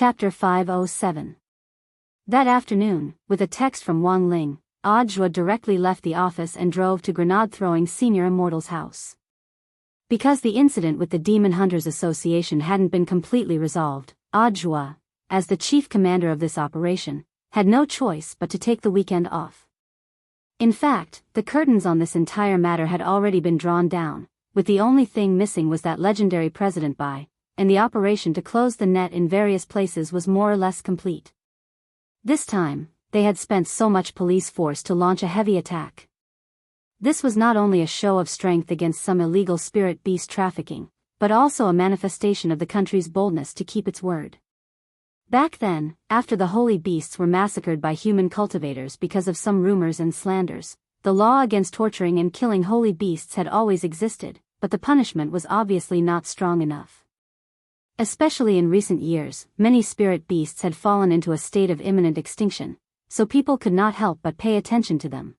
Chapter 507. That afternoon, with a text from Wang Ling, Audiobook directly left the office and drove to grenade-throwing Senior Immortal's house. Because the incident with the Demon Hunters Association hadn't been completely resolved, Audiobook, as the chief commander of this operation, had no choice but to take the weekend off. In fact, the curtains on this entire matter had already been drawn down, with the only thing missing was that legendary President Bai, and the operation to close the net in various places was more or less complete. This time, they had spent so much police force to launch a heavy attack. This was not only a show of strength against some illegal spirit beast trafficking, but also a manifestation of the country's boldness to keep its word. Back then, after the holy beasts were massacred by human cultivators because of some rumors and slanders, the law against torturing and killing holy beasts had always existed, but the punishment was obviously not strong enough. Especially in recent years, many spirit beasts had fallen into a state of imminent extinction, so people could not help but pay attention to them.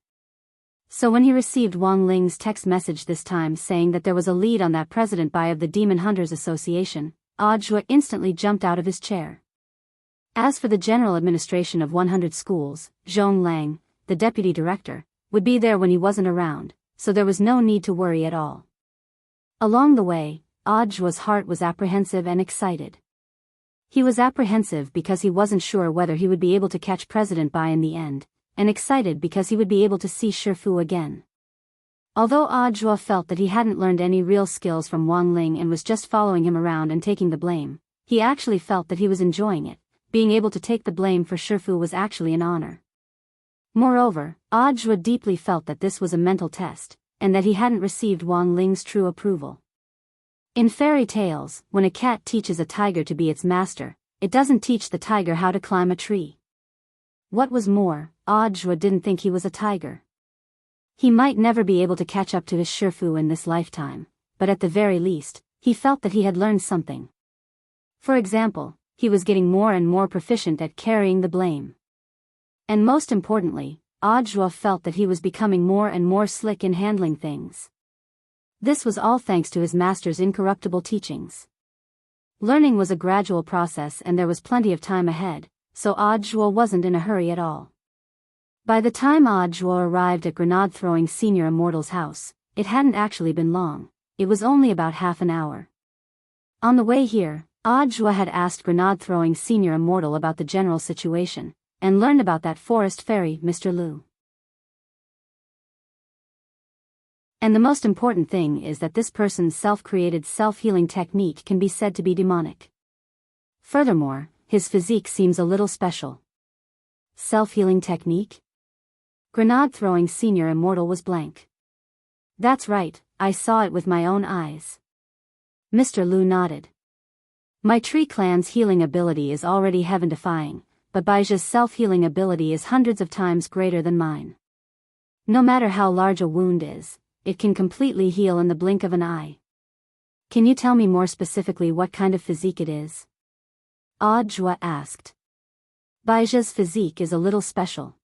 So when he received Wang Ling's text message this time saying that there was a lead on that President Bai of the Demon Hunters Association, Audiobook instantly jumped out of his chair. As for the general administration of 100 schools, Zhong Lang, the deputy director, would be there when he wasn't around, so there was no need to worry at all. Along the way, Audiobook's heart was apprehensive and excited. He was apprehensive because he wasn't sure whether he would be able to catch President Bai in the end, and excited because he would be able to see Shifu again. Although Audiobook felt that he hadn't learned any real skills from Wang Ling and was just following him around and taking the blame, he actually felt that he was enjoying it. Being able to take the blame for Shifu was actually an honor. Moreover, Audiobook deeply felt that this was a mental test, and that he hadn't received Wang Ling's true approval. In fairy tales, when a cat teaches a tiger to be its master, it doesn't teach the tiger how to climb a tree. What was more, Audiobook didn't think he was a tiger. He might never be able to catch up to his Shifu in this lifetime, but at the very least, he felt that he had learned something. For example, he was getting more and more proficient at carrying the blame. And most importantly, Audiobook felt that he was becoming more and more slick in handling things. This was all thanks to his master's incorruptible teachings. Learning was a gradual process and there was plenty of time ahead, so Audiobook wasn't in a hurry at all. By the time Audiobook arrived at grenade-throwing Senior Immortal's house, it hadn't actually been long, it was only about half an hour. On the way here, Audiobook had asked grenade-throwing Senior Immortal about the general situation, and learned about that forest fairy, Mr. Lu. And the most important thing is that this person's self-created self-healing technique can be said to be demonic. Furthermore, his physique seems a little special. Self-healing technique? Grenade-throwing Senior Immortal was blank. That's right, I saw it with my own eyes. Mr. Lu nodded. My tree clan's healing ability is already heaven-defying, but Baijia's self-healing ability is hundreds of times greater than mine. No matter how large a wound is, it can completely heal in the blink of an eye. Can you tell me more specifically what kind of physique it is? Audiobook asked. Baijia's physique is a little special.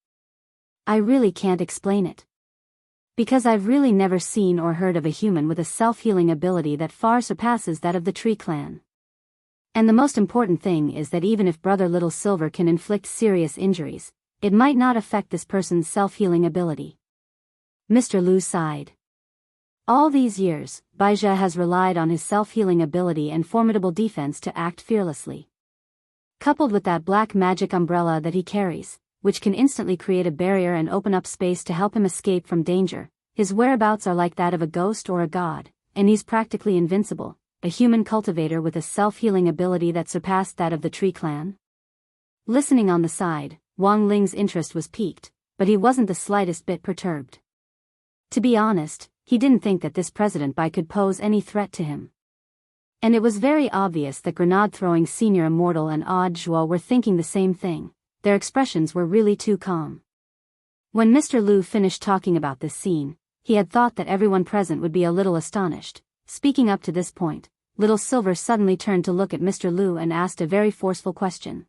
I really can't explain it. Because I've really never seen or heard of a human with a self-healing ability that far surpasses that of the Tree Clan. And the most important thing is that even if Brother Little Silver can inflict serious injuries, it might not affect this person's self-healing ability. Mr. Lu sighed. All these years, Baizha has relied on his self-healing ability and formidable defense to act fearlessly. Coupled with that black magic umbrella that he carries, which can instantly create a barrier and open up space to help him escape from danger, his whereabouts are like that of a ghost or a god, and he's practically invincible, a human cultivator with a self-healing ability that surpassed that of the Tree Clan. Listening on the side, Wang Ling's interest was piqued, but he wasn't the slightest bit perturbed. To be honest, he didn't think that this President Bai could pose any threat to him. And it was very obvious that grenade-throwing Senior Immortal and Audiobook were thinking the same thing. Their expressions were really too calm. When Mr. Lu finished talking about this scene, he had thought that everyone present would be a little astonished. Speaking up to this point, Little Silver suddenly turned to look at Mr. Lu and asked a very forceful question.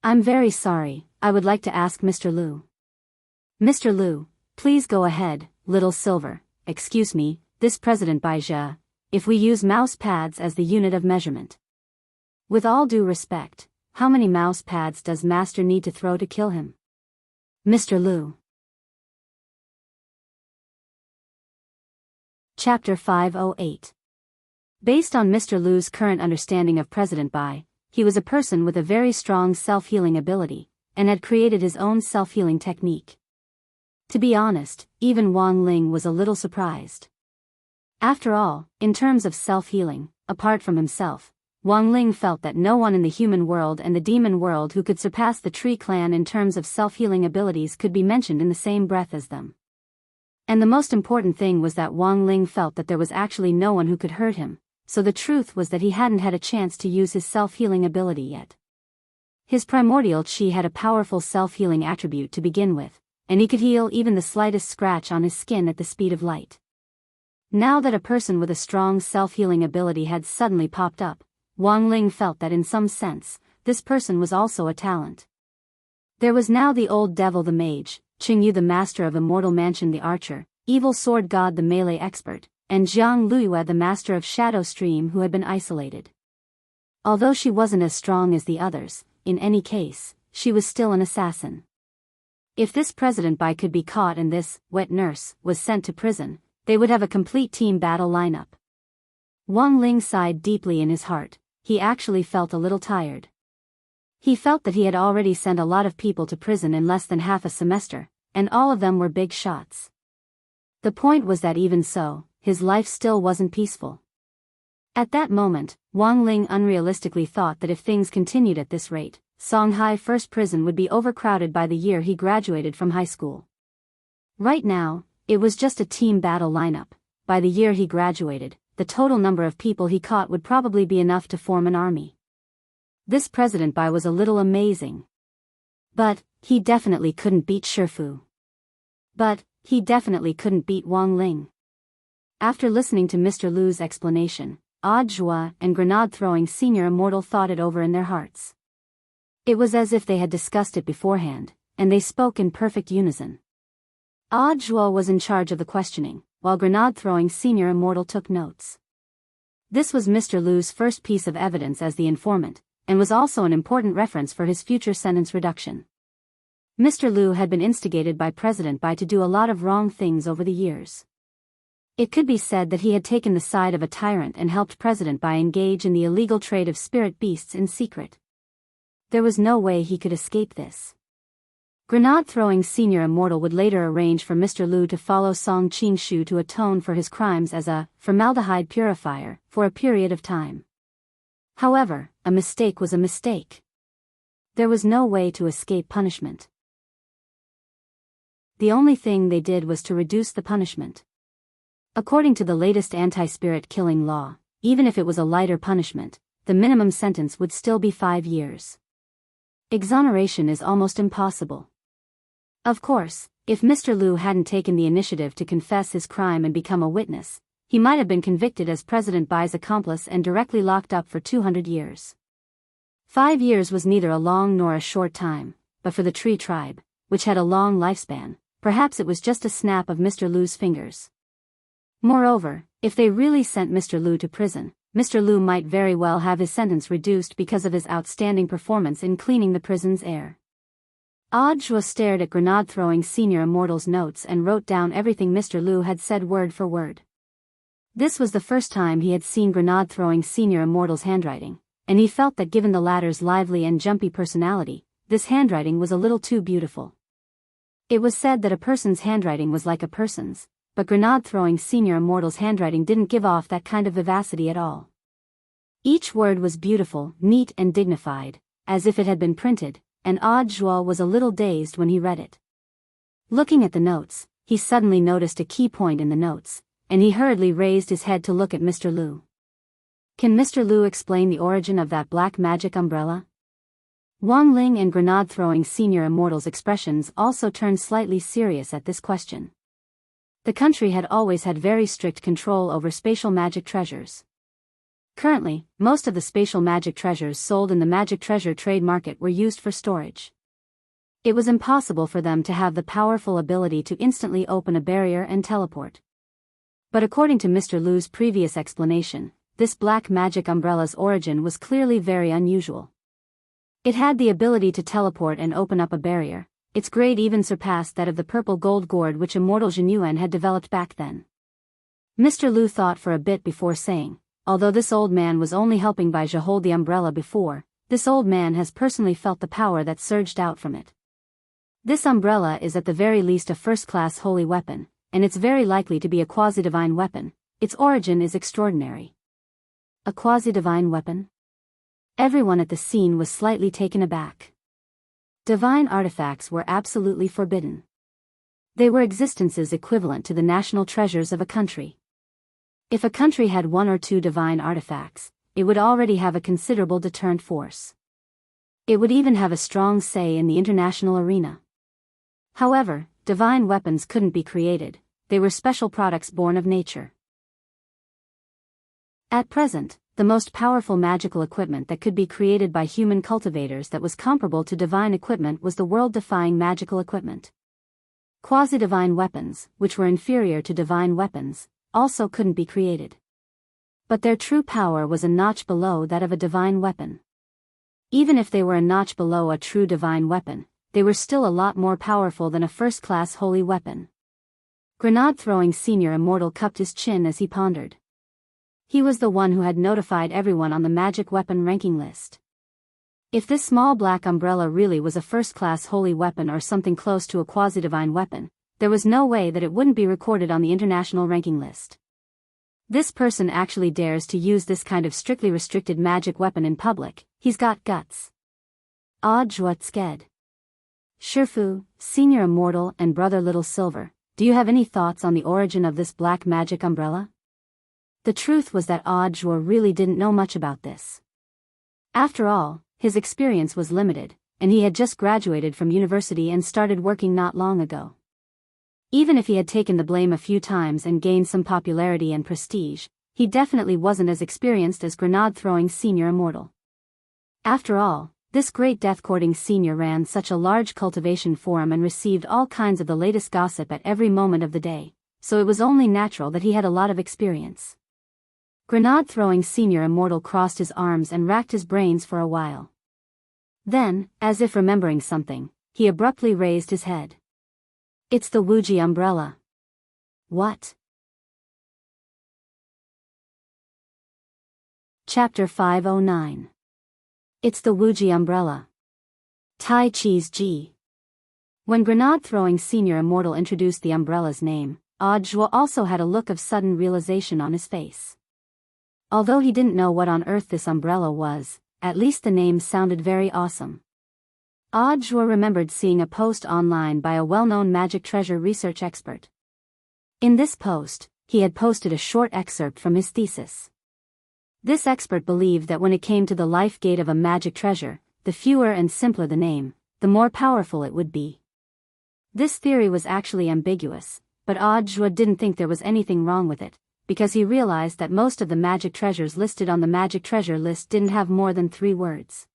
I'm very sorry, I would like to ask Mr. Lu. Mr. Lu, please go ahead, Little Silver. Excuse me, this President Baizha, if we use mouse pads as the unit of measurement. With all due respect, how many mouse pads does Master need to throw to kill him? Mr. Lu. Chapter 508. Based on Mr. Lu's current understanding of President Bai, he was a person with a very strong self-healing ability, and had created his own self-healing technique. To be honest, even Wang Ling was a little surprised. After all, in terms of self-healing, apart from himself, Wang Ling felt that no one in the human world and the demon world who could surpass the Tree Clan in terms of self-healing abilities could be mentioned in the same breath as them. And the most important thing was that Wang Ling felt that there was actually no one who could hurt him, so the truth was that he hadn't had a chance to use his self-healing ability yet. His primordial chi had a powerful self-healing attribute to begin with, and he could heal even the slightest scratch on his skin at the speed of light. Now that a person with a strong self-healing ability had suddenly popped up, Wang Ling felt that in some sense, this person was also a talent. There was now the old devil the mage, Qing Yu the master of Immortal Mansion the archer, evil sword god the melee expert, and Jiang Luiyue the master of Shadow Stream who had been isolated. Although she wasn't as strong as the others, in any case, she was still an assassin. If this President Bai could be caught and this wet nurse was sent to prison, they would have a complete team battle lineup. Wang Ling sighed deeply in his heart. He actually felt a little tired. He felt that he had already sent a lot of people to prison in less than half a semester, and all of them were big shots. The point was that even so, his life still wasn't peaceful. At that moment, Wang Ling unrealistically thought that if things continued at this rate, Songhai First Prison would be overcrowded by the year he graduated from high school. Right now, it was just a team battle lineup. By the year he graduated, the total number of people he caught would probably be enough to form an army. This President Bai was a little amazing. But he definitely couldn't beat Shifu. But he definitely couldn't beat Wang Ling. After listening to Mr. Lu's explanation, Audiobook and grenade-throwing Senior Immortal thought it over in their hearts. It was as if they had discussed it beforehand, and they spoke in perfect unison. Audiobook was in charge of the questioning, while grenade-throwing Senior Immortal took notes. This was Mr. Lu's first piece of evidence as the informant, and was also an important reference for his future sentence reduction. Mr. Lu had been instigated by President Bai to do a lot of wrong things over the years. It could be said that he had taken the side of a tyrant and helped President Bai engage in the illegal trade of spirit beasts in secret. There was no way he could escape this. Grenade-throwing Senior Immortal would later arrange for Mr. Lu to follow Song Qingshu to atone for his crimes as a formaldehyde purifier for a period of time. However, a mistake was a mistake. There was no way to escape punishment. The only thing they did was to reduce the punishment. According to the latest anti-spirit killing law, even if it was a lighter punishment, the minimum sentence would still be 5 years. Exoneration is almost impossible. Of course, if Mr. Lu hadn't taken the initiative to confess his crime and become a witness, he might have been convicted as President Bai's accomplice and directly locked up for 200 years. 5 years was neither a long nor a short time, but for the Tree Tribe, which had a long lifespan, perhaps it was just a snap of Mr. Lu's fingers. Moreover, if they really sent Mr. Lu to prison, Mr. Lu might very well have his sentence reduced because of his outstanding performance in cleaning the prison's air. Audiobook stared at grenade-throwing Senior Immortal's notes and wrote down everything Mr. Lu had said word for word. This was the first time he had seen grenade-throwing Senior Immortal's handwriting, and he felt that given the latter's lively and jumpy personality, this handwriting was a little too beautiful. It was said that a person's handwriting was like a person's, but grenade-throwing Senior Immortal's handwriting didn't give off that kind of vivacity at all. Each word was beautiful, neat and dignified, as if it had been printed, and Audiobook was a little dazed when he read it. Looking at the notes, he suddenly noticed a key point in the notes, and he hurriedly raised his head to look at Mr. Lu. Can Mr. Lu explain the origin of that black magic umbrella? Wang Ling and grenade-throwing Senior Immortal's expressions also turned slightly serious at this question. The country had always had very strict control over spatial magic treasures. Currently, most of the spatial magic treasures sold in the magic treasure trade market were used for storage. It was impossible for them to have the powerful ability to instantly open a barrier and teleport. But according to Mr. Lu's previous explanation, this black magic umbrella's origin was clearly very unusual. It had the ability to teleport and open up a barrier. Its grade even surpassed that of the purple gold gourd which immortal Jinyuan had developed back then. Mr. Lu thought for a bit before saying, although this old man was only helping Baizhi hold the umbrella before, this old man has personally felt the power that surged out from it. This umbrella is at the very least a first-class holy weapon, and it's very likely to be a quasi-divine weapon. Its origin is extraordinary. A quasi-divine weapon? Everyone at the scene was slightly taken aback. Divine artifacts were absolutely forbidden. They were existences equivalent to the national treasures of a country. If a country had one or two divine artifacts, it would already have a considerable deterrent force. It would even have a strong say in the international arena. However, divine weapons couldn't be created, they were special products born of nature. At present, the most powerful magical equipment that could be created by human cultivators that was comparable to divine equipment was the world-defying magical equipment. Quasi-divine weapons, which were inferior to divine weapons, also couldn't be created. But their true power was a notch below that of a divine weapon. Even if they were a notch below a true divine weapon, they were still a lot more powerful than a first-class holy weapon. Grenade-throwing senior immortal cupped his chin as he pondered. He was the one who had notified everyone on the magic weapon ranking list. If this small black umbrella really was a first-class holy weapon or something close to a quasi-divine weapon, there was no way that it wouldn't be recorded on the international ranking list. This person actually dares to use this kind of strictly restricted magic weapon in public, he's got guts. Sked. Shifu, Senior Immortal and Brother Little Silver, do you have any thoughts on the origin of this black magic umbrella? The truth was that Zhuo really didn't know much about this. After all, his experience was limited, and he had just graduated from university and started working not long ago. Even if he had taken the blame a few times and gained some popularity and prestige, he definitely wasn't as experienced as grenade-throwing Senior Immortal. After all, this great death-courting senior ran such a large cultivation forum and received all kinds of the latest gossip at every moment of the day, so it was only natural that he had a lot of experience. Grenade-throwing Senior Immortal crossed his arms and racked his brains for a while. Then, as if remembering something, he abruptly raised his head. It's the Wuji umbrella. What? Chapter 509. It's the Wuji umbrella. Tai Chi's Ji. When grenade-throwing Senior Immortal introduced the umbrella's name, Zhuo also had a look of sudden realization on his face. Although he didn't know what on earth this umbrella was, at least the name sounded very awesome. Zhuo remembered seeing a post online by a well-known magic treasure research expert. In this post, he had posted a short excerpt from his thesis. This expert believed that when it came to the life gate of a magic treasure, the fewer and simpler the name, the more powerful it would be. This theory was actually ambiguous, but Zhuo didn't think there was anything wrong with it, because he realized that most of the magic treasures listed on the magic treasure list didn't have more than 3 words.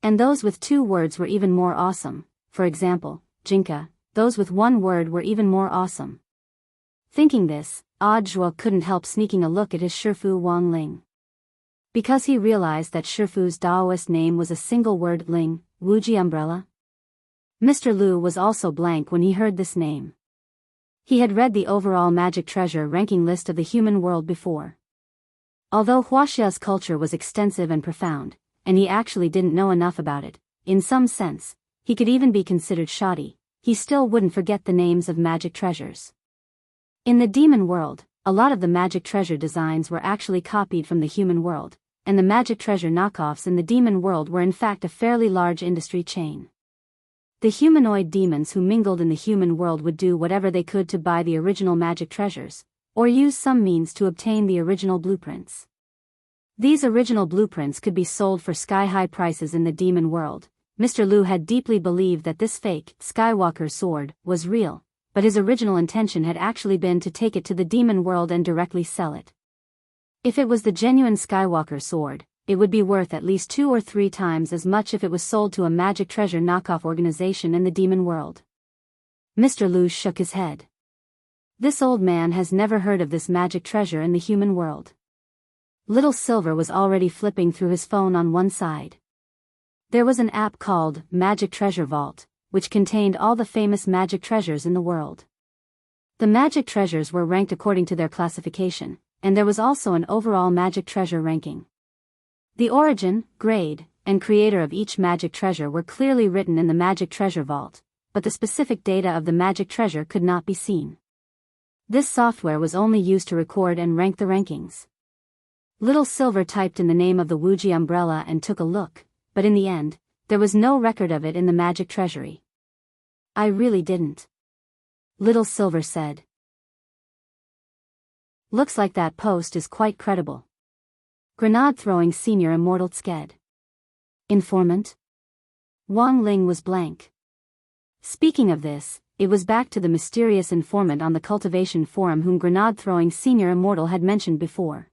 And those with 2 words were even more awesome. For example, Jinka, those with 1 word were even more awesome. Thinking this, Zhuo couldn't help sneaking a look at his Shifu Wang Ling. Because he realized that Shifu's Daoist name was a single word Ling, Wuji umbrella. Mr. Lu was also blank when he heard this name. He had read the overall magic treasure ranking list of the human world before. Although Huaxia's culture was extensive and profound, and he actually didn't know enough about it, in some sense, he could even be considered shoddy, he still wouldn't forget the names of magic treasures. In the demon world, a lot of the magic treasure designs were actually copied from the human world, and the magic treasure knockoffs in the demon world were in fact a fairly large industry chain. The humanoid demons who mingled in the human world would do whatever they could to buy the original magic treasures, or use some means to obtain the original blueprints. These original blueprints could be sold for sky-high prices in the demon world. Mr. Lu had deeply believed that this fake, Skywalker sword, was real, but his original intention had actually been to take it to the demon world and directly sell it. If it was the genuine Skywalker sword, it would be worth at least 2 or 3 times as much if it was sold to a magic treasure knockoff organization in the demon world. Mr. Lu shook his head. This old man has never heard of this magic treasure in the human world. Little Silver was already flipping through his phone on one side. There was an app called Magic Treasure Vault, which contained all the famous magic treasures in the world. The magic treasures were ranked according to their classification, and there was also an overall magic treasure ranking. The origin, grade, and creator of each magic treasure were clearly written in the Magic Treasure Vault, but the specific data of the magic treasure could not be seen. This software was only used to record and rank the rankings. Little Silver typed in the name of the Wuji umbrella and took a look, but in the end, there was no record of it in the magic treasury. I really didn't. Little Silver said. Looks like that post is quite credible. Grenade throwing senior immortal sked. Informant? Wang Ling was blank. Speaking of this, it was back to the mysterious informant on the cultivation forum whom grenade throwing senior immortal had mentioned before.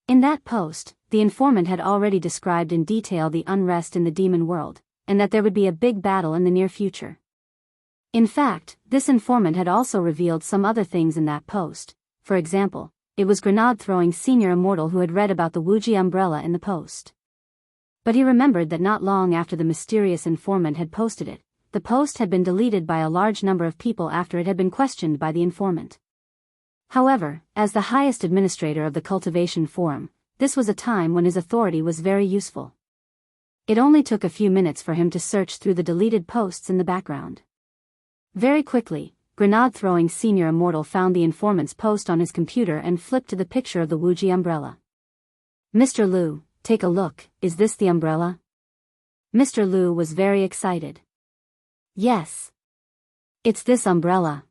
In that post, the informant had already described in detail the unrest in the demon world, and that there would be a big battle in the near future. In fact, this informant had also revealed some other things in that post. For example, it was grenade-throwing senior immortal who had read about the Wuji umbrella in the post. But he remembered that not long after the mysterious informant had posted it, the post had been deleted by a large number of people after it had been questioned by the informant. However, as the highest administrator of the cultivation forum, this was a time when his authority was very useful. It only took a few minutes for him to search through the deleted posts in the background. Very quickly, grenade-throwing senior immortal found the informant's post on his computer and flipped to the picture of the Wuji umbrella. "Mr. Liu, take a look, is this the umbrella?" Mr. Liu was very excited. "Yes. It's this umbrella."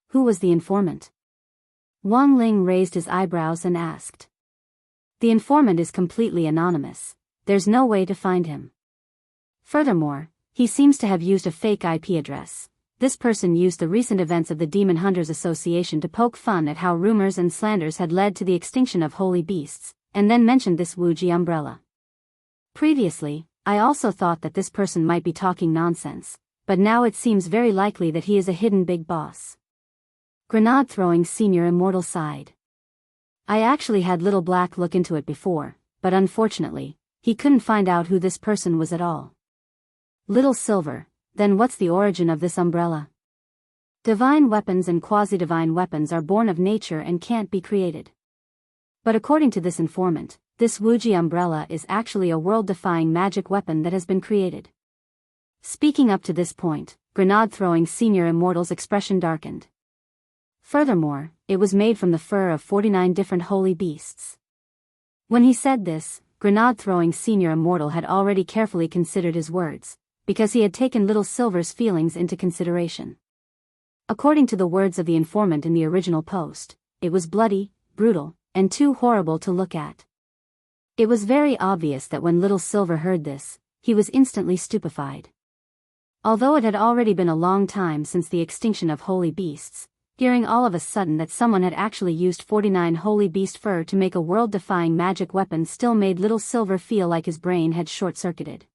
Who was the informant? Wang Ling raised his eyebrows and asked. "The informant is completely anonymous. There's no way to find him. Furthermore, he seems to have used a fake IP address. This person used the recent events of the Demon Hunters Association to poke fun at how rumors and slanders had led to the extinction of holy beasts, and then mentioned this Wuji umbrella. Previously, I also thought that this person might be talking nonsense, but now it seems very likely that he is a hidden big boss." Grenade-throwing senior immortal sighed. "I actually had Little Black look into it before, but unfortunately, he couldn't find out who this person was at all." Little Silver, then what's the origin of this umbrella? Divine weapons and quasi-divine weapons are born of nature and can't be created. But according to this informant, this Wuji umbrella is actually a world-defying magic weapon that has been created. Speaking up to this point, grenade-throwing senior immortal's expression darkened. Furthermore, it was made from the fur of 49 different holy beasts. When he said this, grenade-throwing senior immortal had already carefully considered his words, because he had taken Little Silver's feelings into consideration. According to the words of the informant in the original post, it was bloody, brutal, and too horrible to look at. It was very obvious that when Little Silver heard this, he was instantly stupefied. Although it had already been a long time since the extinction of holy beasts, hearing all of a sudden that someone had actually used 49 holy beast fur to make a world-defying magic weapon still made Little Silver feel like his brain had short-circuited.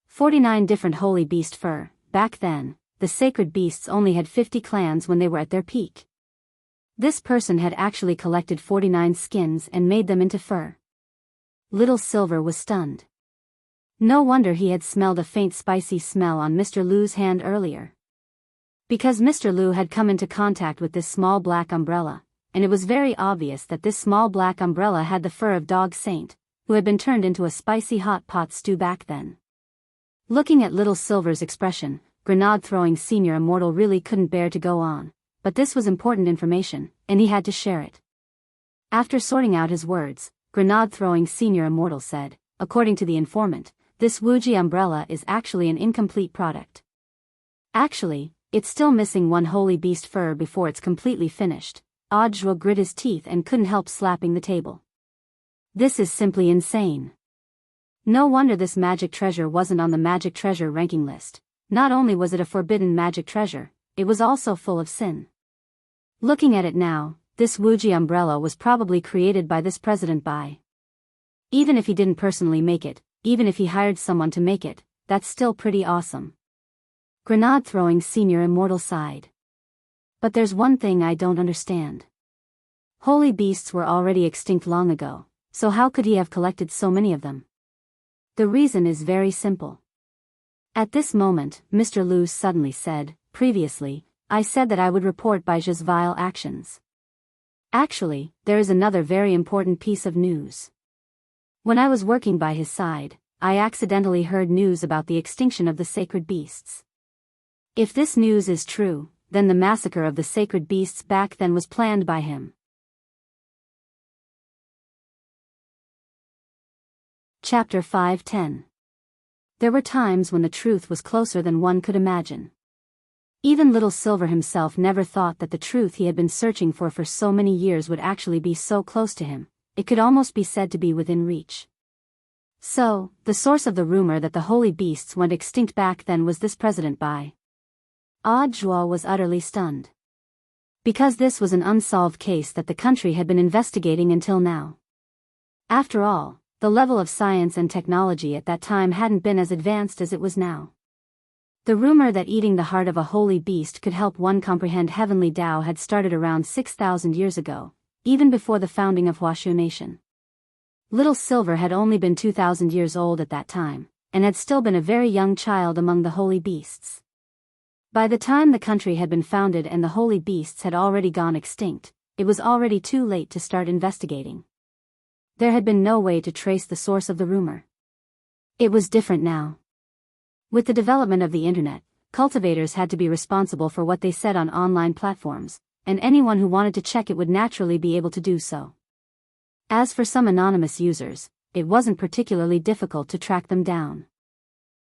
49 different holy beast fur. Back then, the sacred beasts only had 50 clans when they were at their peak. This person had actually collected 49 skins and made them into fur. Little Silver was stunned. No wonder he had smelled a faint spicy smell on Mr. Liu's hand earlier. Because Mr. Liu had come into contact with this small black umbrella, and it was very obvious that this small black umbrella had the fur of Dog Saint, who had been turned into a spicy hot pot stew back then. Looking at Little Silver's expression, grenade-throwing senior immortal really couldn't bear to go on, but this was important information, and he had to share it. After sorting out his words, grenade-throwing senior immortal said, "According to the informant, this Wuji umbrella is actually an incomplete product. Actually, it's still missing one holy beast fur before it's completely finished." Audiobook grit his teeth and couldn't help slapping the table. "This is simply insane. No wonder this magic treasure wasn't on the magic treasure ranking list. Not only was it a forbidden magic treasure, it was also full of sin. Looking at it now, this Wuji umbrella was probably created by this president by. Even if he didn't personally make it, even if he hired someone to make it, that's still pretty awesome." Grenade-throwing senior immortal sighed. "But there's one thing I don't understand. Holy beasts were already extinct long ago, so how could he have collected so many of them?" The reason is very simple. At this moment, Mr. Lu suddenly said, "Previously, I said that I would report Baijia's vile actions. Actually, there is another very important piece of news. When I was working by his side, I accidentally heard news about the extinction of the sacred beasts. If this news is true, then the massacre of the sacred beasts back then was planned by him." Chapter 5:10. There were times when the truth was closer than one could imagine. Even Little Silver himself never thought that the truth he had been searching for so many years would actually be so close to him. It could almost be said to be within reach. So, the source of the rumor that the holy beasts went extinct back then was this President Bai. Audiobook was utterly stunned. Because this was an unsolved case that the country had been investigating until now. After all, the level of science and technology at that time hadn't been as advanced as it was now. The rumor that eating the heart of a holy beast could help one comprehend heavenly Tao had started around 6,000 years ago, even before the founding of Huashu Nation. Little Silver had only been 2,000 years old at that time, and had still been a very young child among the holy beasts. By the time the country had been founded and the holy beasts had already gone extinct, it was already too late to start investigating. There had been no way to trace the source of the rumor. It was different now. With the development of the internet, cultivators had to be responsible for what they said on online platforms, and anyone who wanted to check it would naturally be able to do so. As for some anonymous users, it wasn't particularly difficult to track them down.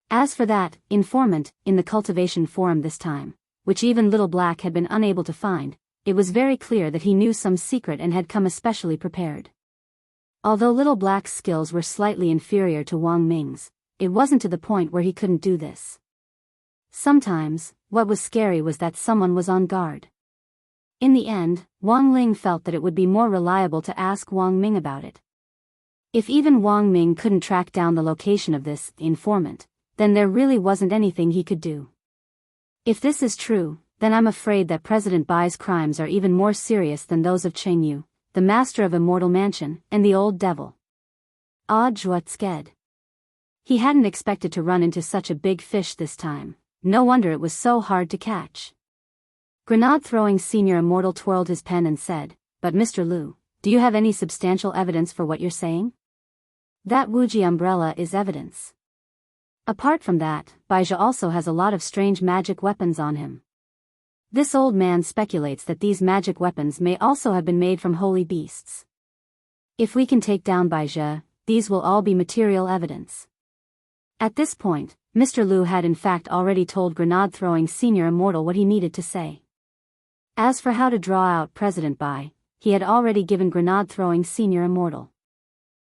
As for that informant in the cultivation forum this time, which even Little Black had been unable to find, it was very clear that he knew some secret and had come especially prepared. Although Little Black's skills were slightly inferior to Wang Ming's, it wasn't to the point where he couldn't do this. Sometimes, what was scary was that someone was on guard. In the end, Wang Ling felt that it would be more reliable to ask Wang Ming about it. If even Wang Ming couldn't track down the location of this informant, then there really wasn't anything he could do. If this is true, then I'm afraid that President Bai's crimes are even more serious than those of Cheng Yu, the master of Immortal Mansion, and the old devil. Audiobook scared. He hadn't expected to run into such a big fish this time. No wonder it was so hard to catch. Grenade-throwing Senior Immortal twirled his pen and said, "But Mr. Lu, do you have any substantial evidence for what you're saying?" "That Wuji umbrella is evidence. Apart from that, Baizha also has a lot of strange magic weapons on him. This old man speculates that these magic weapons may also have been made from holy beasts. If we can take down Baizha, these will all be material evidence." At this point, Mr. Lu had in fact already told Grenade-throwing Senior Immortal what he needed to say. As for how to draw out President Bai, he had already given Grenade-throwing Senior Immortal.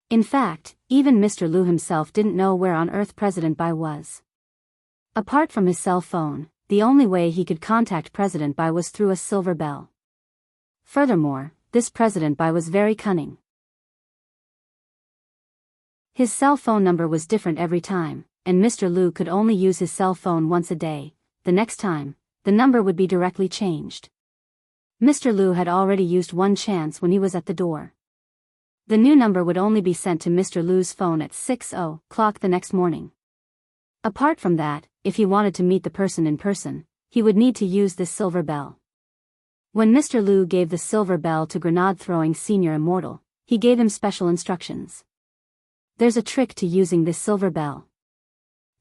In fact, even Mr. Lu himself didn't know where on earth President Bai was. Apart from his cell phone, the only way he could contact President Bai was through a silver bell. Furthermore, this President Bai was very cunning. His cell phone number was different every time, and Mr. Lu could only use his cell phone once a day. The next time, the number would be directly changed. Mr. Lu had already used one chance when he was at the door. The new number would only be sent to Mr. Lu's phone at 6:00 the next morning. Apart from that, if he wanted to meet the person in person, he would need to use this silver bell. When Mr. Lu gave the silver bell to Grenade-throwing Senior Immortal, he gave him special instructions. There's a trick to using this silver bell.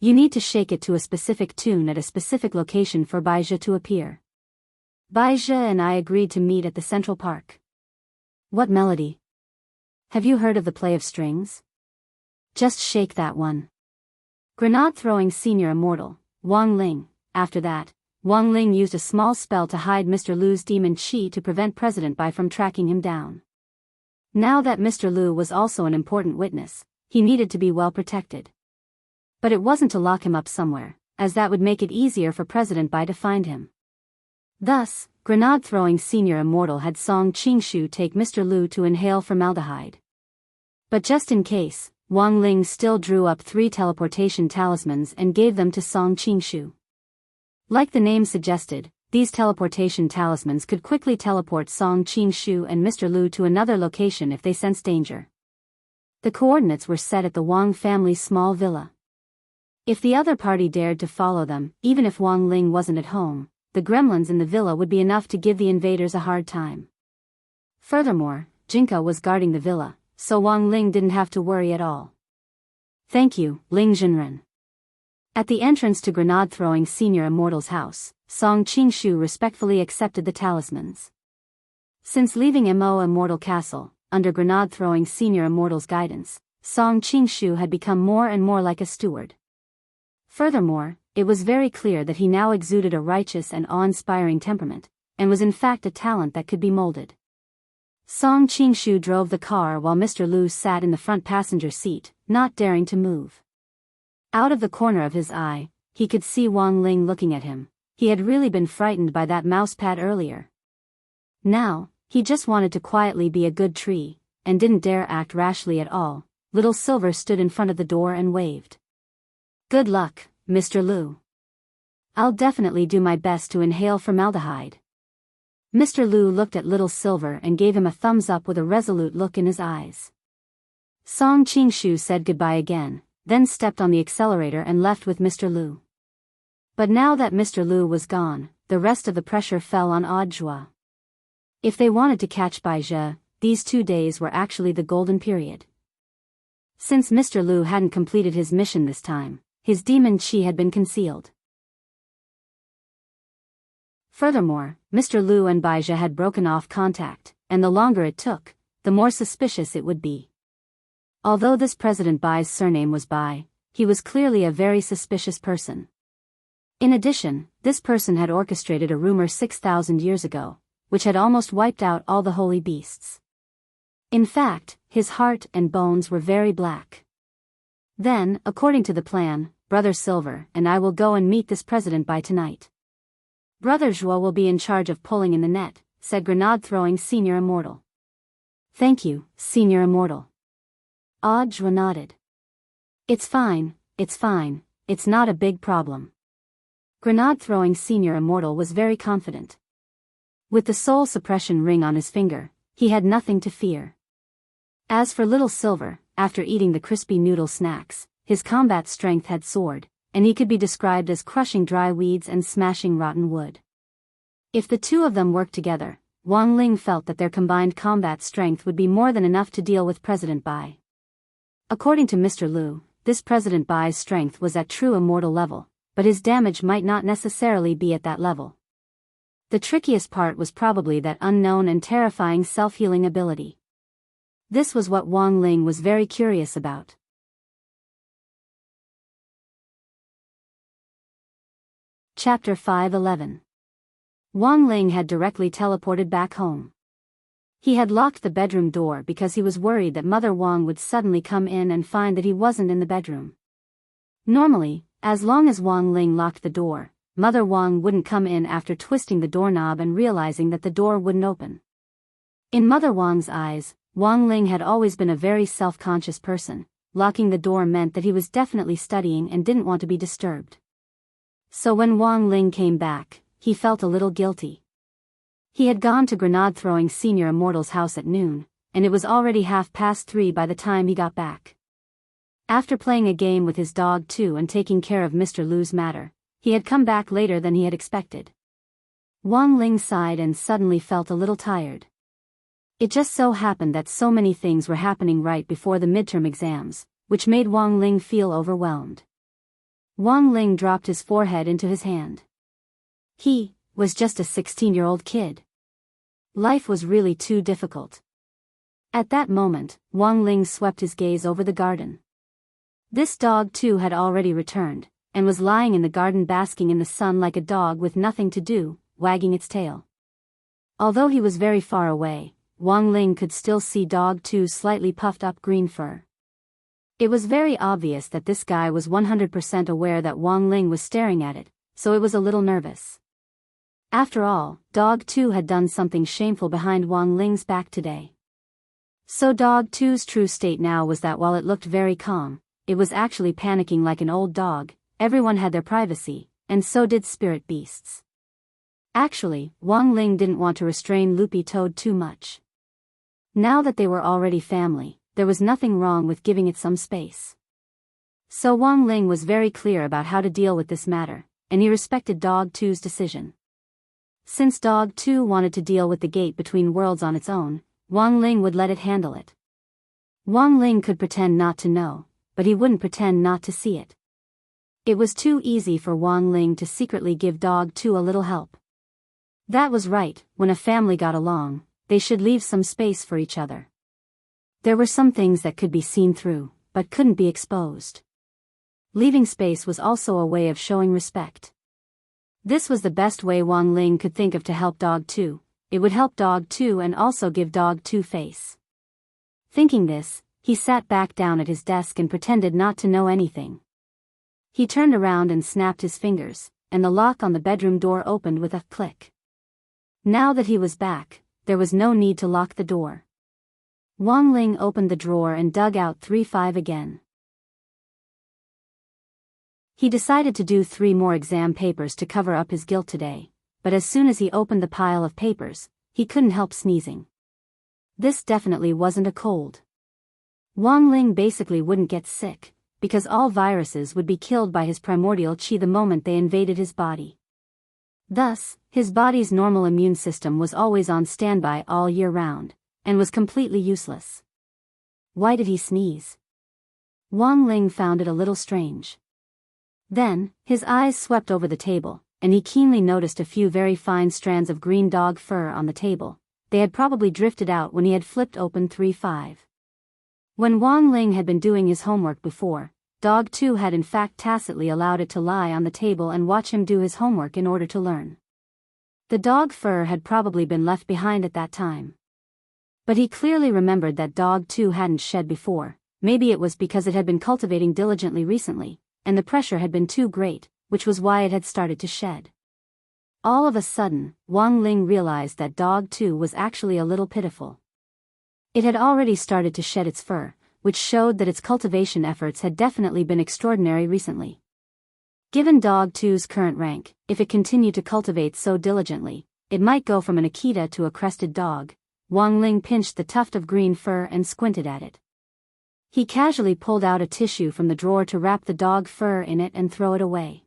You need to shake it to a specific tune at a specific location for Baizha to appear. Baizha and I agreed to meet at the Central Park. What melody? Have you heard of the play of strings? Just shake that one. Grenade-throwing Senior Immortal, Wang Ling. After that, Wang Ling used a small spell to hide Mr. Lu's demon chi to prevent President Bai from tracking him down. Now that Mr. Lu was also an important witness, he needed to be well protected. But it wasn't to lock him up somewhere, as that would make it easier for President Bai to find him. Thus, Grenade-throwing Senior Immortal had Song Qingshu take Mr. Lu to inhale formaldehyde. But just in case, Wang Ling still drew up 3 teleportation talismans and gave them to Song Qingshu. Like the name suggested, these teleportation talismans could quickly teleport Song Qingshu and Mr. Lu to another location if they sensed danger. The coordinates were set at the Wang family's small villa. If the other party dared to follow them, even if Wang Ling wasn't at home, the gremlins in the villa would be enough to give the invaders a hard time. Furthermore, Jinka was guarding the villa, so Wang Ling didn't have to worry at all. Thank you, Ling Jinren. At the entrance to grenade-throwing Senior Immortal's house, Song Qingshu respectfully accepted the talismans. Since leaving Mo Immortal Castle, under grenade-throwing Senior Immortal's guidance, Song Qingshu had become more and more like a steward. Furthermore, it was very clear that he now exuded a righteous and awe-inspiring temperament, and was in fact a talent that could be molded. Song Qingshu drove the car while Mr. Lu sat in the front passenger seat, not daring to move. Out of the corner of his eye, he could see Wang Ling looking at him. He had really been frightened by that mousepad earlier. Now, he just wanted to quietly be a good tree, and didn't dare act rashly at all. Little Silver stood in front of the door and waved. Good luck, Mr. Lu. I'll definitely do my best to inhale formaldehyde. Mr. Lu looked at Little Silver and gave him a thumbs up with a resolute look in his eyes. Song Qingshu said goodbye again, then stepped on the accelerator and left with Mr. Lu. But now that Mr. Lu was gone, the rest of the pressure fell on Audiobook. If they wanted to catch Bai Zhe, these 2 days were actually the golden period. Since Mr. Lu hadn't completed his mission this time, his demon qi had been concealed. Furthermore, Mr. Lu and Bai Zhe had broken off contact, and the longer it took, the more suspicious it would be. Although this President Bai's surname was Bai, he was clearly a very suspicious person. In addition, this person had orchestrated a rumor 6,000 years ago, which had almost wiped out all the holy beasts. In fact, his heart and bones were very black. Then, according to the plan, Brother Silver and I will go and meet this president by tonight. Brother Zhuo will be in charge of pulling in the net, said grenade-throwing Senior Immortal. Thank you, Senior Immortal. Zhuo nodded. It's fine, it's not a big problem. Grenade-throwing Senior Immortal was very confident. With the soul suppression ring on his finger, he had nothing to fear. As for Little Silver, after eating the crispy noodle snacks, his combat strength had soared, and he could be described as crushing dry weeds and smashing rotten wood. If the two of them worked together, Wang Ling felt that their combined combat strength would be more than enough to deal with President Bai. According to Mr. Lu, this President Bai's strength was at true immortal level, but his damage might not necessarily be at that level. The trickiest part was probably that unknown and terrifying self-healing ability. This was what Wang Ling was very curious about. Chapter 5:11. Wang Ling had directly teleported back home. He had locked the bedroom door because he was worried that Mother Wang would suddenly come in and find that he wasn't in the bedroom. Normally, as long as Wang Ling locked the door, Mother Wang wouldn't come in after twisting the doorknob and realizing that the door wouldn't open. In Mother Wang's eyes, Wang Ling had always been a very self-conscious person. Locking the door meant that he was definitely studying and didn't want to be disturbed. So when Wang Ling came back, he felt a little guilty. He had gone to grenade-throwing Senior Immortal's house at noon, and it was already 3:30 by the time he got back. After playing a game with his dog too and taking care of Mr. Lu's matter, he had come back later than he had expected. Wang Ling sighed and suddenly felt a little tired. It just so happened that so many things were happening right before the midterm exams, which made Wang Ling feel overwhelmed. Wang Ling dropped his forehead into his hand. He was just a 16-year-old kid. Life was really too difficult. At that moment, Wang Ling swept his gaze over the garden. This dog too had already returned, and was lying in the garden basking in the sun like a dog with nothing to do, wagging its tail. Although he was very far away, Wang Ling could still see Dog 2's slightly puffed up green fur. It was very obvious that this guy was 100% aware that Wang Ling was staring at it, so it was a little nervous. After all, Dog 2 had done something shameful behind Wang Ling's back today. So Dog 2's true state now was that while it looked very calm, it was actually panicking like an old dog. Everyone had their privacy, and so did spirit beasts. Actually, Wang Ling didn't want to restrain Loopy Toad too much. Now that they were already family, there was nothing wrong with giving it some space. So Wang Ling was very clear about how to deal with this matter, and he respected Dog 2's decision. Since Dog 2 wanted to deal with the gate between worlds on its own, Wang Ling would let it handle it. Wang Ling could pretend not to know, but he wouldn't pretend not to see it. It was too easy for Wang Ling to secretly give Dog 2 a little help. That was right. When a family got along, they should leave some space for each other. There were some things that could be seen through, but couldn't be exposed. Leaving space was also a way of showing respect. This was the best way Wang Ling could think of to help Dog 2. It would help Dog 2 and also give Dog 2 face. Thinking this, he sat back down at his desk and pretended not to know anything. He turned around and snapped his fingers, and the lock on the bedroom door opened with a click. Now that he was back, there was no need to lock the door. Wang Ling opened the drawer and dug out 3-5 again. He decided to do 3 more exam papers to cover up his guilt today, but as soon as he opened the pile of papers, he couldn't help sneezing. This definitely wasn't a cold. Wang Ling basically wouldn't get sick, because all viruses would be killed by his primordial qi the moment they invaded his body. Thus, his body's normal immune system was always on standby all year round, and was completely useless. Why did he sneeze? Wang Ling found it a little strange. Then, his eyes swept over the table, and he keenly noticed a few very fine strands of green dog fur on the table. They had probably drifted out when he had flipped open 3-5. When Wang Ling had been doing his homework before, Dog 2 had in fact tacitly allowed it to lie on the table and watch him do his homework in order to learn. The dog fur had probably been left behind at that time. But he clearly remembered that Dog 2 hadn't shed before. Maybe it was because it had been cultivating diligently recently, and the pressure had been too great, which was why it had started to shed. All of a sudden, Wang Ling realized that Dog 2 was actually a little pitiful. It had already started to shed its fur, which showed that its cultivation efforts had definitely been extraordinary recently. Given Dog 2's current rank, if it continued to cultivate so diligently, it might go from an Akita to a crested dog. Wang Ling pinched the tuft of green fur and squinted at it. He casually pulled out a tissue from the drawer to wrap the dog fur in it and throw it away.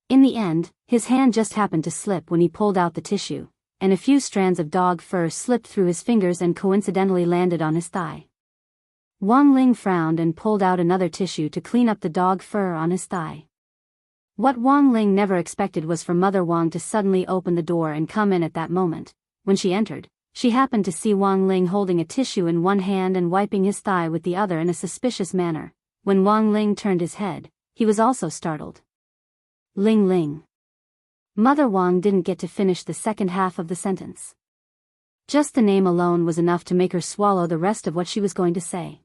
In the end, his hand just happened to slip when he pulled out the tissue, and a few strands of dog fur slipped through his fingers and coincidentally landed on his thigh. Wang Ling frowned and pulled out another tissue to clean up the dog fur on his thigh. What Wang Ling never expected was for Mother Wang to suddenly open the door and come in at that moment. When she entered, she happened to see Wang Ling holding a tissue in one hand and wiping his thigh with the other in a suspicious manner. When Wang Ling turned his head, he was also startled. Ling Ling. Mother Wang didn't get to finish the second half of the sentence. Just the name alone was enough to make her swallow the rest of what she was going to say.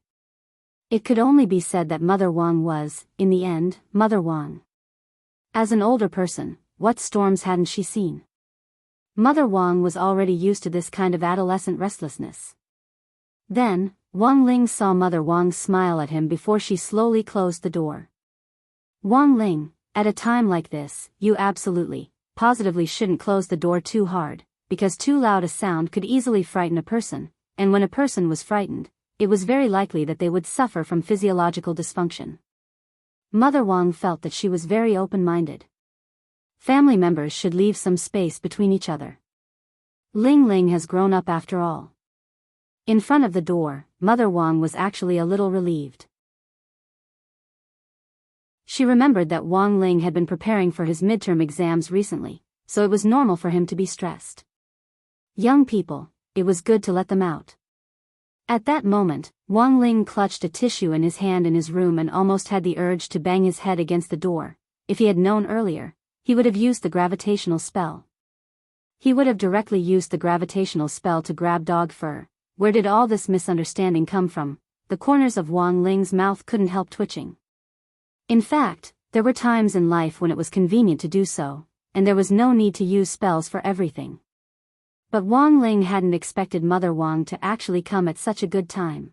It could only be said that Mother Wang was, in the end, Mother Wang. As an older person, what storms hadn't she seen? Mother Wang was already used to this kind of adolescent restlessness. Then, Wang Ling saw Mother Wang smile at him before she slowly closed the door. Wang Ling, at a time like this, you absolutely, positively shouldn't close the door too hard, because too loud a sound could easily frighten a person, and when a person was frightened, it was very likely that they would suffer from physiological dysfunction. Mother Wang felt that she was very open-minded. Family members should leave some space between each other. Ling Ling has grown up after all. In front of the door, Mother Wang was actually a little relieved. She remembered that Wang Ling had been preparing for his midterm exams recently, so it was normal for him to be stressed. Young people, it was good to let them out. At that moment, Wang Ling clutched a tissue in his hand in his room and almost had the urge to bang his head against the door. If he had known earlier, he would have used the gravitational spell. He would have directly used the gravitational spell to grab dog fur. Where did all this misunderstanding come from? The corners of Wang Ling's mouth couldn't help twitching. In fact, there were times in life when it was convenient to do so, and there was no need to use spells for everything. But Wang Ling hadn't expected Mother Wang to actually come at such a good time.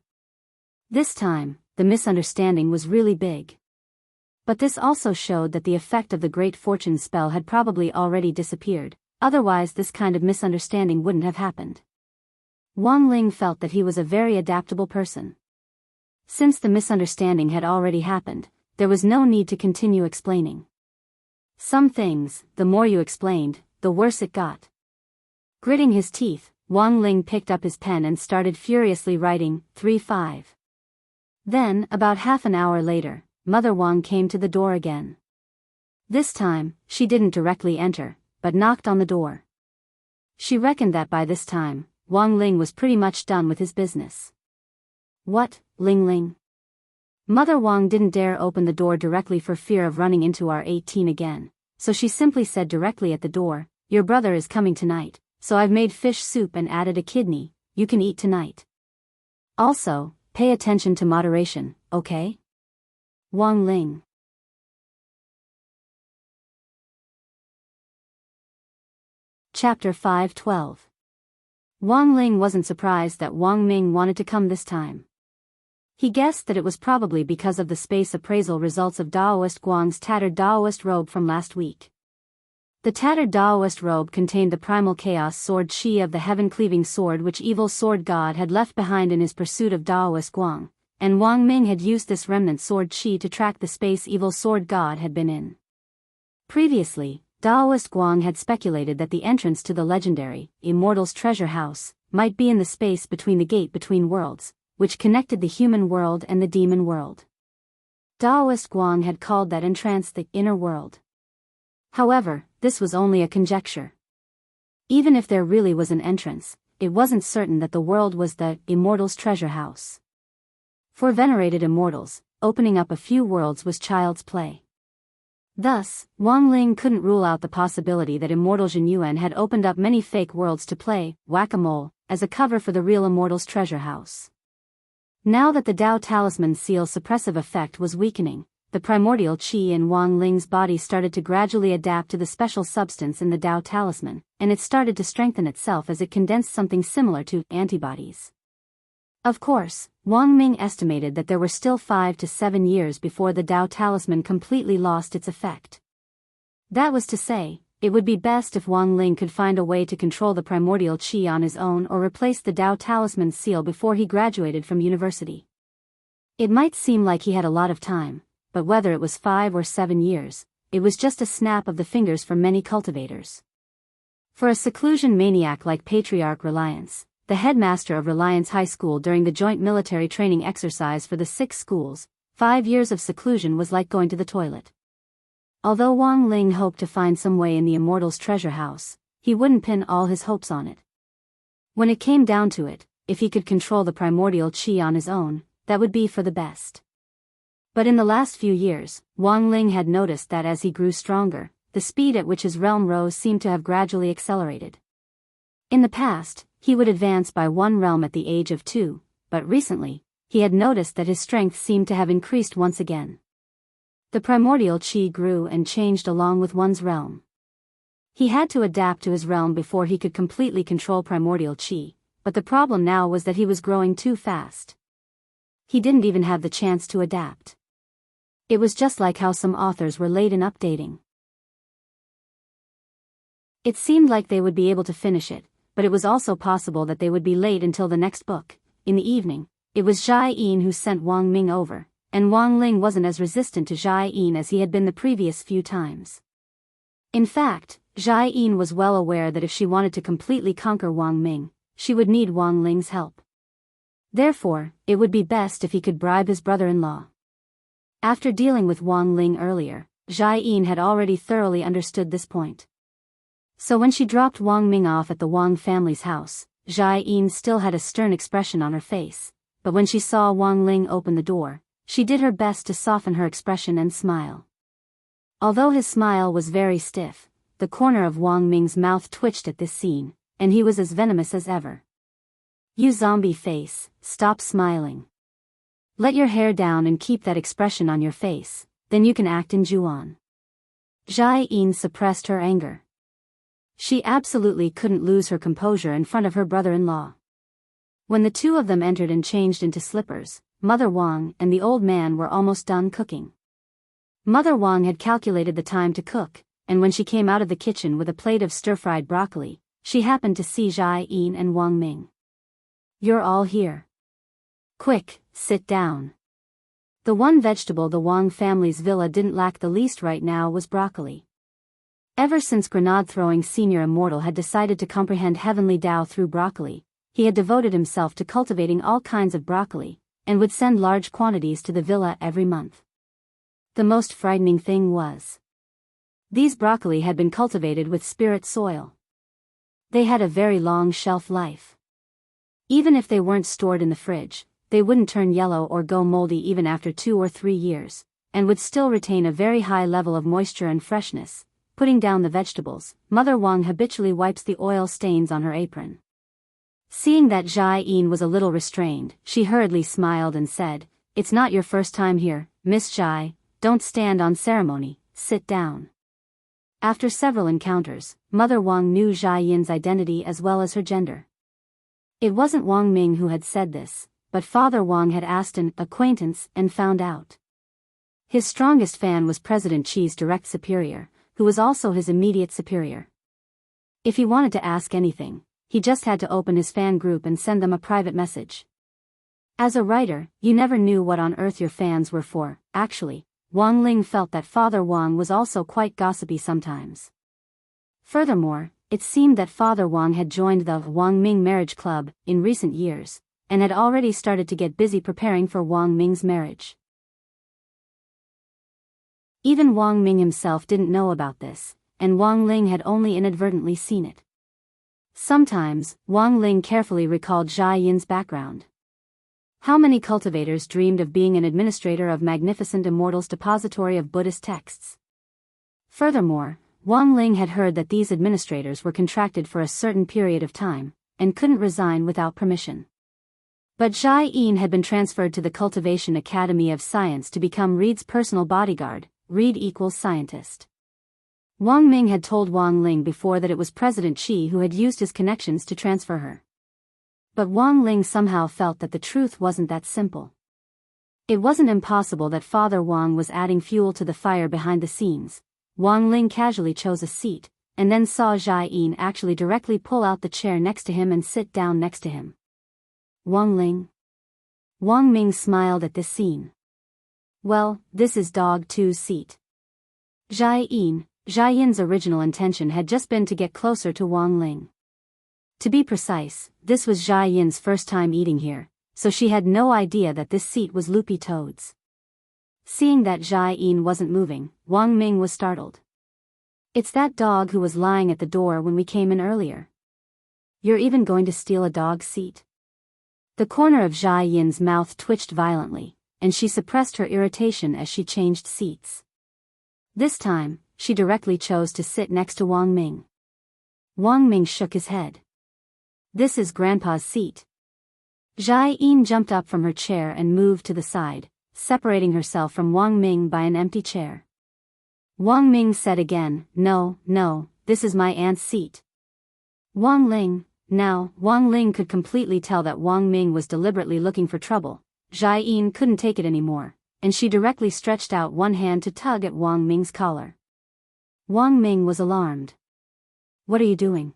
This time, the misunderstanding was really big. But this also showed that the effect of the Great Fortune spell had probably already disappeared, otherwise this kind of misunderstanding wouldn't have happened. Wang Ling felt that he was a very adaptable person. Since the misunderstanding had already happened, there was no need to continue explaining. Some things, the more you explained, the worse it got. Gritting his teeth, Wang Ling picked up his pen and started furiously writing, 3-5. Then, about half an hour later, Mother Wang came to the door again. This time, she didn't directly enter, but knocked on the door. She reckoned that by this time, Wang Ling was pretty much done with his business. What, Ling Ling? Mother Wang didn't dare open the door directly for fear of running into R18 again, so she simply said directly at the door, your brother is coming tonight, so I've made fish soup and added a kidney, you can eat tonight. Also, pay attention to moderation, okay? Wang Ling. Chapter 5:12. Wang Ling wasn't surprised that Wang Ming wanted to come this time. He guessed that it was probably because of the space appraisal results of Daoist Guang's tattered Daoist robe from last week. The tattered Daoist robe contained the primal chaos sword Qi of the heaven-cleaving sword which evil sword god had left behind in his pursuit of Daoist Guang, and Wang Ming had used this remnant sword Qi to track the space evil sword god had been in. Previously, Daoist Guang had speculated that the entrance to the legendary, Immortal's treasure house, might be in the space between the gate between worlds, which connected the human world and the demon world. Daoist Guang had called that entrance the inner world. However, this was only a conjecture. Even if there really was an entrance, it wasn't certain that the world was the Immortal's treasure house. For venerated immortals, opening up a few worlds was child's play. Thus, Wang Ling couldn't rule out the possibility that Immortal Jin Yuan had opened up many fake worlds to play whack-a-mole as a cover for the real Immortal's treasure house. Now that the Dao Talisman Seal's suppressive effect was weakening, the primordial qi in Wang Ling's body started to gradually adapt to the special substance in the Dao Talisman, and it started to strengthen itself as it condensed something similar to antibodies. Of course, Wang Ming estimated that there were still 5 to 7 years before the Dao Talisman completely lost its effect. That was to say, it would be best if Wang Ling could find a way to control the primordial qi on his own or replace the Dao Talisman seal before he graduated from university. It might seem like he had a lot of time, but whether it was 5 or 7 years, it was just a snap of the fingers for many cultivators. For a seclusion maniac like Patriarch Reliance, the headmaster of Reliance High School during the joint military training exercise for the 6 schools, 5 years of seclusion was like going to the toilet. Although Wang Ling hoped to find some way in the Immortal's treasure house, he wouldn't pin all his hopes on it. When it came down to it, if he could control the primordial qi on his own, that would be for the best. But in the last few years, Wang Ling had noticed that as he grew stronger, the speed at which his realm rose seemed to have gradually accelerated. In the past, he would advance by 1 realm at the age of 2, but recently, he had noticed that his strength seemed to have increased once again. The primordial qi grew and changed along with one's realm. He had to adapt to his realm before he could completely control primordial qi, but the problem now was that he was growing too fast. He didn't even have the chance to adapt. It was just like how some authors were late in updating. It seemed like they would be able to finish it, but it was also possible that they would be late until the next book. In the evening, it was Jai Yin who sent Wang Ming over, and Wang Ling wasn't as resistant to Jai Yin as he had been the previous few times. In fact, Jai Yin was well aware that if she wanted to completely conquer Wang Ming, she would need Wang Ling's help. Therefore, it would be best if he could bribe his brother-in-law. After dealing with Wang Ling earlier, Jai Yin had already thoroughly understood this point. So when she dropped Wang Ming off at the Wang family's house, Jai Yin still had a stern expression on her face, but when she saw Wang Ling open the door, she did her best to soften her expression and smile. Although his smile was very stiff, the corner of Wang Ming's mouth twitched at this scene, and he was as venomous as ever. You zombie face, stop smiling. Let your hair down and keep that expression on your face, then you can act in Juan. Jai Yin suppressed her anger. She absolutely couldn't lose her composure in front of her brother-in-law. When the two of them entered and changed into slippers, Mother Wang and the old man were almost done cooking. Mother Wang had calculated the time to cook, and when she came out of the kitchen with a plate of stir-fried broccoli, she happened to see Jai Yin and Wang Ming. You're all here. Quick, sit down. The one vegetable the Wang family's villa didn't lack the least right now was broccoli. Ever since grenade-throwing senior immortal had decided to comprehend heavenly Tao through broccoli, he had devoted himself to cultivating all kinds of broccoli, and would send large quantities to the villa every month. The most frightening thing was, these broccoli had been cultivated with spirit soil. They had a very long shelf life. Even if they weren't stored in the fridge, they wouldn't turn yellow or go moldy even after 2 or 3 years, and would still retain a very high level of moisture and freshness. Putting down the vegetables, Mother Wang habitually wipes the oil stains on her apron. Seeing that Jai Yin was a little restrained, she hurriedly smiled and said, "It's not your first time here, Miss Jai, don't stand on ceremony, sit down." After several encounters, Mother Wang knew Jai Yin's identity as well as her gender. It wasn't Wang Ming who had said this, but Father Wang had asked an acquaintance and found out. His strongest fan was President Qi's direct superior, who was also his immediate superior. If he wanted to ask anything, he just had to open his fan group and send them a private message. As a writer, you never knew what on earth your fans were for. Actually, Wang Ling felt that Father Wang was also quite gossipy sometimes. Furthermore, it seemed that Father Wang had joined the Wang Ming marriage club in recent years, and had already started to get busy preparing for Wang Ming's marriage. Even Wang Ming himself didn't know about this, and Wang Ling had only inadvertently seen it. Sometimes, Wang Ling carefully recalled Jai Yin's background. How many cultivators dreamed of being an administrator of Magnificent Immortal's depository of Buddhist texts? Furthermore, Wang Ling had heard that these administrators were contracted for a certain period of time, and couldn't resign without permission. But Jai Yin had been transferred to the Cultivation Academy of Science to become Reed's personal bodyguard. Reed equals scientist. Wang Ming had told Wang Ling before that it was President Qi who had used his connections to transfer her. But Wang Ling somehow felt that the truth wasn't that simple. It wasn't impossible that Father Wang was adding fuel to the fire behind the scenes. Wang Ling casually chose a seat, and then saw Jai Yin actually directly pull out the chair next to him and sit down next to him. Wang Ling? Wang Ming smiled at this scene. Well, this is Dog 2's seat. Jai Yin's original intention had just been to get closer to Wang Ling. To be precise, this was Jai Yin's first time eating here, so she had no idea that this seat was Loopy Toad's. Seeing that Jai Yin wasn't moving, Wang Ming was startled. "It's that dog who was lying at the door when we came in earlier. You're even going to steal a dog's seat?" The corner of Jai Yin's mouth twitched violently, and she suppressed her irritation as she changed seats. This time, she directly chose to sit next to Wang Ming. Wang Ming shook his head. "This is Grandpa's seat." Jai Yin jumped up from her chair and moved to the side, separating herself from Wang Ming by an empty chair. Wang Ming said again, No, this is my aunt's seat." Wang Ling. Now, Wang Ling could completely tell that Wang Ming was deliberately looking for trouble. Jai Yin couldn't take it anymore, and she directly stretched out one hand to tug at Wang Ming's collar. Wang Ming was alarmed. "What are you doing?"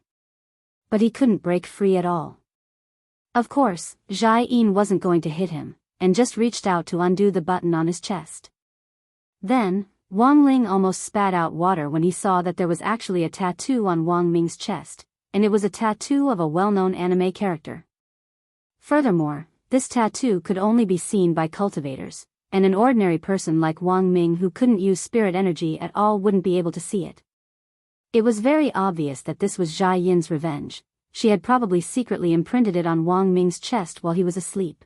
But he couldn't break free at all. Of course, Jai Yin wasn't going to hit him, and just reached out to undo the button on his chest. Then, Wang Ling almost spat out water when he saw that there was actually a tattoo on Wang Ming's chest, and it was a tattoo of a well-known anime character. Furthermore, this tattoo could only be seen by cultivators, and an ordinary person like Wang Ming who couldn't use spirit energy at all wouldn't be able to see it. It was very obvious that this was Jai Yin's revenge. She had probably secretly imprinted it on Wang Ming's chest while he was asleep.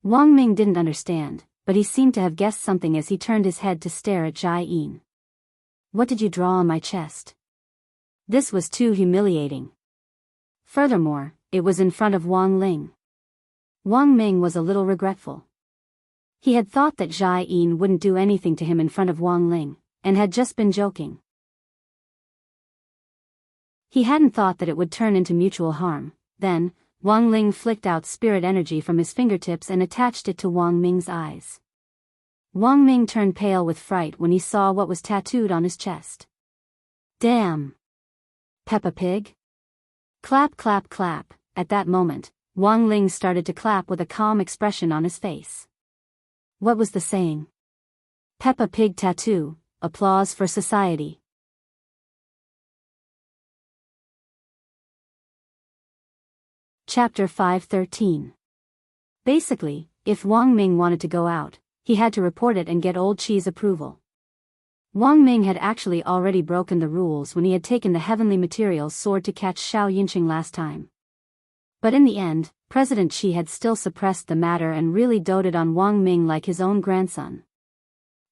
Wang Ming didn't understand, but he seemed to have guessed something as he turned his head to stare at Jai Yin. "What did you draw on my chest?" This was too humiliating. Furthermore, it was in front of Wang Ling. Wang Ming was a little regretful. He had thought that Jai Yin wouldn't do anything to him in front of Wang Ling, and had just been joking. He hadn't thought that it would turn into mutual harm. Then, Wang Ling flicked out spirit energy from his fingertips and attached it to Wang Ming's eyes. Wang Ming turned pale with fright when he saw what was tattooed on his chest. "Damn! Peppa Pig?" Clap, clap, clap. At that moment, Wang Ling started to clap with a calm expression on his face. What was the saying? Peppa Pig tattoo, applause for society. Chapter 5:13. Basically, if Wang Ming wanted to go out, he had to report it and get Old Chi's approval. Wang Ming had actually already broken the rules when he had taken the heavenly materials sword to catch Xiao Yinqing last time. But in the end, President Xi had still suppressed the matter and really doted on Wang Ming like his own grandson.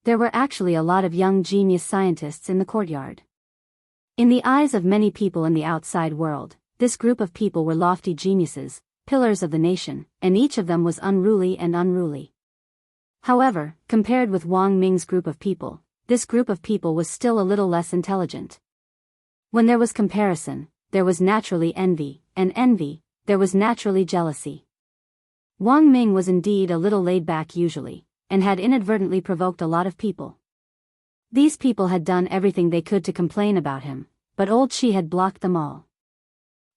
There were actually a lot of young genius scientists in the courtyard. In the eyes of many people in the outside world, this group of people were lofty geniuses, pillars of the nation, and each of them was unruly and unruly. However, compared with Wang Ming's group of people, this group of people was still a little less intelligent. When there was comparison, there was naturally envy, and envy, there was naturally jealousy. Wang Ming was indeed a little laid back usually, and had inadvertently provoked a lot of people. These people had done everything they could to complain about him, but Old Chi had blocked them all.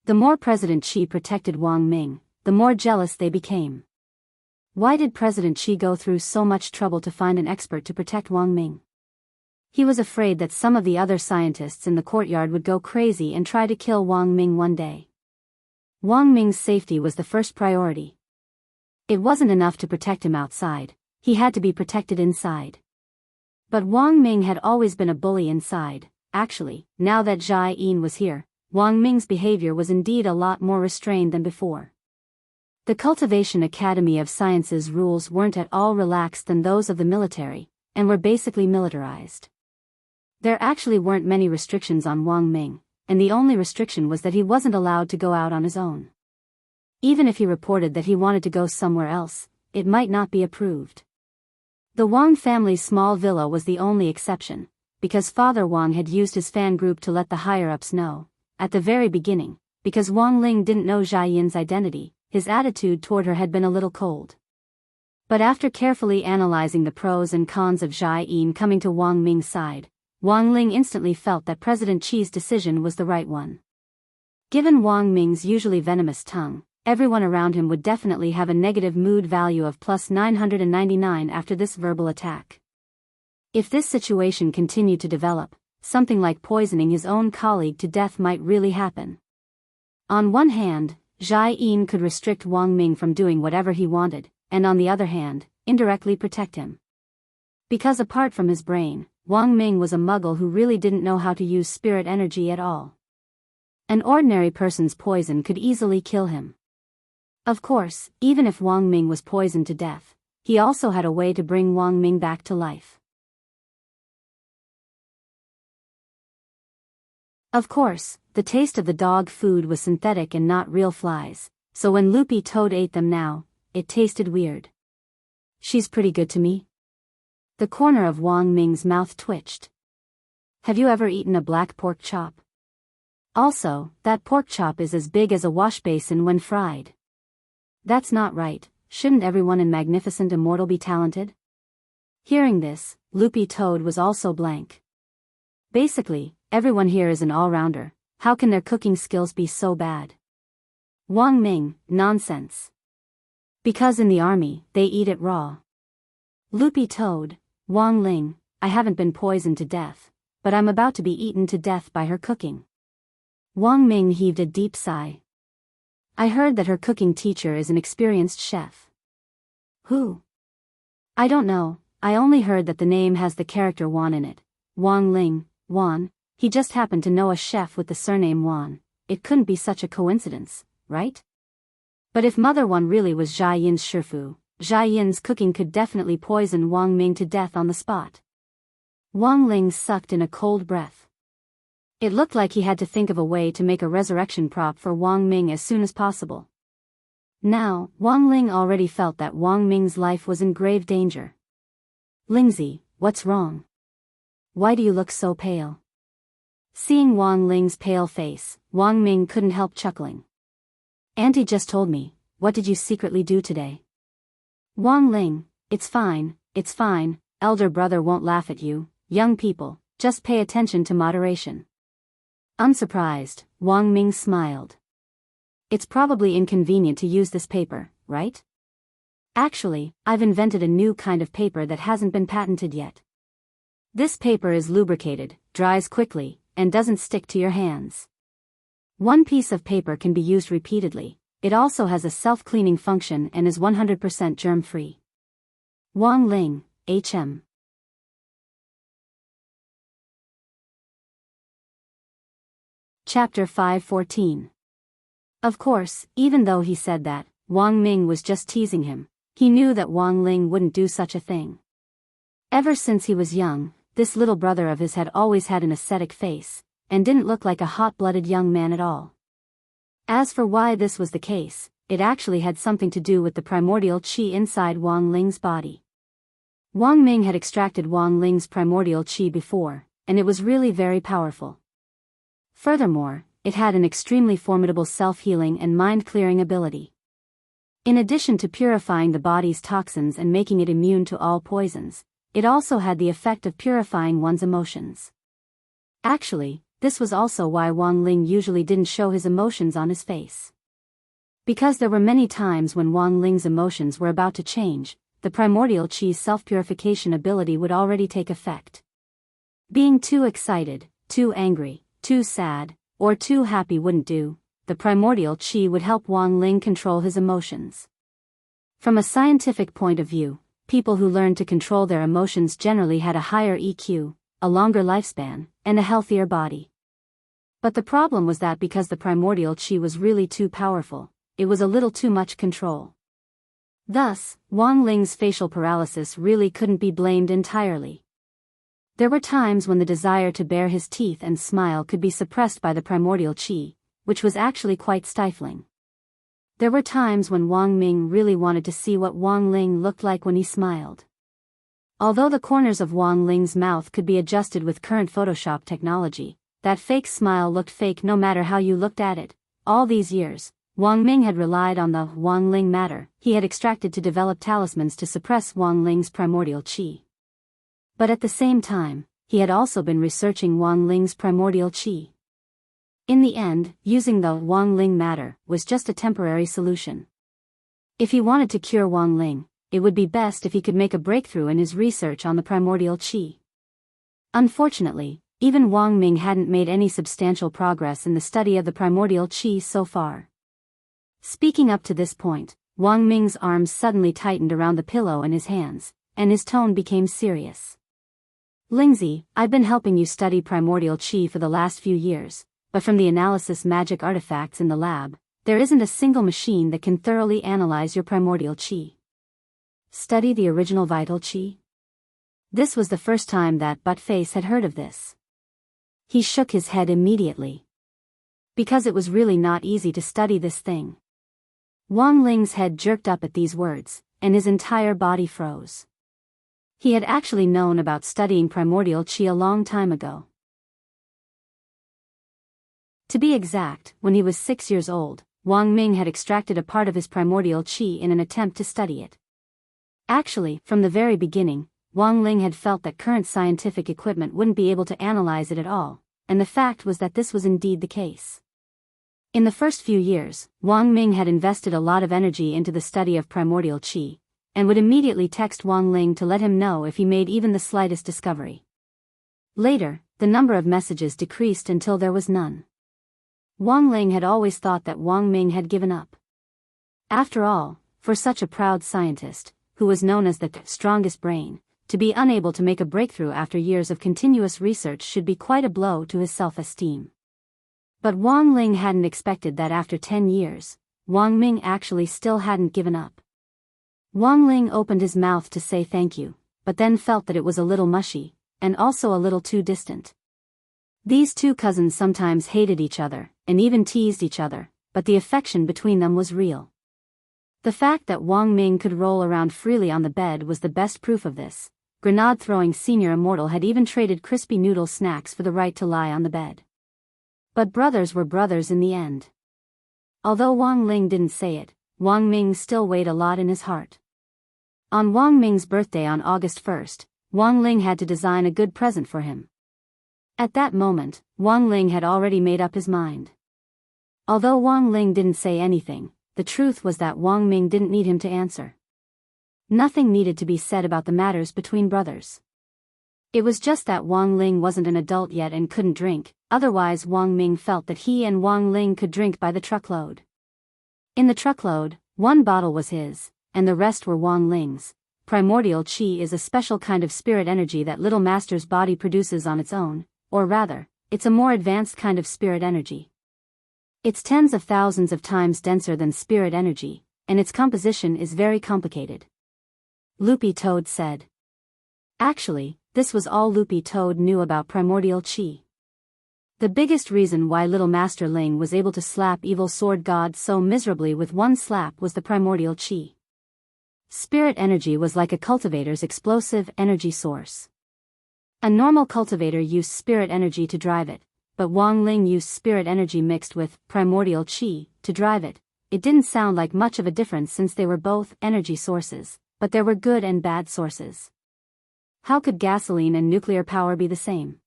The more President Xi protected Wang Ming, the more jealous they became. Why did President Xi go through so much trouble to find an expert to protect Wang Ming? He was afraid that some of the other scientists in the courtyard would go crazy and try to kill Wang Ming one day. Wang Ming's safety was the first priority. It wasn't enough to protect him outside, he had to be protected inside. But Wang Ming had always been a bully inside. Actually, now that Zhai Yin was here, Wang Ming's behavior was indeed a lot more restrained than before. The Cultivation Academy of Sciences rules weren't at all relaxed than those of the military, and were basically militarized. There actually weren't many restrictions on Wang Ming, and the only restriction was that he wasn't allowed to go out on his own. Even if he reported that he wanted to go somewhere else, it might not be approved. The Wang family's small villa was the only exception, because Father Wang had used his fan group to let the higher-ups know. At the very beginning, because Wang Ling didn't know Zhai Yin's identity, his attitude toward her had been a little cold. But after carefully analyzing the pros and cons of Zhai Yin coming to Wang Ming's side, Wang Ling instantly felt that President Qi's decision was the right one. Given Wang Ming's usually venomous tongue, everyone around him would definitely have a negative mood value of plus 999 after this verbal attack. If this situation continued to develop, something like poisoning his own colleague to death might really happen. On one hand, Zhai Yin could restrict Wang Ming from doing whatever he wanted, and on the other hand, indirectly protect him. Because apart from his brain, Wang Ming was a muggle who really didn't know how to use spirit energy at all. An ordinary person's poison could easily kill him. Of course, even if Wang Ming was poisoned to death, he also had a way to bring Wang Ming back to life. Of course, the taste of the dog food was synthetic and not real flies, so when Loopy Toad ate them now, it tasted weird. She's pretty good to me. The corner of Wang Ming's mouth twitched. Have you ever eaten a black pork chop? Also, that pork chop is as big as a wash basin when fried. That's not right, shouldn't everyone in Magnificent Immortal be talented? Hearing this, Loopy Toad was also blank. Basically, everyone here is an all-rounder, how can their cooking skills be so bad? Wang Ming, nonsense. Because in the army, they eat it raw. Loopy Toad, Wang Ling, I haven't been poisoned to death, but I'm about to be eaten to death by her cooking. Wang Ming heaved a deep sigh. I heard that her cooking teacher is an experienced chef. Who? I don't know, I only heard that the name has the character Wan in it. Wang Ling, Wan, he just happened to know a chef with the surname Wan. It couldn't be such a coincidence, right? But if Mother Wan really was Zhai Yin's Shifu, Zhai Yin's cooking could definitely poison Wang Ming to death on the spot. Wang Ling sucked in a cold breath. It looked like he had to think of a way to make a resurrection prop for Wang Ming as soon as possible. Now, Wang Ling already felt that Wang Ming's life was in grave danger. Lingzi, what's wrong? Why do you look so pale? Seeing Wang Ling's pale face, Wang Ming couldn't help chuckling. Auntie just told me, what did you secretly do today? Wang Ling, it's fine, elder brother won't laugh at you, young people, just pay attention to moderation. Unsurprised, Wang Ming smiled. It's probably inconvenient to use this paper, right? Actually, I've invented a new kind of paper that hasn't been patented yet. This paper is lubricated, dries quickly, and doesn't stick to your hands. One piece of paper can be used repeatedly. It also has a self-cleaning function and is 100% germ-free. Wang Ling, H.M. Chapter 514. Of course, even though he said that, Wang Ming was just teasing him. He knew that Wang Ling wouldn't do such a thing. Ever since he was young, this little brother of his had always had an ascetic face, and didn't look like a hot-blooded young man at all. As for why this was the case, it actually had something to do with the primordial qi inside Wang Ling's body. Wang Ming had extracted Wang Ling's primordial qi before, and it was really very powerful. Furthermore, it had an extremely formidable self-healing and mind-clearing ability. In addition to purifying the body's toxins and making it immune to all poisons, it also had the effect of purifying one's emotions. Actually, this was also why Wang Ling usually didn't show his emotions on his face. Because there were many times when Wang Ling's emotions were about to change, the primordial qi's self-purification ability would already take effect. Being too excited, too angry, too sad, or too happy wouldn't do. The primordial qi would help Wang Ling control his emotions. From a scientific point of view, people who learned to control their emotions generally had a higher EQ, a longer lifespan, and a healthier body. But the problem was that because the primordial qi was really too powerful, it was a little too much control. Thus, Wang Ling's facial paralysis really couldn't be blamed entirely. There were times when the desire to bare his teeth and smile could be suppressed by the primordial qi, which was actually quite stifling. There were times when Wang Ming really wanted to see what Wang Ling looked like when he smiled. Although the corners of Wang Ling's mouth could be adjusted with current Photoshop technology, that fake smile looked fake no matter how you looked at it. All these years, Wang Ming had relied on the Wang Ling matter he had extracted to develop talismans to suppress Wang Ling's primordial qi. But at the same time, he had also been researching Wang Ling's primordial qi. In the end, using the Wang Ling matter was just a temporary solution. If he wanted to cure Wang Ling, it would be best if he could make a breakthrough in his research on the primordial qi. Unfortunately, even Wang Ming hadn't made any substantial progress in the study of the primordial qi so far. Speaking up to this point, Wang Ming's arms suddenly tightened around the pillow in his hands, and his tone became serious. Lingzi, I've been helping you study primordial qi for the last few years. But from the analysis magic artifacts in the lab, there isn't a single machine that can thoroughly analyze your primordial qi. Study the original vital qi? This was the first time that Buttface had heard of this. He shook his head immediately. Because it was really not easy to study this thing. Wang Ling's head jerked up at these words, and his entire body froze. He had actually known about studying primordial qi a long time ago. To be exact, when he was 6 years old, Wang Ming had extracted a part of his primordial qi in an attempt to study it. Actually, from the very beginning, Wang Ling had felt that current scientific equipment wouldn't be able to analyze it at all, and the fact was that this was indeed the case. In the first few years, Wang Ming had invested a lot of energy into the study of primordial qi, and would immediately text Wang Ling to let him know if he made even the slightest discovery. Later, the number of messages decreased until there was none. Wang Ling had always thought that Wang Ming had given up. After all, for such a proud scientist, who was known as the strongest brain, to be unable to make a breakthrough after years of continuous research should be quite a blow to his self-esteem. But Wang Ling hadn't expected that after 10 years, Wang Ming actually still hadn't given up. Wang Ling opened his mouth to say thank you, but then felt that it was a little mushy, and also a little too distant. These two cousins sometimes hated each other, and even teased each other, but the affection between them was real. The fact that Wang Ming could roll around freely on the bed was the best proof of this. Grenade-throwing senior immortal had even traded crispy noodle snacks for the right to lie on the bed. But brothers were brothers in the end. Although Wang Ling didn't say it, Wang Ming still weighed a lot in his heart. On Wang Ming's birthday on August 1st, Wang Ling had to design a good present for him. At that moment, Wang Ling had already made up his mind. Although Wang Ling didn't say anything, the truth was that Wang Ming didn't need him to answer. Nothing needed to be said about the matters between brothers. It was just that Wang Ling wasn't an adult yet and couldn't drink, otherwise Wang Ming felt that he and Wang Ling could drink by the truckload. In the truckload, one bottle was his, and the rest were Wang Ling's. Primordial qi is a special kind of spirit energy that Little Master's body produces on its own, or rather, it's a more advanced kind of spirit energy. It's tens of thousands of times denser than spirit energy, and its composition is very complicated. Loopy Toad said. Actually, this was all Loopy Toad knew about primordial qi. The biggest reason why Little Master Ling was able to slap evil sword god so miserably with one slap was the primordial qi. Spirit energy was like a cultivator's explosive energy source. A normal cultivator used spirit energy to drive it, but Wang Ling used spirit energy mixed with primordial qi to drive it. It didn't sound like much of a difference since they were both energy sources, but there were good and bad sources. How could gasoline and nuclear power be the same?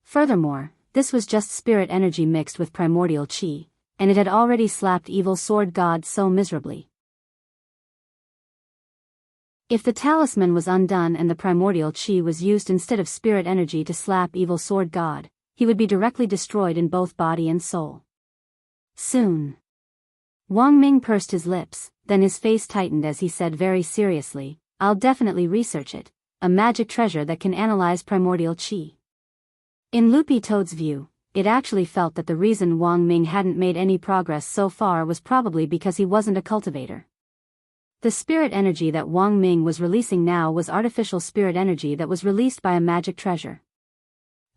Furthermore, this was just spirit energy mixed with primordial qi, and it had already slapped evil sword god so miserably. If the talisman was undone and the primordial qi was used instead of spirit energy to slap evil sword god, he would be directly destroyed in both body and soul. Soon. Wang Ming pursed his lips, then his face tightened as he said very seriously, "I'll definitely research it, a magic treasure that can analyze primordial qi." In Loopy Toad's view, it actually felt that the reason Wang Ming hadn't made any progress so far was probably because he wasn't a cultivator. The spirit energy that Wang Ming was releasing now was artificial spirit energy that was released by a magic treasure.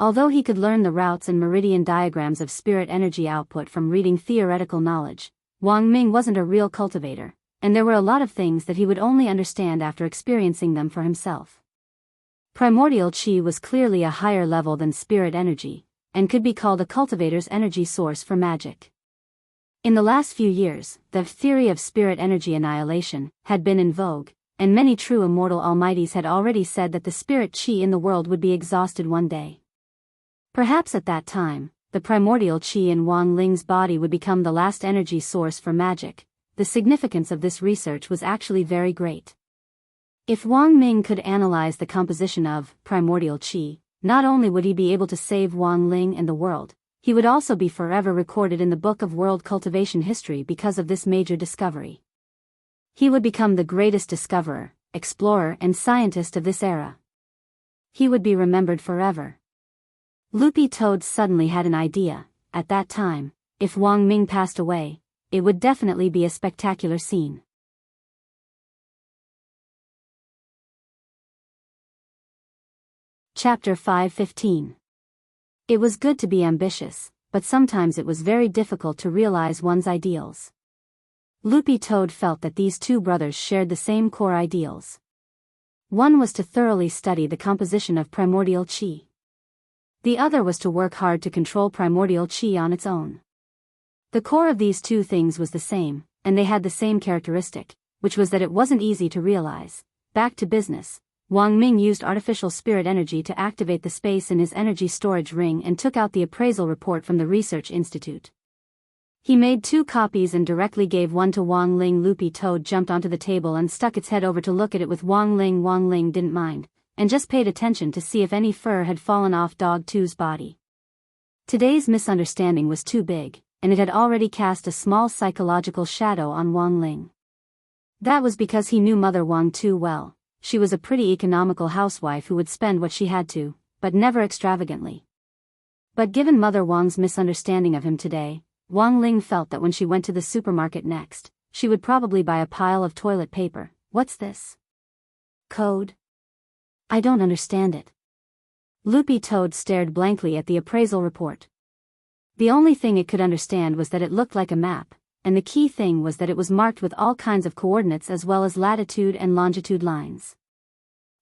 Although he could learn the routes and meridian diagrams of spirit energy output from reading theoretical knowledge, Wang Ming wasn't a real cultivator, and there were a lot of things that he would only understand after experiencing them for himself. Primordial qi was clearly a higher level than spirit energy, and could be called a cultivator's energy source for magic. In the last few years, the theory of spirit energy annihilation had been in vogue, and many true immortal almighties had already said that the spirit qi in the world would be exhausted one day. Perhaps at that time, the primordial qi in Wang Ling's body would become the last energy source for magic. The significance of this research was actually very great. If Wang Ming could analyze the composition of primordial qi, not only would he be able to save Wang Ling and the world, he would also be forever recorded in the book of world cultivation history because of this major discovery. He would become the greatest discoverer, explorer and scientist of this era. He would be remembered forever. Loopy Toad suddenly had an idea. At that time, if Wang Ming passed away, it would definitely be a spectacular scene. Chapter 5:15. It was good to be ambitious, but sometimes it was very difficult to realize one's ideals. Loopy Toad felt that these two brothers shared the same core ideals. One was to thoroughly study the composition of primordial qi. The other was to work hard to control primordial qi on its own. The core of these two things was the same, and they had the same characteristic, which was that it wasn't easy to realize. Back to business. Wang Ming used artificial spirit energy to activate the space in his energy storage ring and took out the appraisal report from the research institute. He made 2 copies and directly gave one to Wang Ling. Loopy Toad jumped onto the table and stuck its head over to look at it with Wang Ling. Wang Ling didn't mind, and just paid attention to see if any fur had fallen off Dog 2's body. Today's misunderstanding was too big, and it had already cast a small psychological shadow on Wang Ling. That was because he knew Mother Wang too well. She was a pretty economical housewife who would spend what she had to, but never extravagantly. But given Mother Wang's misunderstanding of him today, Wang Ling felt that when she went to the supermarket next, she would probably buy a pile of toilet paper. What's this? Code? I don't understand it. Loopy Toad stared blankly at the appraisal report. The only thing it could understand was that it looked like a map, and the key thing was that it was marked with all kinds of coordinates as well as latitude and longitude lines.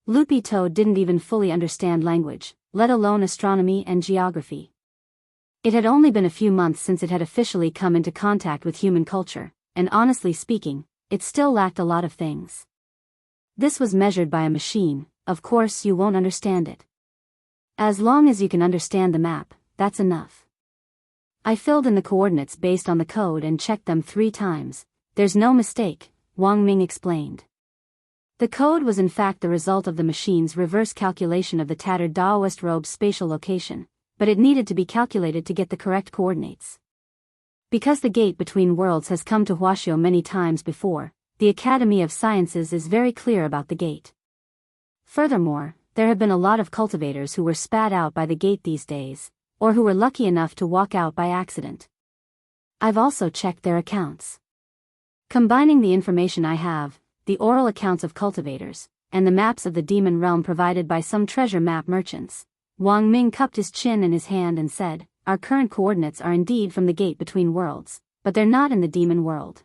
Loopy Toad didn't even fully understand language, let alone astronomy and geography. It had only been a few months since it had officially come into contact with human culture, and honestly speaking, it still lacked a lot of things. This was measured by a machine, of course you won't understand it. As long as you can understand the map, that's enough. I filled in the coordinates based on the code and checked them 3 times. There's no mistake, Wang Ming explained. The code was in fact the result of the machine's reverse calculation of the tattered Daoist robe's spatial location, but it needed to be calculated to get the correct coordinates. Because the gate between worlds has come to Huaxiao many times before, the Academy of Sciences is very clear about the gate. Furthermore, there have been a lot of cultivators who were spat out by the gate these days, or who were lucky enough to walk out by accident. I've also checked their accounts. Combining the information I have, the oral accounts of cultivators, and the maps of the demon realm provided by some treasure map merchants, Wang Ming cupped his chin in his hand and said, "Our current coordinates are indeed from the gate between worlds, but they're not in the demon world."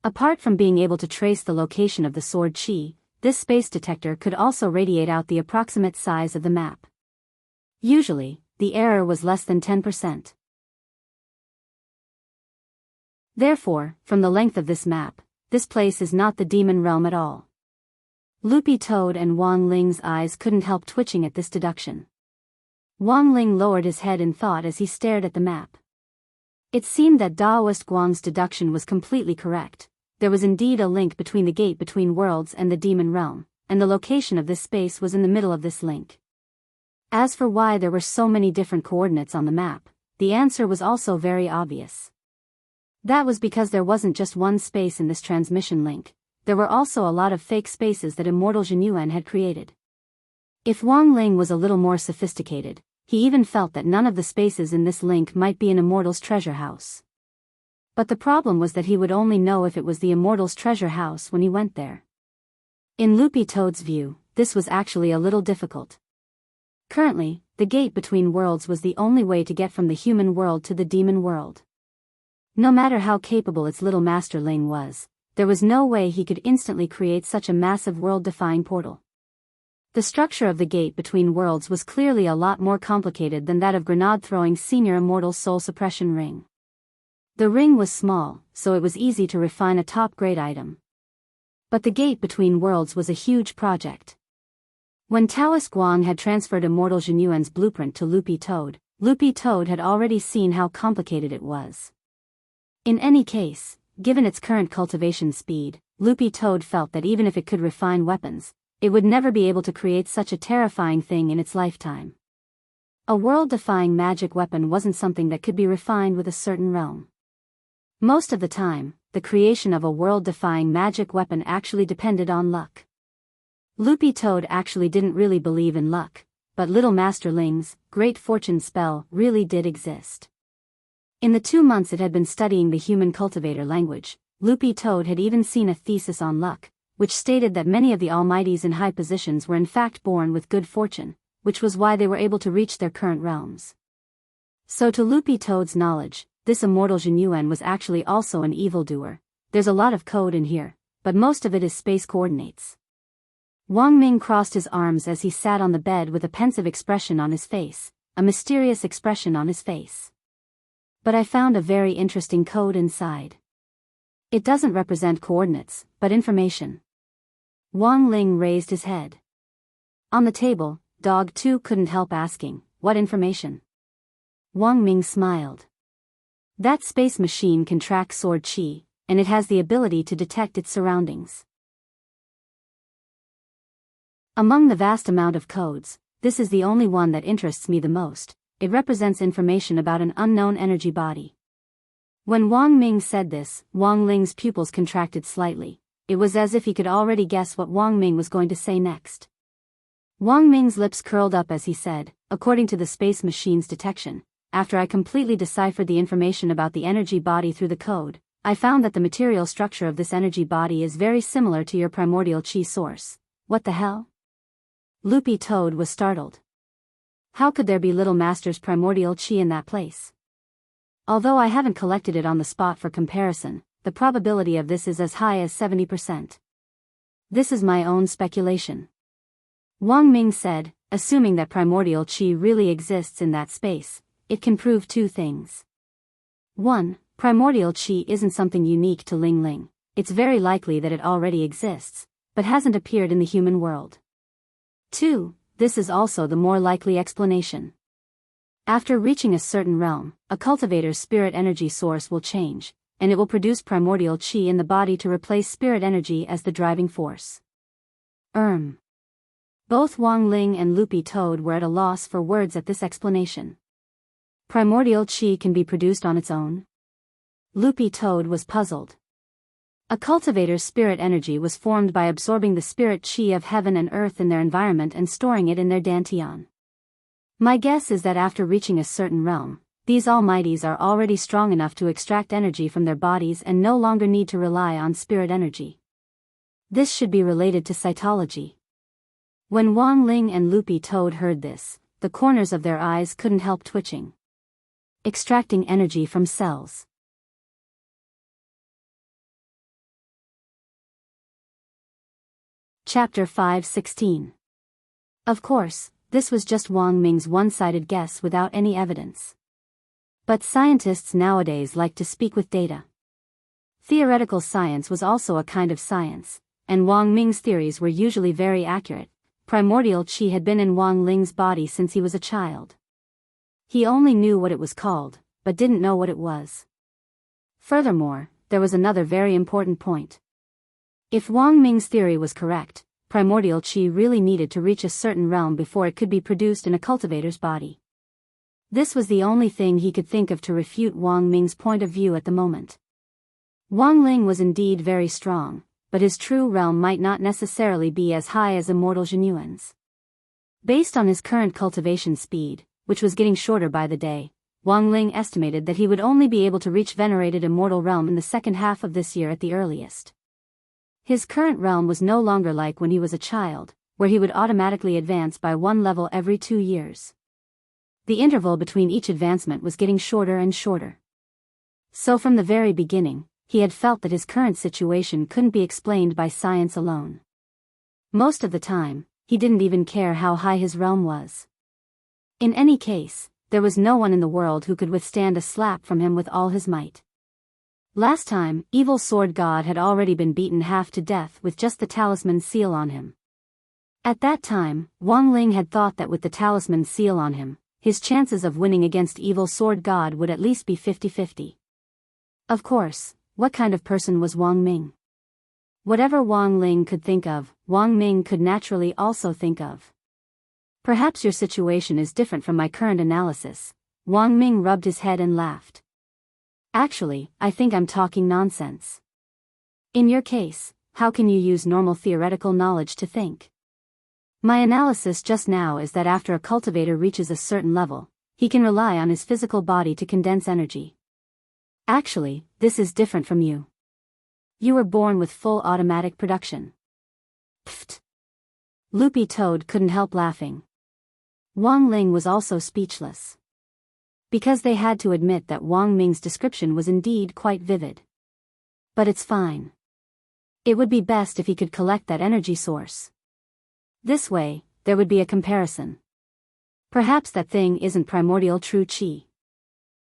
Apart from being able to trace the location of the sword chi, this space detector could also radiate out the approximate size of the map. Usually, the error was less than 10%. Therefore, from the length of this map, this place is not the demon realm at all. Loopy Toad and Wang Ling's eyes couldn't help twitching at this deduction. Wang Ling lowered his head in thought as he stared at the map. It seemed that Daoist Guang's deduction was completely correct. There was indeed a link between the gate between worlds and the demon realm, and the location of this space was in the middle of this link. As for why there were so many different coordinates on the map, the answer was also very obvious. That was because there wasn't just one space in this transmission link, there were also a lot of fake spaces that Immortal Jinyuan had created. If Wang Ling was a little more sophisticated, he even felt that none of the spaces in this link might be an Immortal's treasure house. But the problem was that he would only know if it was the Immortal's treasure house when he went there. In Loopy Toad's view, this was actually a little difficult. Currently, the gate between worlds was the only way to get from the human world to the demon world. No matter how capable its little master Ling was, there was no way he could instantly create such a massive world-defying portal. The structure of the gate between worlds was clearly a lot more complicated than that of grenade-throwing Senior Immortal's soul suppression ring. The ring was small, so it was easy to refine a top-grade item. But the gate between worlds was a huge project. When Taoist Guang had transferred Immortal Jinyuan's blueprint to Loopy Toad had already seen how complicated it was. In any case, given its current cultivation speed, Loopy Toad felt that even if it could refine weapons, it would never be able to create such a terrifying thing in its lifetime. A world-defying magic weapon wasn't something that could be refined with a certain realm. Most of the time, the creation of a world-defying magic weapon actually depended on luck. Loopy Toad actually didn't really believe in luck, but Little Master Ling's great fortune spell really did exist. In the 2 months it had been studying the human cultivator language, Loopy Toad had even seen a thesis on luck, which stated that many of the almighties in high positions were in fact born with good fortune, which was why they were able to reach their current realms. So to Loopy Toad's knowledge, this Immortal Jinyuan was actually also an evildoer. There's a lot of code in here, but most of it is space coordinates. Wang Ming crossed his arms as he sat on the bed with a pensive expression on his face, a mysterious expression on his face. But I found a very interesting code inside. It doesn't represent coordinates, but information. Wang Ling raised his head. On the table, Dog 2 couldn't help asking, "What information?" Wang Ming smiled. That space machine can track sword chi, and it has the ability to detect its surroundings. Among the vast amount of codes, this is the only one that interests me the most. It represents information about an unknown energy body. When Wang Ming said this, Wang Ling's pupils contracted slightly. It was as if he could already guess what Wang Ming was going to say next. Wang Ming's lips curled up as he said, "According to the space machine's detection, after I completely deciphered the information about the energy body through the code, I found that the material structure of this energy body is very similar to your primordial chi source." What the hell? Loopy Toad was startled. How could there be Little Master's primordial chi in that place? Although I haven't collected it on the spot for comparison, the probability of this is as high as 70%. This is my own speculation. Wang Ming said, assuming that primordial chi really exists in that space, it can prove 2 things. 1. Primordial chi isn't something unique to Ling Ling. It's very likely that it already exists, but hasn't appeared in the human world. 2. This is also the more likely explanation. After reaching a certain realm, a cultivator's spirit energy source will change, and it will produce primordial chi in the body to replace spirit energy as the driving force. Both Wang Ling and Loopy Toad were at a loss for words at this explanation. Primordial chi can be produced on its own? Loopy Toad was puzzled. A cultivator's spirit energy was formed by absorbing the spirit chi of heaven and earth in their environment and storing it in their dantian. My guess is that after reaching a certain realm, these almighties are already strong enough to extract energy from their bodies and no longer need to rely on spirit energy. This should be related to cytology. When Wang Ling and Loopy Toad heard this, the corners of their eyes couldn't help twitching. Extracting energy from cells. Chapter 5:16. Of course, this was just Wang Ming's one-sided guess without any evidence. But scientists nowadays like to speak with data. Theoretical science was also a kind of science, and Wang Ming's theories were usually very accurate. Primordial chi had been in Wang Ling's body since he was a child. He only knew what it was called, but didn't know what it was. Furthermore, there was another very important point. If Wang Ming's theory was correct, primordial chi really needed to reach a certain realm before it could be produced in a cultivator's body. This was the only thing he could think of to refute Wang Ming's point of view at the moment. Wang Ling was indeed very strong, but his true realm might not necessarily be as high as immortal Genuine's. Based on his current cultivation speed, which was getting shorter by the day, Wang Ling estimated that he would only be able to reach venerated immortal realm in the second half of this year at the earliest. His current realm was no longer like when he was a child, where he would automatically advance by one level every 2 years. The interval between each advancement was getting shorter and shorter. So from the very beginning, he had felt that his current situation couldn't be explained by science alone. Most of the time, he didn't even care how high his realm was. In any case, there was no one in the world who could withstand a slap from him with all his might. Last time, Evil Sword God had already been beaten half to death with just the talisman seal on him. At that time, Wang Ling had thought that with the talisman seal on him, his chances of winning against Evil Sword God would at least be 50-50. Of course, what kind of person was Wang Ming? Whatever Wang Ling could think of, Wang Ming could naturally also think of. Perhaps your situation is different from my current analysis. Wang Ming rubbed his head and laughed. Actually, I think I'm talking nonsense. In your case, how can you use normal theoretical knowledge to think? My analysis just now is that after a cultivator reaches a certain level, he can rely on his physical body to condense energy. Actually, this is different from you. You were born with full automatic production. Pfft. Loopy Toad couldn't help laughing. Wang Ling was also speechless. Because they had to admit that Wang Ming's description was indeed quite vivid. But it's fine. It would be best if he could collect that energy source. This way, there would be a comparison. Perhaps that thing isn't primordial true chi.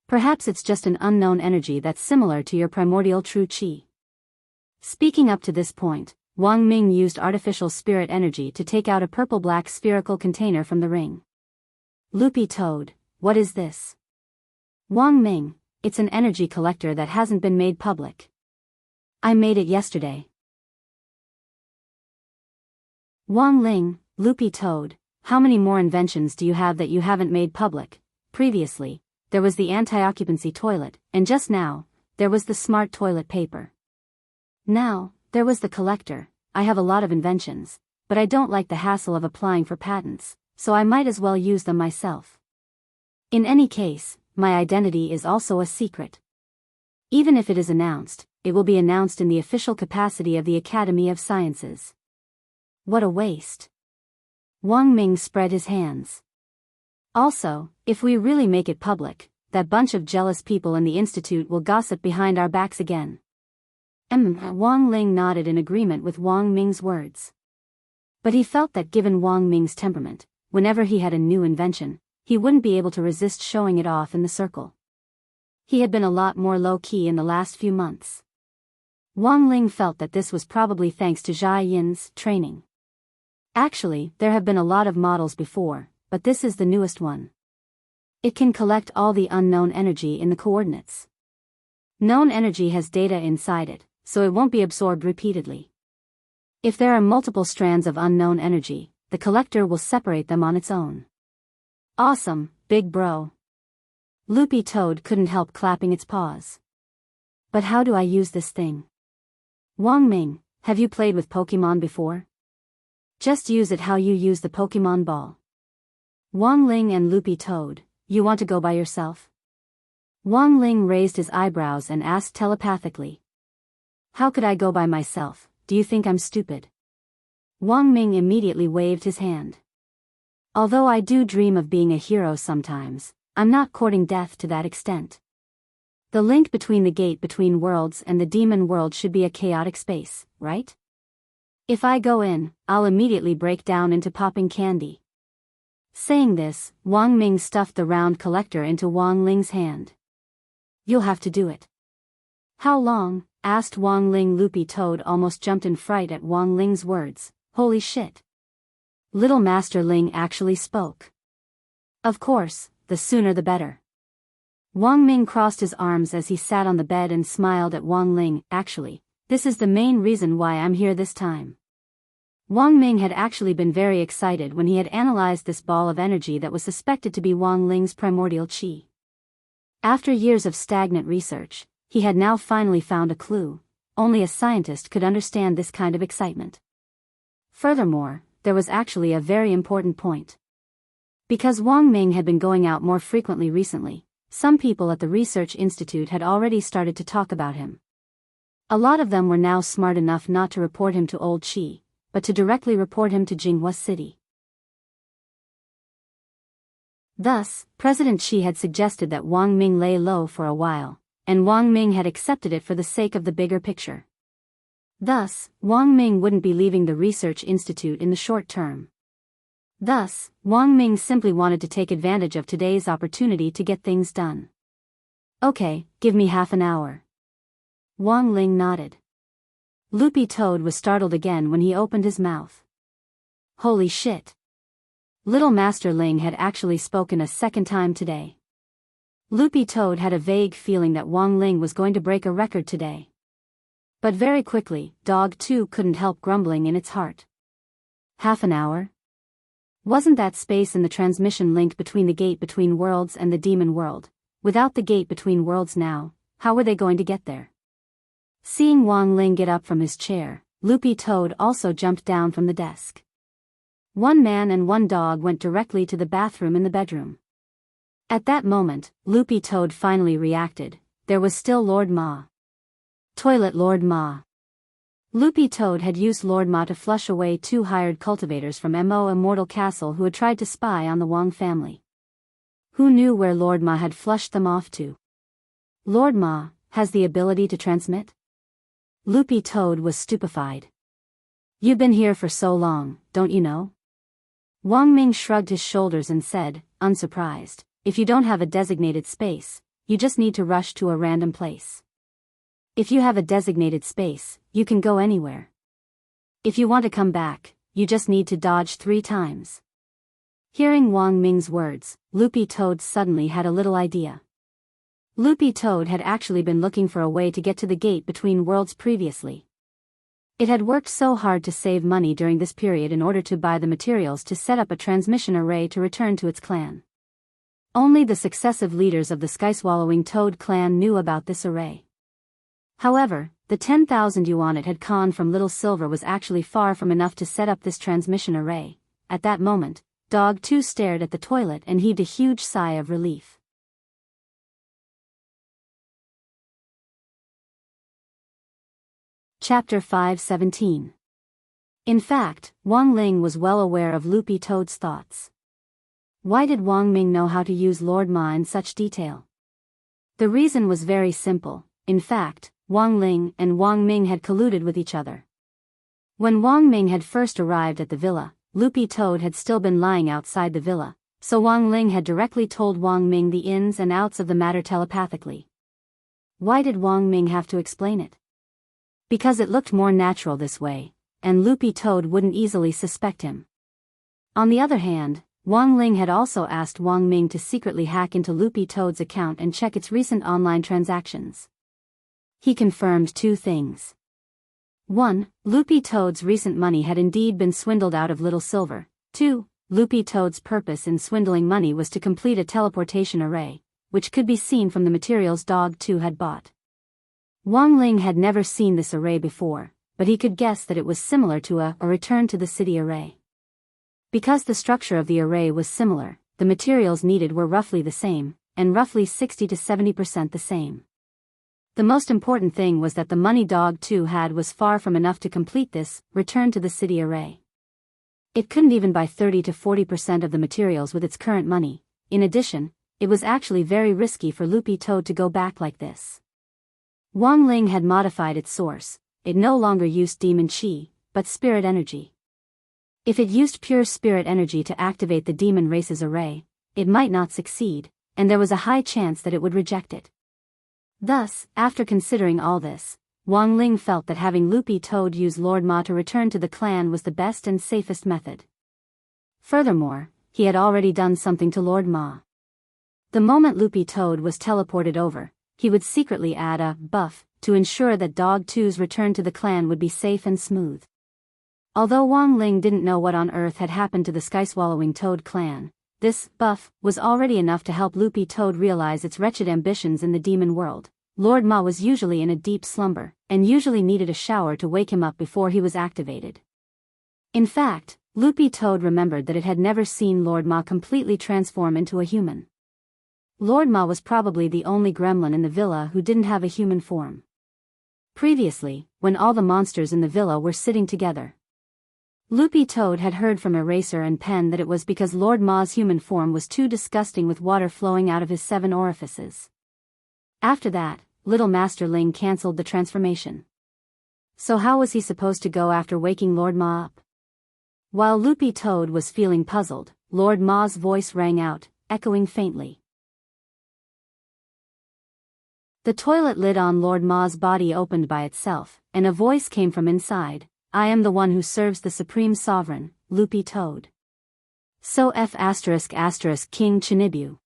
Perhaps it's just an unknown energy that's similar to your primordial true chi. Speaking up to this point, Wang Ming used artificial spirit energy to take out a purple-black spherical container from the ring. Loopy Toad, what is this? Wang Ming, it's an energy collector that hasn't been made public. I made it yesterday. Wang Ling, Loopy Toad, how many more inventions do you have that you haven't made public? Previously, there was the anti-occupancy toilet, and just now, there was the smart toilet paper. Now, there was the collector. I have a lot of inventions, but I don't like the hassle of applying for patents, so I might as well use them myself. In any case, my identity is also a secret. Even if it is announced, it will be announced in the official capacity of the Academy of Sciences. What a waste. Wang Ming spread his hands. Also, if we really make it public, that bunch of jealous people in the institute will gossip behind our backs again. Wang Ling nodded in agreement with Wang Ming's words. But he felt that given Wang Ming's temperament, whenever he had a new invention, he wouldn't be able to resist showing it off in the circle. He had been a lot more low-key in the last few months. Wang Ling felt that this was probably thanks to Jia Yin's training. Actually, there have been a lot of models before, but this is the newest one. It can collect all the unknown energy in the coordinates. Known energy has data inside it, so it won't be absorbed repeatedly. If there are multiple strands of unknown energy, the collector will separate them on its own. Awesome, big bro. Loopy Toad couldn't help clapping its paws. But how do I use this thing? Wang Ming, have you played with Pokemon before? Just use it how you use the Pokemon ball. Wang Ling and Loopy Toad, you want to go by yourself? Wang Ling raised his eyebrows and asked telepathically. How could I go by myself? Do you think I'm stupid? Wang Ming immediately waved his hand. Although I do dream of being a hero sometimes, I'm not courting death to that extent. The link between the gate between worlds and the demon world should be a chaotic space, right? If I go in, I'll immediately break down into popping candy. Saying this, Wang Ming stuffed the round collector into Wang Ling's hand. You'll have to do it. How long? Asked Wang Ling. Loopy Toad almost jumped in fright at Wang Ling's words. Holy shit. Little Master Ling actually spoke. Of course, the sooner the better. Wang Ming crossed his arms as he sat on the bed and smiled at Wang Ling. Actually, this is the main reason why I'm here this time. Wang Ming had actually been very excited when he had analyzed this ball of energy that was suspected to be Wang Ling's primordial qi. After years of stagnant research, he had now finally found a clue. Only a scientist could understand this kind of excitement. Furthermore, there was actually a very important point. Because Wang Ming had been going out more frequently recently, some people at the research institute had already started to talk about him. A lot of them were now smart enough not to report him to Old Qi, but to directly report him to Jinghua City. Thus, President Qi had suggested that Wang Ming lay low for a while, and Wang Ming had accepted it for the sake of the bigger picture. Thus, Wang Ming wouldn't be leaving the research institute in the short term. Thus, Wang Ming simply wanted to take advantage of today's opportunity to get things done. Okay, give me half an hour. Wang Ling nodded. Loopy Toad was startled again when he opened his mouth. Holy shit. Little Master Ling had actually spoken a second time today. Loopy Toad had a vague feeling that Wang Ling was going to break a record today. But very quickly, Dog 2 couldn't help grumbling in its heart. Half an hour? Wasn't that space in the transmission link between the gate between worlds and the demon world? Without the gate between worlds now, how were they going to get there? Seeing Wang Ling get up from his chair, Loopy Toad also jumped down from the desk. One man and one dog went directly to the bathroom in the bedroom. At that moment, Loopy Toad finally reacted. There was still Lord Ma. Toilet Lord Ma. Loopy Toad had used Lord Ma to flush away 2 hired cultivators from Mo Immortal Castle who had tried to spy on the Wang family. Who knew where Lord Ma had flushed them off to? Lord Ma has the ability to transmit? Loopy Toad was stupefied. You've been here for so long, don't you know? Wang Ming shrugged his shoulders and said, unsurprised, if you don't have a designated space, you just need to rush to a random place. If you have a designated space, you can go anywhere. If you want to come back, you just need to dodge 3 times. Hearing Wang Ming's words, Loopy Toad suddenly had a little idea. Loopy Toad had actually been looking for a way to get to the gate between worlds previously. It had worked so hard to save money during this period in order to buy the materials to set up a transmission array to return to its clan. Only the successive leaders of the Skyswallowing Toad clan knew about this array. However, the 10,000 yuan it had conned from Little Silver was actually far from enough to set up this transmission array. At that moment, Dog 2 stared at the toilet and heaved a huge sigh of relief. Chapter 5:17. In fact, Wang Ling was well aware of Loopy Toad's thoughts. Why did Wang Ming know how to use Lord Ma in such detail? The reason was very simple. In fact, Wang Ling and Wang Ming had colluded with each other. When Wang Ming had first arrived at the villa, Loopy Toad had still been lying outside the villa, so Wang Ling had directly told Wang Ming the ins and outs of the matter telepathically. Why did Wang Ming have to explain it? Because it looked more natural this way, and Loopy Toad wouldn't easily suspect him. On the other hand, Wang Ling had also asked Wang Ming to secretly hack into Loopy Toad's account and check its recent online transactions. He confirmed 2 things. 1. Loopy Toad's recent money had indeed been swindled out of Little Silver. 2. Loopy Toad's purpose in swindling money was to complete a teleportation array, which could be seen from the materials Dog 2 had bought. Wang Ling had never seen this array before, but he could guess that it was similar to a return to the city array. Because the structure of the array was similar, the materials needed were roughly the same, and roughly 60 to 70% the same. The most important thing was that the money Dog 2 had was far from enough to complete this return to the city array. It couldn't even buy 30 to 40% of the materials with its current money. In addition, it was actually very risky for Loopy Toad to go back like this. Wang Ling had modified its source. It no longer used demon chi, but spirit energy. If it used pure spirit energy to activate the demon race's array, it might not succeed, and there was a high chance that it would reject it. Thus, after considering all this, Wang Ling felt that having Loopy Toad use Lord Ma to return to the clan was the best and safest method. Furthermore, he had already done something to Lord Ma. The moment Loopy Toad was teleported over, he would secretly add a buff to ensure that Dog 2's return to the clan would be safe and smooth. Although Wang Ling didn't know what on earth had happened to the Sky-Swallowing Toad clan, this buff was already enough to help Loopy Toad realize its wretched ambitions in the demon world. Lord Ma was usually in a deep slumber, and usually needed a shower to wake him up before he was activated. In fact, Loopy Toad remembered that it had never seen Lord Ma completely transform into a human. Lord Ma was probably the only gremlin in the villa who didn't have a human form. Previously, when all the monsters in the villa were sitting together, Loopy Toad had heard from Eraser and Pen that it was because Lord Ma's human form was too disgusting with water flowing out of his 7 orifices. After that, Little Master Ling cancelled the transformation. So how was he supposed to go after waking Lord Ma up? While Loopy Toad was feeling puzzled, Lord Ma's voice rang out, echoing faintly. The toilet lid on Lord Ma's body opened by itself, and a voice came from inside. I am the one who serves the Supreme Sovereign, Loopy Toad. So F*** King Chinibu.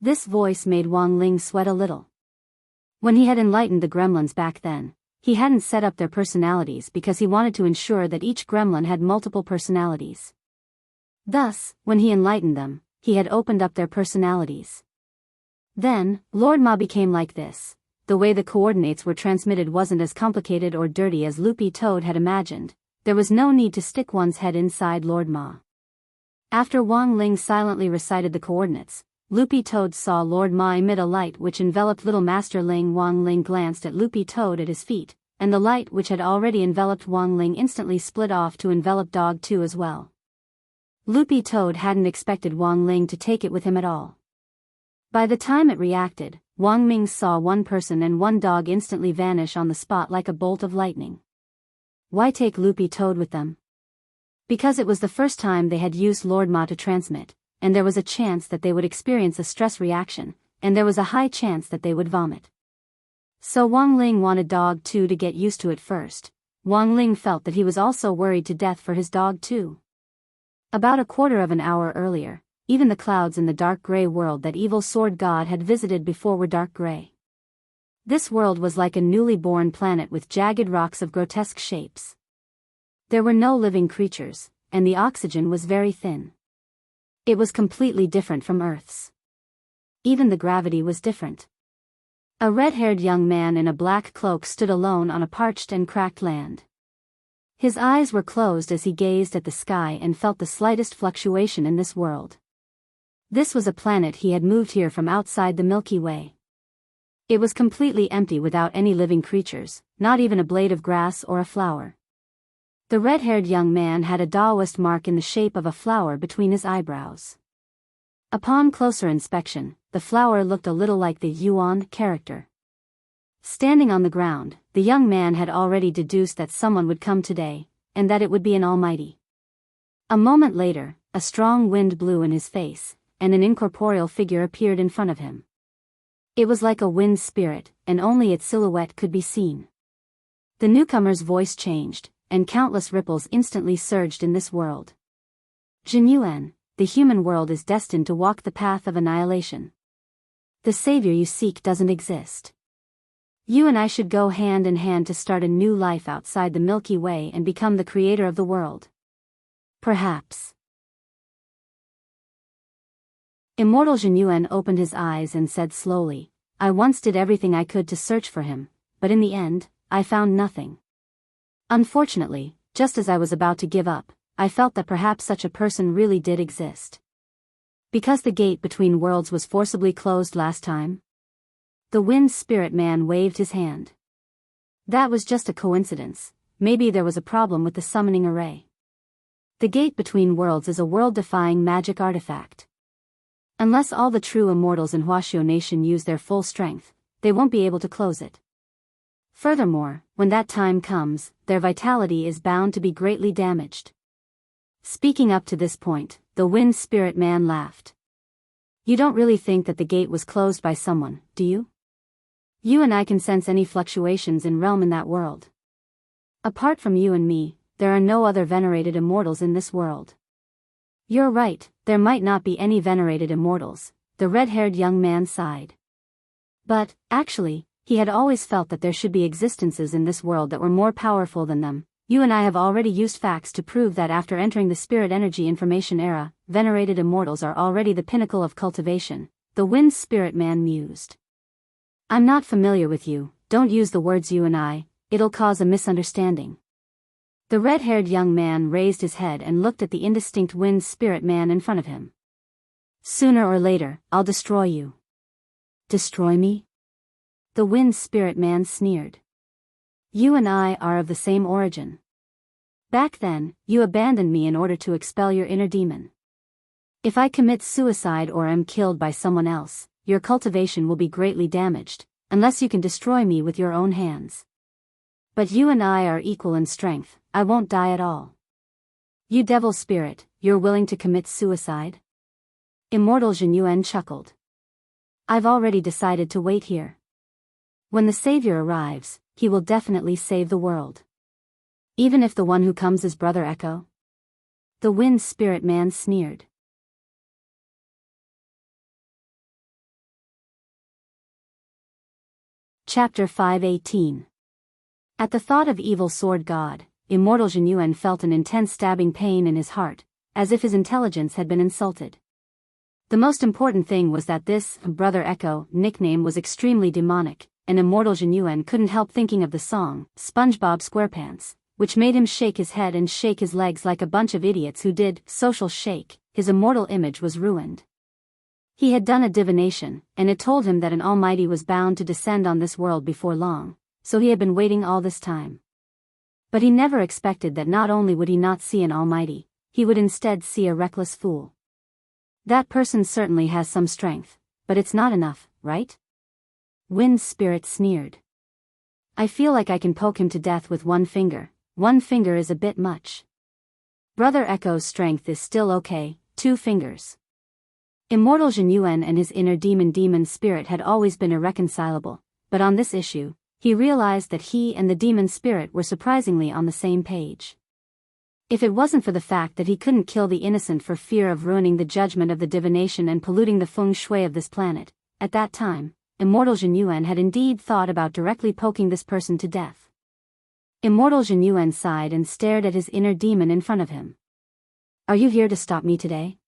This voice made Wang Ling sweat a little. When he had enlightened the gremlins back then, he hadn't set up their personalities because he wanted to ensure that each gremlin had multiple personalities. Thus, when he enlightened them, he had opened up their personalities. Then, Lord Ma became like this. The way the coordinates were transmitted wasn't as complicated or dirty as Loopy Toad had imagined. There was no need to stick one's head inside Lord Ma. After Wang Ling silently recited the coordinates, Loopy Toad saw Lord Ma emit a light which enveloped Little Master Ling. Wang Ling glanced at Loopy Toad at his feet, and the light which had already enveloped Wang Ling instantly split off to envelop Dog 2 as well. Loopy Toad hadn't expected Wang Ling to take it with him at all. By the time it reacted, Wang Ming saw one person and one dog instantly vanish on the spot like a bolt of lightning. Why take Loopy Toad with them? Because it was the first time they had used Lord Ma to transmit, and there was a chance that they would experience a stress reaction, and there was a high chance that they would vomit. So Wang Ling wanted Dog 2 to get used to it first. Wang Ling felt that he was also worried to death for his dog too. About a quarter of an hour earlier, even the clouds in the dark gray world that Evil Sword God had visited before were dark gray. This world was like a newly born planet with jagged rocks of grotesque shapes. There were no living creatures, and the oxygen was very thin. It was completely different from Earth's. Even the gravity was different. A red-haired young man in a black cloak stood alone on a parched and cracked land. His eyes were closed as he gazed at the sky and felt the slightest fluctuation in this world. This was a planet he had moved here from outside the Milky Way. It was completely empty without any living creatures, not even a blade of grass or a flower. The red-haired young man had a Taoist mark in the shape of a flower between his eyebrows. Upon closer inspection, the flower looked a little like the Yuan character. Standing on the ground, the young man had already deduced that someone would come today, and that it would be an almighty. A moment later, a strong wind blew in his face, and an incorporeal figure appeared in front of him. It was like a wind spirit, and only its silhouette could be seen. The newcomer's voice changed, and countless ripples instantly surged in this world. Jinyuan, the human world is destined to walk the path of annihilation. The savior you seek doesn't exist. You and I should go hand in hand to start a new life outside the Milky Way and become the creator of the world. Perhaps. Immortal Jinyuan opened his eyes and said slowly, I once did everything I could to search for him, but in the end, I found nothing. Unfortunately, just as I was about to give up, I felt that perhaps such a person really did exist. Because the gate between worlds was forcibly closed last time? The wind spirit man waved his hand. That was just a coincidence. Maybe there was a problem with the summoning array. The gate between worlds is a world-defying magic artifact. Unless all the true immortals in Huaxiao Nation use their full strength, they won't be able to close it. Furthermore, when that time comes, their vitality is bound to be greatly damaged. Speaking up to this point, the wind spirit man laughed. You don't really think that the gate was closed by someone, do you? You and I can sense any fluctuations in realm in that world. Apart from you and me, there are no other venerated immortals in this world. You're right, there might not be any venerated immortals, the red-haired young man sighed. But, actually, he had always felt that there should be existences in this world that were more powerful than them. You and I have already used facts to prove that after entering the spirit energy information era, venerated immortals are already the pinnacle of cultivation, the wind spirit man mused. I'm not familiar with you, don't use the words you and I, it'll cause a misunderstanding. The red-haired young man raised his head and looked at the indistinct wind spirit man in front of him. Sooner or later, I'll destroy you. Destroy me? The wind spirit man sneered. You and I are of the same origin. Back then, you abandoned me in order to expel your inner demon. If I commit suicide or am killed by someone else, your cultivation will be greatly damaged, unless you can destroy me with your own hands. But you and I are equal in strength, I won't die at all. You devil spirit, you're willing to commit suicide? Immortal Jinyuan chuckled. I've already decided to wait here. When the savior arrives, he will definitely save the world. Even if the one who comes is Brother Echo? The wind spirit man sneered. Chapter 518. At the thought of evil sword god, Immortal Jinyuan felt an intense stabbing pain in his heart, as if his intelligence had been insulted. The most important thing was that this Brother Echo nickname was extremely demonic, and Immortal Jinyuan couldn't help thinking of the song, SpongeBob SquarePants, which made him shake his head and shake his legs like a bunch of idiots who did social shake. His immortal image was ruined. He had done a divination, and it told him that an almighty was bound to descend on this world before long, so he had been waiting all this time. But he never expected that not only would he not see an almighty, he would instead see a reckless fool. That person certainly has some strength, but it's not enough, right? Wind Spirit sneered. I feel like I can poke him to death with one finger. One finger is a bit much. Brother Echo's strength is still okay, 2 fingers. Immortal Jinyuan and his inner demon spirit had always been irreconcilable, but on this issue, he realized that he and the demon spirit were surprisingly on the same page. If it wasn't for the fact that he couldn't kill the innocent for fear of ruining the judgment of the divination and polluting the feng shui of this planet, at that time, Immortal Jinyuan had indeed thought about directly poking this person to death. Immortal Jinyuan sighed and stared at his inner demon in front of him. Are you here to stop me today?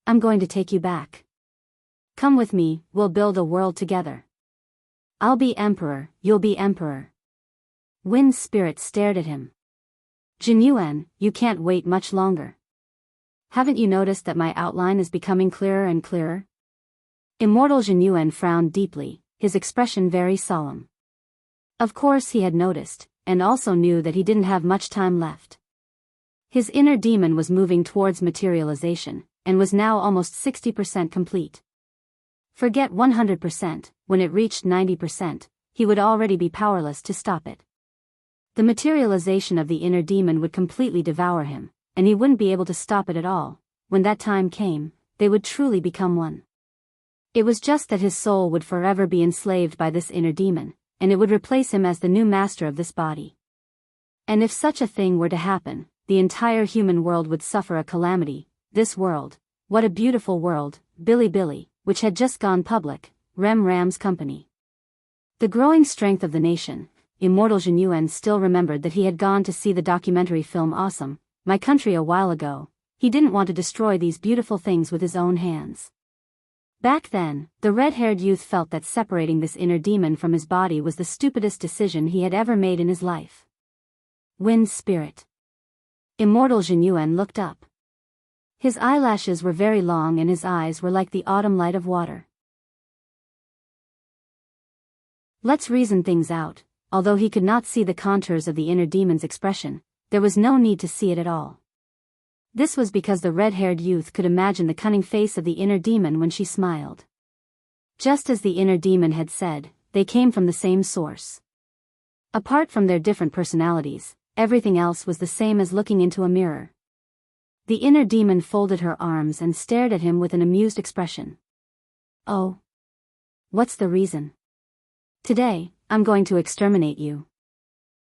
I'm going to take you back. Come with me, we'll build a world together. I'll be emperor, you'll be emperor. Wind Spirit stared at him. Jinyuan, you can't wait much longer. Haven't you noticed that my outline is becoming clearer and clearer? Immortal Jinyuan frowned deeply, his expression very solemn. Of course he had noticed, and also knew that he didn't have much time left. His inner demon was moving towards materialization, and was now almost 60% complete. Forget 100%, when it reached 90%, he would already be powerless to stop it. The materialization of the inner demon would completely devour him, and he wouldn't be able to stop it at all. When that time came, they would truly become one. It was just that his soul would forever be enslaved by this inner demon, and it would replace him as the new master of this body. And if such a thing were to happen, the entire human world would suffer a calamity. This world, what a beautiful world, Billy, which had just gone public, Ram's company. The growing strength of the nation. Immortal Jinyuan still remembered that he had gone to see the documentary film Awesome, My Country a while ago. He didn't want to destroy these beautiful things with his own hands. Back then, the red-haired youth felt that separating this inner demon from his body was the stupidest decision he had ever made in his life. Wind spirit. Immortal Jinyuan looked up. His eyelashes were very long and his eyes were like the autumn light of water. Let's reason things out. Although he could not see the contours of the inner demon's expression, there was no need to see it at all. This was because the red-haired youth could imagine the cunning face of the inner demon when she smiled. Just as the inner demon had said, they came from the same source. Apart from their different personalities, everything else was the same as looking into a mirror. The inner demon folded her arms and stared at him with an amused expression. Oh. What's the reason? Today, I'm going to exterminate you.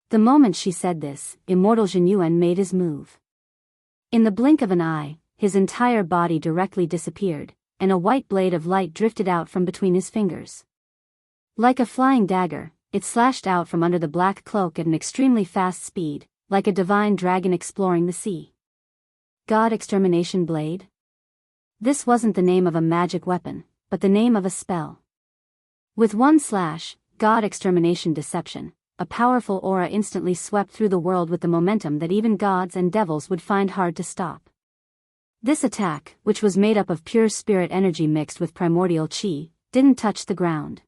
The moment she said this, Immortal Jinyuan made his move. In the blink of an eye, his entire body directly disappeared, and a white blade of light drifted out from between his fingers. Like a flying dagger, it slashed out from under the black cloak at an extremely fast speed, like a divine dragon exploring the sea. God Extermination Blade? This wasn't the name of a magic weapon, but the name of a spell. With one slash, God Extermination Deception, a powerful aura instantly swept through the world with the momentum that even gods and devils would find hard to stop. This attack, which was made up of pure spirit energy mixed with primordial chi, didn't touch the ground.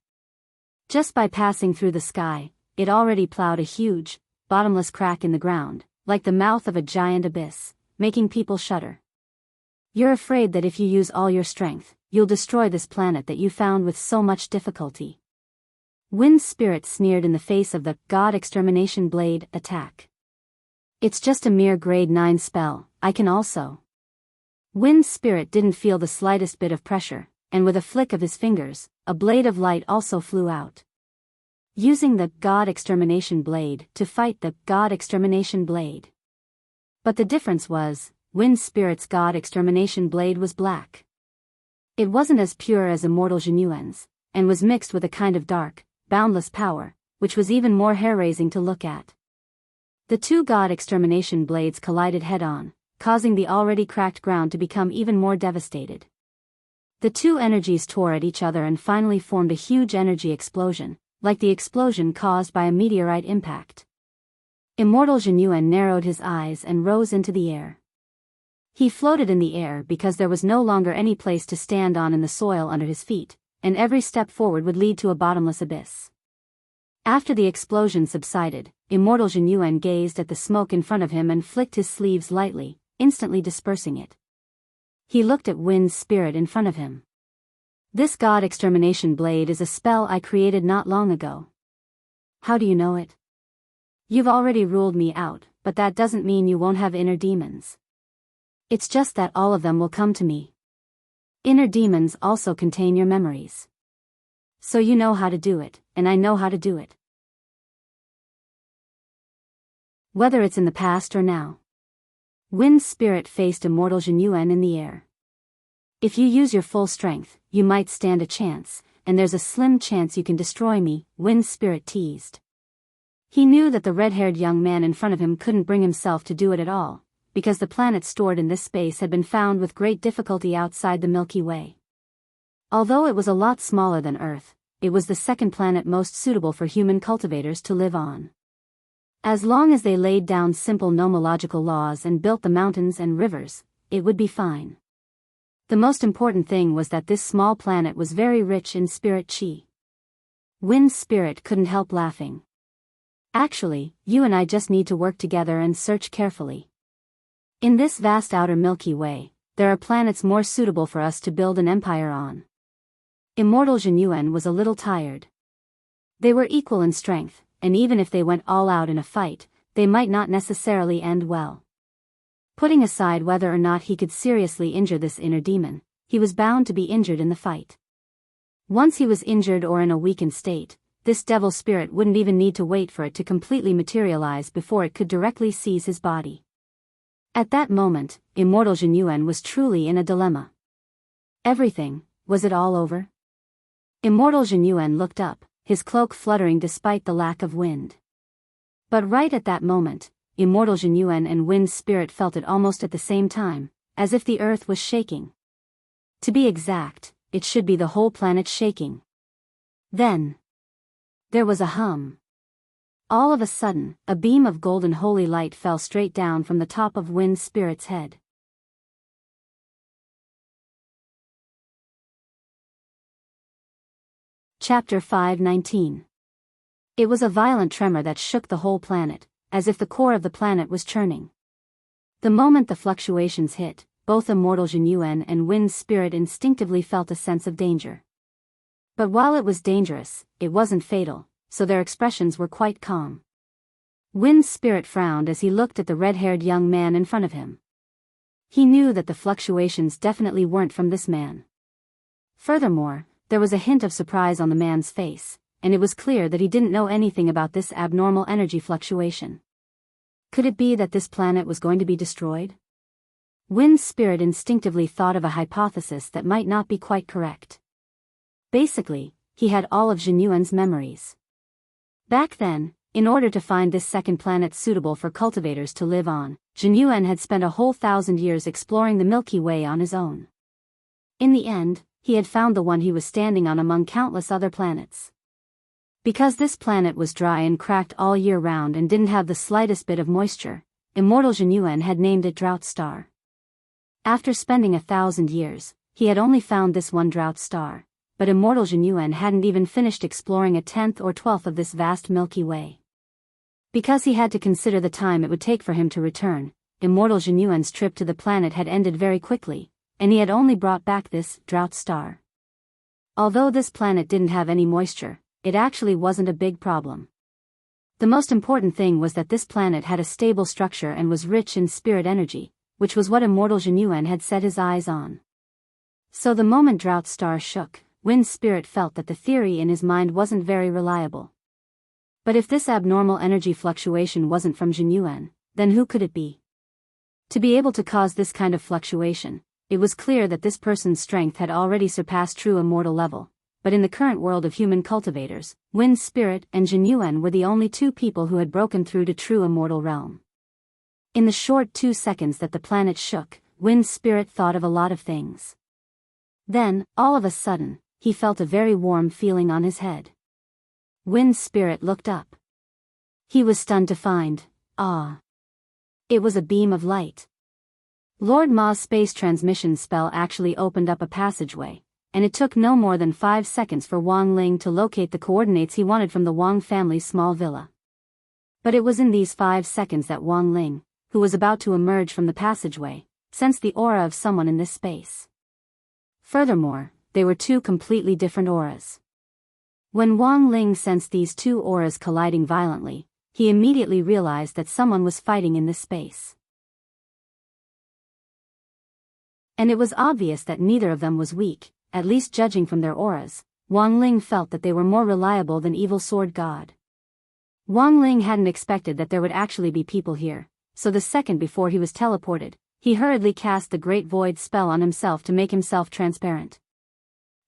Just by passing through the sky, it already plowed a huge, bottomless crack in the ground, like the mouth of a giant abyss, making people shudder. You're afraid that if you use all your strength, you'll destroy this planet that you found with so much difficulty. Wind Spirit sneered in the face of the God Extermination Blade attack. It's just a mere grade 9 spell, I can also. Wind Spirit didn't feel the slightest bit of pressure, and with a flick of his fingers, a blade of light also flew out. Using the God Extermination Blade to fight the God Extermination Blade. But the difference was, Wind Spirit's God Extermination Blade was black. It wasn't as pure as Immortal Jinyuan's, and was mixed with a kind of dark, boundless power, which was even more hair-raising to look at. The two God Extermination Blades collided head-on, causing the already cracked ground to become even more devastated. The two energies tore at each other and finally formed a huge energy explosion, like the explosion caused by a meteorite impact. Immortal Jinyuan narrowed his eyes and rose into the air. He floated in the air because there was no longer any place to stand on in the soil under his feet, and every step forward would lead to a bottomless abyss. After the explosion subsided, Immortal Jinyuan gazed at the smoke in front of him and flicked his sleeves lightly, instantly dispersing it. He looked at Wind Spirit in front of him. This God Extermination Blade is a spell I created not long ago. How do you know it? You've already ruled me out, but that doesn't mean you won't have inner demons. It's just that all of them will come to me. Inner demons also contain your memories. So you know how to do it, and I know how to do it. Whether it's in the past or now. Wind Spirit faced Immortal Jinyuan in the air. If you use your full strength, you might stand a chance, and there's a slim chance you can destroy me, Wind Spirit teased. He knew that the red-haired young man in front of him couldn't bring himself to do it at all, because the planet stored in this space had been found with great difficulty outside the Milky Way. Although it was a lot smaller than Earth, it was the second planet most suitable for human cultivators to live on. As long as they laid down simple nomological laws and built the mountains and rivers, it would be fine. The most important thing was that this small planet was very rich in spirit chi. Wind Spirit couldn't help laughing. Actually, you and I just need to work together and search carefully. In this vast outer Milky Way, there are planets more suitable for us to build an empire on. Immortal Jinyuan was a little tired. They were equal in strength, and even if they went all out in a fight, they might not necessarily end well. Putting aside whether or not he could seriously injure this inner demon, he was bound to be injured in the fight. Once he was injured or in a weakened state, this devil spirit wouldn't even need to wait for it to completely materialize before it could directly seize his body. At that moment, Immortal Jinyuan was truly in a dilemma. Everything, was it all over? Immortal Jinyuan looked up, his cloak fluttering despite the lack of wind. But right at that moment, immortal Jinyuan and Wind Spirit felt it almost at the same time, as if the earth was shaking. To be exact, it should be the whole planet shaking. Then there was a hum. All of a sudden, a beam of golden holy light fell straight down from the top of Wind Spirit's head. Chapter 5:19. It was a violent tremor that shook the whole planet, as if the core of the planet was churning. The moment the fluctuations hit, both immortal Jinyuan and Wind Spirit instinctively felt a sense of danger. But while it was dangerous, it wasn't fatal, so their expressions were quite calm. Wind Spirit frowned as he looked at the red-haired young man in front of him. He knew that the fluctuations definitely weren't from this man. Furthermore, there was a hint of surprise on the man's face, and it was clear that he didn't know anything about this abnormal energy fluctuation. Could it be that this planet was going to be destroyed? Wind Spirit instinctively thought of a hypothesis that might not be quite correct. Basically, he had all of Jinyuan's memories. Back then, in order to find this second planet suitable for cultivators to live on, Jinyuan had spent a whole 1,000 years exploring the Milky Way on his own. In the end, he had found the one he was standing on among countless other planets. Because this planet was dry and cracked all year round and didn't have the slightest bit of moisture, immortal Jinyuan had named it Drought Star. After spending 1,000 years, he had only found this one drought star, but immortal Jinyuan hadn't even finished exploring 1/10 or 1/12 of this vast Milky Way. Because he had to consider the time it would take for him to return, immortal Jinyuan's trip to the planet had ended very quickly, and he had only brought back this drought star. Although this planet didn't have any moisture, it actually wasn't a big problem. The most important thing was that this planet had a stable structure and was rich in spirit energy, which was what immortal Jinyuan had set his eyes on. So the moment Drought Star shook, Wind Spirit felt that the theory in his mind wasn't very reliable. But if this abnormal energy fluctuation wasn't from Jinyuan, then who could it be? To be able to cause this kind of fluctuation, it was clear that this person's strength had already surpassed true immortal level, but in the current world of human cultivators, Wind Spirit and Jinyuan were the only two people who had broken through to true immortal realm. In the short 2 seconds that the planet shook, Wind Spirit thought of a lot of things. Then, all of a sudden, he felt a very warm feeling on his head. Wind Spirit looked up. He was stunned to find, it was a beam of light. Lord Ma's space transmission spell actually opened up a passageway, and it took no more than 5 seconds for Wang Ling to locate the coordinates he wanted from the Wang family's small villa. But it was in these 5 seconds that Wang Ling, who was about to emerge from the passageway, sensed the aura of someone in this space. Furthermore, they were two completely different auras. When Wang Ling sensed these two auras colliding violently, he immediately realized that someone was fighting in this space. And it was obvious that neither of them was weak, at least judging from their auras. Wang Ling felt that they were more reliable than Evil Sword God. Wang Ling hadn't expected that there would actually be people here, so the second before he was teleported, he hurriedly cast the Great Void spell on himself to make himself transparent.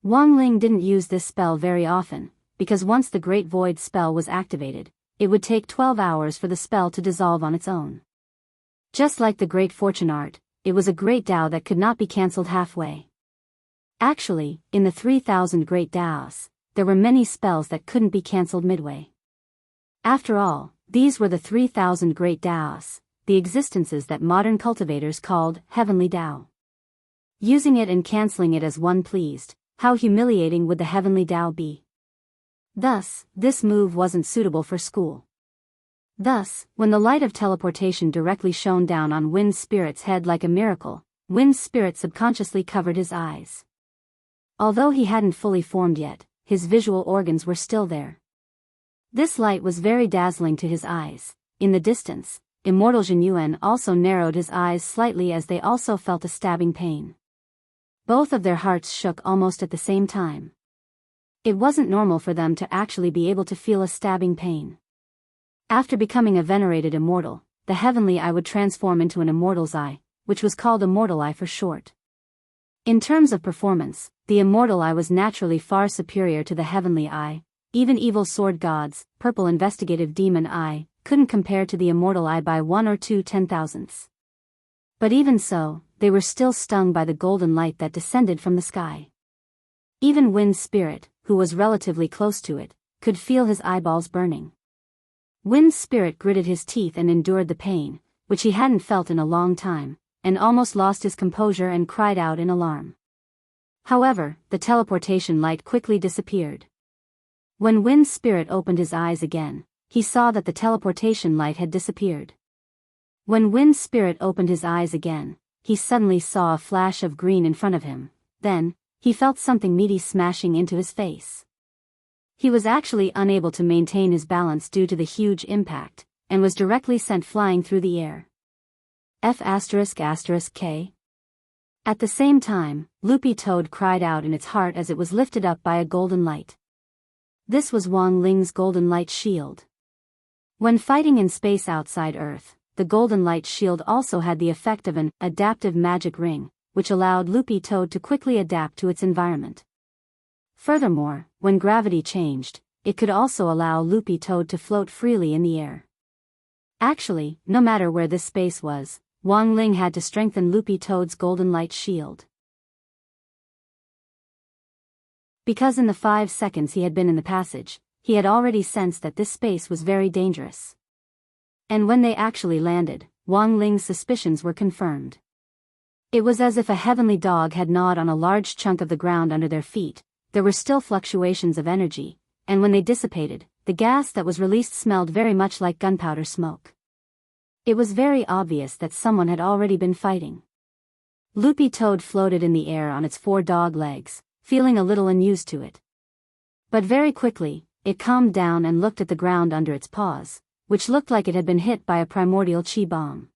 Wang Ling didn't use this spell very often, because once the Great Void spell was activated, it would take 12 hours for the spell to dissolve on its own. Just like the Great Fortune Art, it was a great Tao that could not be cancelled halfway. Actually, in the 3,000 Great Taos, there were many spells that couldn't be cancelled midway. After all, these were the 3,000 Great Taos, the existences that modern cultivators called Heavenly Tao. Using it and cancelling it as one pleased, how humiliating would the Heavenly Tao be? Thus, this move wasn't suitable for school. Thus, when the light of teleportation directly shone down on Wind Spirit's head like a miracle, Wind Spirit subconsciously covered his eyes. Although he hadn't fully formed yet, his visual organs were still there. This light was very dazzling to his eyes. In the distance, immortal Jinyuan also narrowed his eyes slightly as they also felt a stabbing pain. Both of their hearts shook almost at the same time. It wasn't normal for them to actually be able to feel a stabbing pain. After becoming a venerated immortal, the heavenly eye would transform into an immortal's eye, which was called immortal eye for short. In terms of performance, the immortal eye was naturally far superior to the heavenly eye, Even evil sword gods, purple investigative demon eye, couldn't compare to the immortal eye by 1 or 2 10,000ths. But even so, they were still stung by the golden light that descended from the sky. Even Wind's spirit, who was relatively close to it, could feel his eyeballs burning. Wind's spirit gritted his teeth and endured the pain, which he hadn't felt in a long time, and almost lost his composure and cried out in alarm. However, the teleportation light quickly disappeared. When Wind's spirit opened his eyes again, he saw that the teleportation light had disappeared. When Wind's spirit opened his eyes again, he suddenly saw a flash of green in front of him. Then, he felt something meaty smashing into his face. He was actually unable to maintain his balance due to the huge impact, and was directly sent flying through the air. F***K. At the same time, Loopy Toad cried out in its heart as it was lifted up by a golden light. This was Wang Ling's golden light shield. When fighting in space outside Earth, the golden light shield also had the effect of an adaptive magic ring, which allowed Loopy Toad to quickly adapt to its environment. Furthermore, when gravity changed, it could also allow Loopy Toad to float freely in the air. Actually, no matter where this space was, Wang Ling had to strengthen Loopy Toad's golden light shield. Because in the 5 seconds he had been in the passage, he had already sensed that this space was very dangerous. And when they actually landed, Wang Ling's suspicions were confirmed. It was as if a heavenly dog had gnawed on a large chunk of the ground under their feet. There were still fluctuations of energy, and when they dissipated, the gas that was released smelled very much like gunpowder smoke. It was very obvious that someone had already been fighting. Loopy Toad floated in the air on its 4 dog legs, feeling a little unused to it. But very quickly, it calmed down and looked at the ground under its paws, which looked like it had been hit by a primordial chi bomb.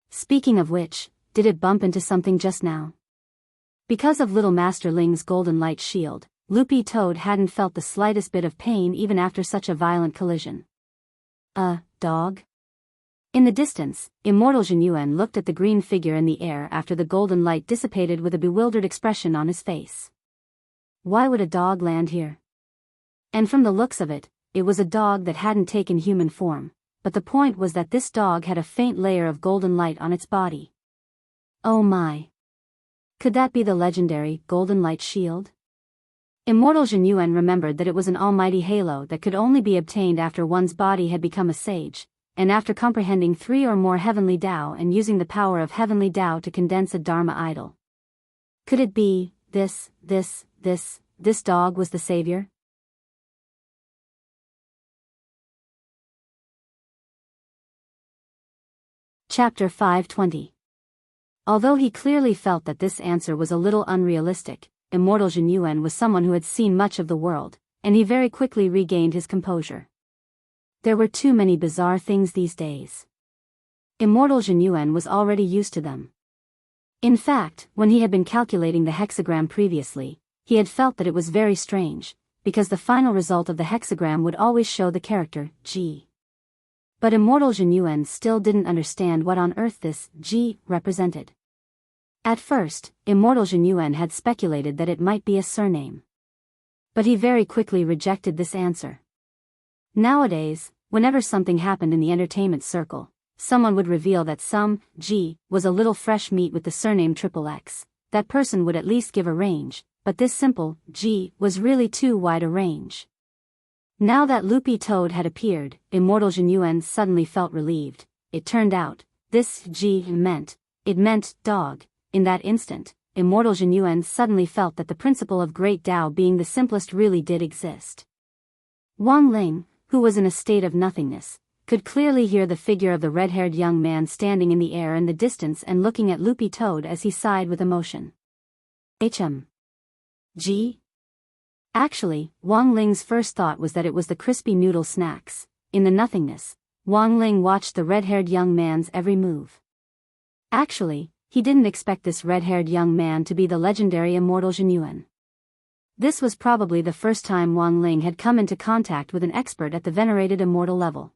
Speaking of which, did it bump into something just now? Because of Little Master Ling's golden light shield, Loopy Toad hadn't felt the slightest bit of pain even after such a violent collision. Dog? In the distance, Immortal Zhenyuan looked at the green figure in the air after the golden light dissipated with a bewildered expression on his face. Why would a dog land here? And from the looks of it, it was a dog that hadn't taken human form, but the point was that this dog had a faint layer of golden light on its body. Oh my! Could that be the legendary golden light shield? Immortal Zhenyuan remembered that it was an almighty halo that could only be obtained after one's body had become a sage, and after comprehending 3 or more heavenly Tao and using the power of heavenly Tao to condense a Dharma idol. Could it be, this dog was the savior? Chapter 520. Although he clearly felt that this answer was a little unrealistic, Immortal Zhenyuan was someone who had seen much of the world, and he very quickly regained his composure. There were too many bizarre things these days. Immortal Zhenyuan was already used to them. In fact, when he had been calculating the hexagram previously, he had felt that it was very strange, because the final result of the hexagram would always show the character G. But Immortal Zhenyuan still didn't understand what on earth this G represented. At first, Immortal Zhenyuan had speculated that it might be a surname. But he very quickly rejected this answer. Nowadays, whenever something happened in the entertainment circle, someone would reveal that some G was a little fresh meat with the surname XXX. That person would at least give a range, but this simple G was really too wide a range. Now that Loopy Toad had appeared, Immortal Zhenyuan suddenly felt relieved. It turned out, this G meant dog. In that instant, Immortal Zhenyuan suddenly felt that the principle of Great Tao being the simplest really did exist. Wang Ling, who was in a state of nothingness, could clearly hear the figure of the red-haired young man standing in the air in the distance and looking at Loopy Toad as he sighed with emotion. G? Actually, Wang Ling's first thought was that it was the crispy noodle snacks. In the nothingness, Wang Ling watched the red-haired young man's every move. Actually, he didn't expect this red-haired young man to be the legendary Immortal Zhenyuan. This was probably the first time Wang Ling had come into contact with an expert at the venerated immortal level.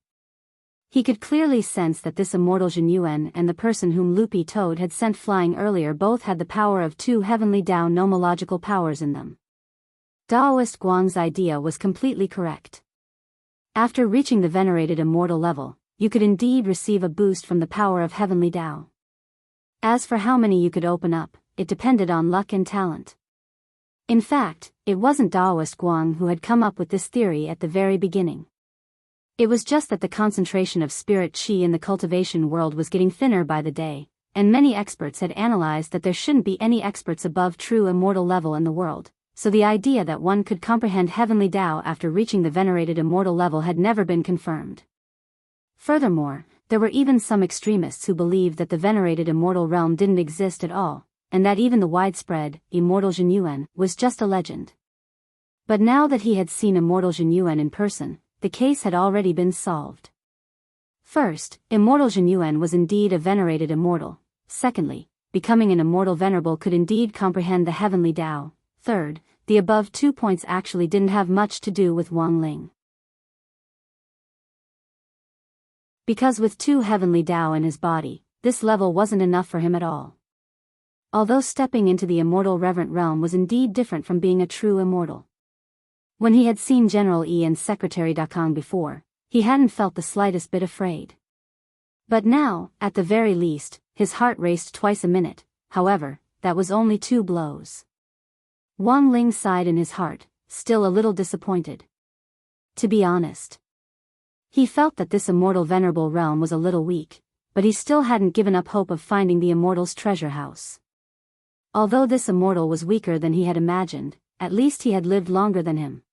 He could clearly sense that this Immortal Zhenyuan and the person whom Loopy Toad had sent flying earlier both had the power of 2 heavenly Tao nomological powers in them. Daoist Guang's idea was completely correct. After reaching the venerated immortal level, you could indeed receive a boost from the power of heavenly Tao. As for how many you could open up, it depended on luck and talent. In fact, it wasn't Daoist Guang who had come up with this theory at the very beginning. It was just that the concentration of spirit qi in the cultivation world was getting thinner by the day, and many experts had analyzed that there shouldn't be any experts above true immortal level in the world, so the idea that one could comprehend heavenly Tao after reaching the venerated immortal level had never been confirmed. Furthermore, there were even some extremists who believed that the venerated immortal realm didn't exist at all, and that even the widespread, immortal Zhenyuan, was just a legend. But now that he had seen immortal Zhenyuan in person, the case had already been solved. First, immortal Zhenyuan was indeed a venerated immortal. Secondly, becoming an immortal venerable could indeed comprehend the heavenly Tao. Third, the above 2 points actually didn't have much to do with Wang Ling. Because with 2 heavenly Tao in his body, this level wasn't enough for him at all. Although stepping into the immortal reverent realm was indeed different from being a true immortal. When he had seen General Yi and Secretary Dakang before, he hadn't felt the slightest bit afraid. But now, at the very least, his heart raced twice a minute. However, that was only 2 blows. Wang Ling sighed in his heart, still a little disappointed. To be honest, he felt that this immortal venerable realm was a little weak, but he still hadn't given up hope of finding the immortal's treasure house. Although this immortal was weaker than he had imagined, at least he had lived longer than him.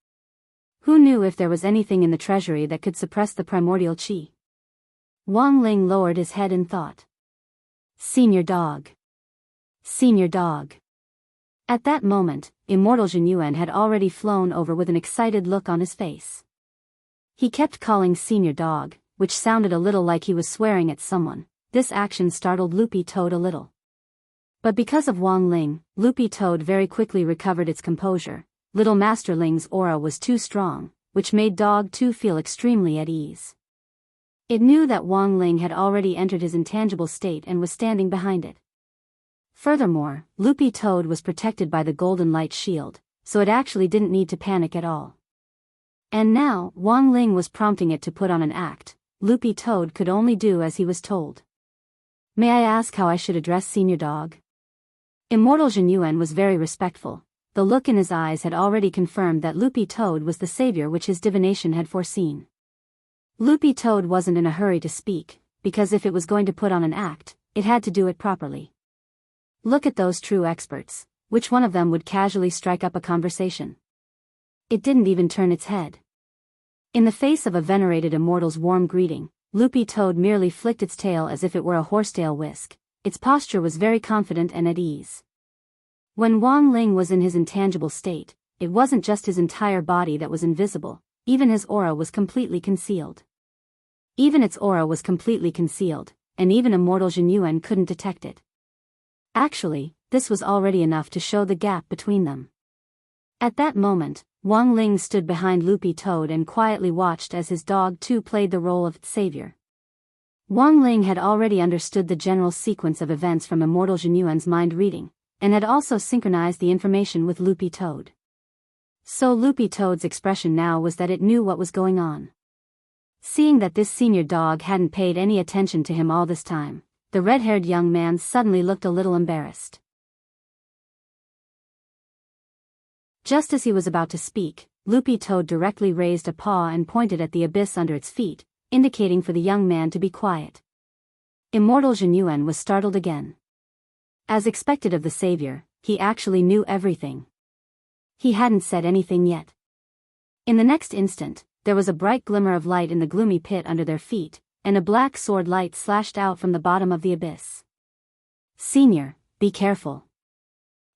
Who knew if there was anything in the treasury that could suppress the primordial qi? Wang Ling lowered his head in thought. Senior dog. Senior dog. At that moment, immortal Zhenyuan had already flown over with an excited look on his face. He kept calling senior dog, which sounded a little like he was swearing at someone. This action startled Loopy Toad a little. But because of Wang Ling, Loopy Toad very quickly recovered its composure. Little Master Ling's aura was too strong, which made Dog 2 feel extremely at ease. It knew that Wang Ling had already entered his intangible state and was standing behind it. Furthermore, Loopy Toad was protected by the golden light shield, so it actually didn't need to panic at all. And now, Wang Ling was prompting it to put on an act. Loopy Toad could only do as he was told. May I ask how I should address Senior Dog? Immortal Zhenyuan was very respectful. The look in his eyes had already confirmed that Loopy Toad was the savior which his divination had foreseen. Loopy Toad wasn't in a hurry to speak, because if it was going to put on an act, it had to do it properly. Look at those true experts. Which one of them would casually strike up a conversation? It didn't even turn its head. In the face of a venerated immortal's warm greeting, Loopy Toad merely flicked its tail as if it were a horsetail whisk. Its posture was very confident and at ease. When Wang Ling was in his intangible state, it wasn't just his entire body that was invisible, even his aura was completely concealed. Even its aura was completely concealed, and even immortal Zhenyuan couldn't detect it. Actually, this was already enough to show the gap between them. At that moment, Wang Ling stood behind Loopy Toad and quietly watched as his Dog 2 played the role of savior. Wang Ling had already understood the general sequence of events from immortal Zhenyuan's mind reading, and had also synchronized the information with Loopy Toad. So Loopy Toad's expression now was that it knew what was going on. Seeing that this senior dog hadn't paid any attention to him all this time, the red-haired young man suddenly looked a little embarrassed. Just as he was about to speak, Loopy Toad directly raised a paw and pointed at the abyss under its feet, indicating for the young man to be quiet. Immortal Zhenyuan was startled again. As expected of the savior, he actually knew everything. He hadn't said anything yet. In the next instant, there was a bright glimmer of light in the gloomy pit under their feet, and a black sword light slashed out from the bottom of the abyss. Senior, be careful.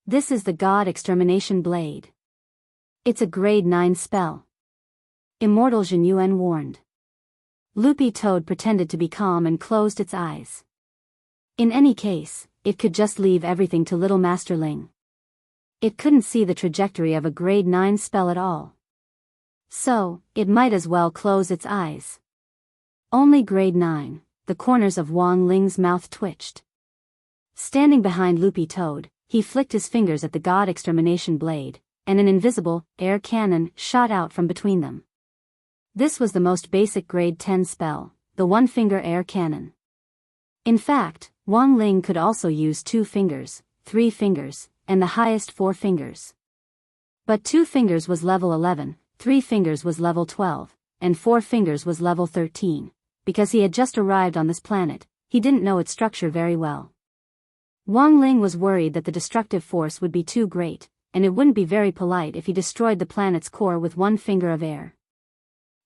This is the God Extermination Blade. It's a grade 9 spell. Immortal Zhenyuan warned. Loopy Toad pretended to be calm and closed its eyes. In any case, it could just leave everything to Little Master Ling. It couldn't see the trajectory of a grade 9 spell at all. So, it might as well close its eyes. Only grade 9, the corners of Wang Ling's mouth twitched. Standing behind Loopy Toad, he flicked his fingers at the God Extermination Blade, and an invisible, air cannon shot out from between them. This was the most basic grade 10 spell, the one-finger air cannon. In fact, Wang Ling could also use 2 fingers, 3 fingers, and the highest 4 fingers. But 2 fingers was level 11, 3 fingers was level 12, and 4 fingers was level 13. Because he had just arrived on this planet, he didn't know its structure very well. Wang Ling was worried that the destructive force would be too great, and it wouldn't be very polite if he destroyed the planet's core with 1 finger of air.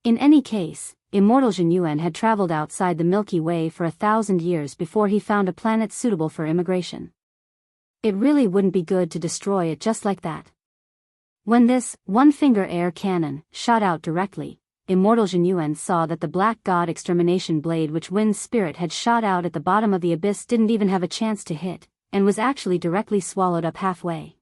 In any case, immortal Zhen Yuan had traveled outside the Milky Way for 1,000 years before he found a planet suitable for immigration. It really wouldn't be good to destroy it just like that. When this one-finger air cannon shot out directly, immortal Zhen Yuan saw that the black god extermination blade which Wind's spirit had shot out at the bottom of the abyss didn't even have a chance to hit, and was actually directly swallowed up halfway.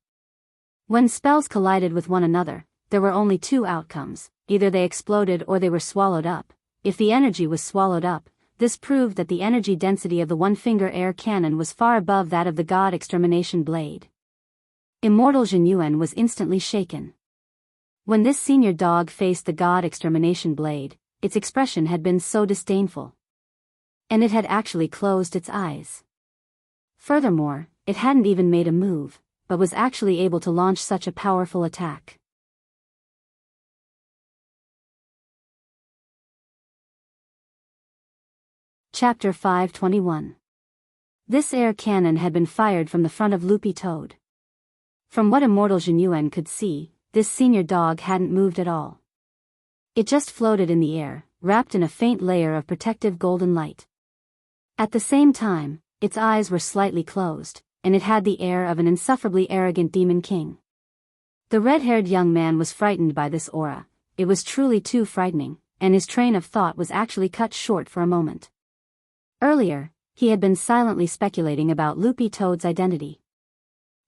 When spells collided with one another, there were only 2 outcomes. Either they exploded or they were swallowed up. If the energy was swallowed up, this proved that the energy density of the one-finger air cannon was far above that of the god extermination blade. Immortal Zhen Yuan was instantly shaken. When this senior dog faced the god extermination blade, its expression had been so disdainful. And it had actually closed its eyes. Furthermore, it hadn't even made a move, but was actually able to launch such a powerful attack. Chapter 521. This air cannon had been fired from the front of Loopy Toad. From what immortal Zhen Yuan could see, this senior dog hadn't moved at all. It just floated in the air, wrapped in a faint layer of protective golden light. At the same time, its eyes were slightly closed, and it had the air of an insufferably arrogant demon king. The red-haired young man was frightened by this aura. It was truly too frightening, and his train of thought was actually cut short for a moment. Earlier, he had been silently speculating about Loopy Toad's identity.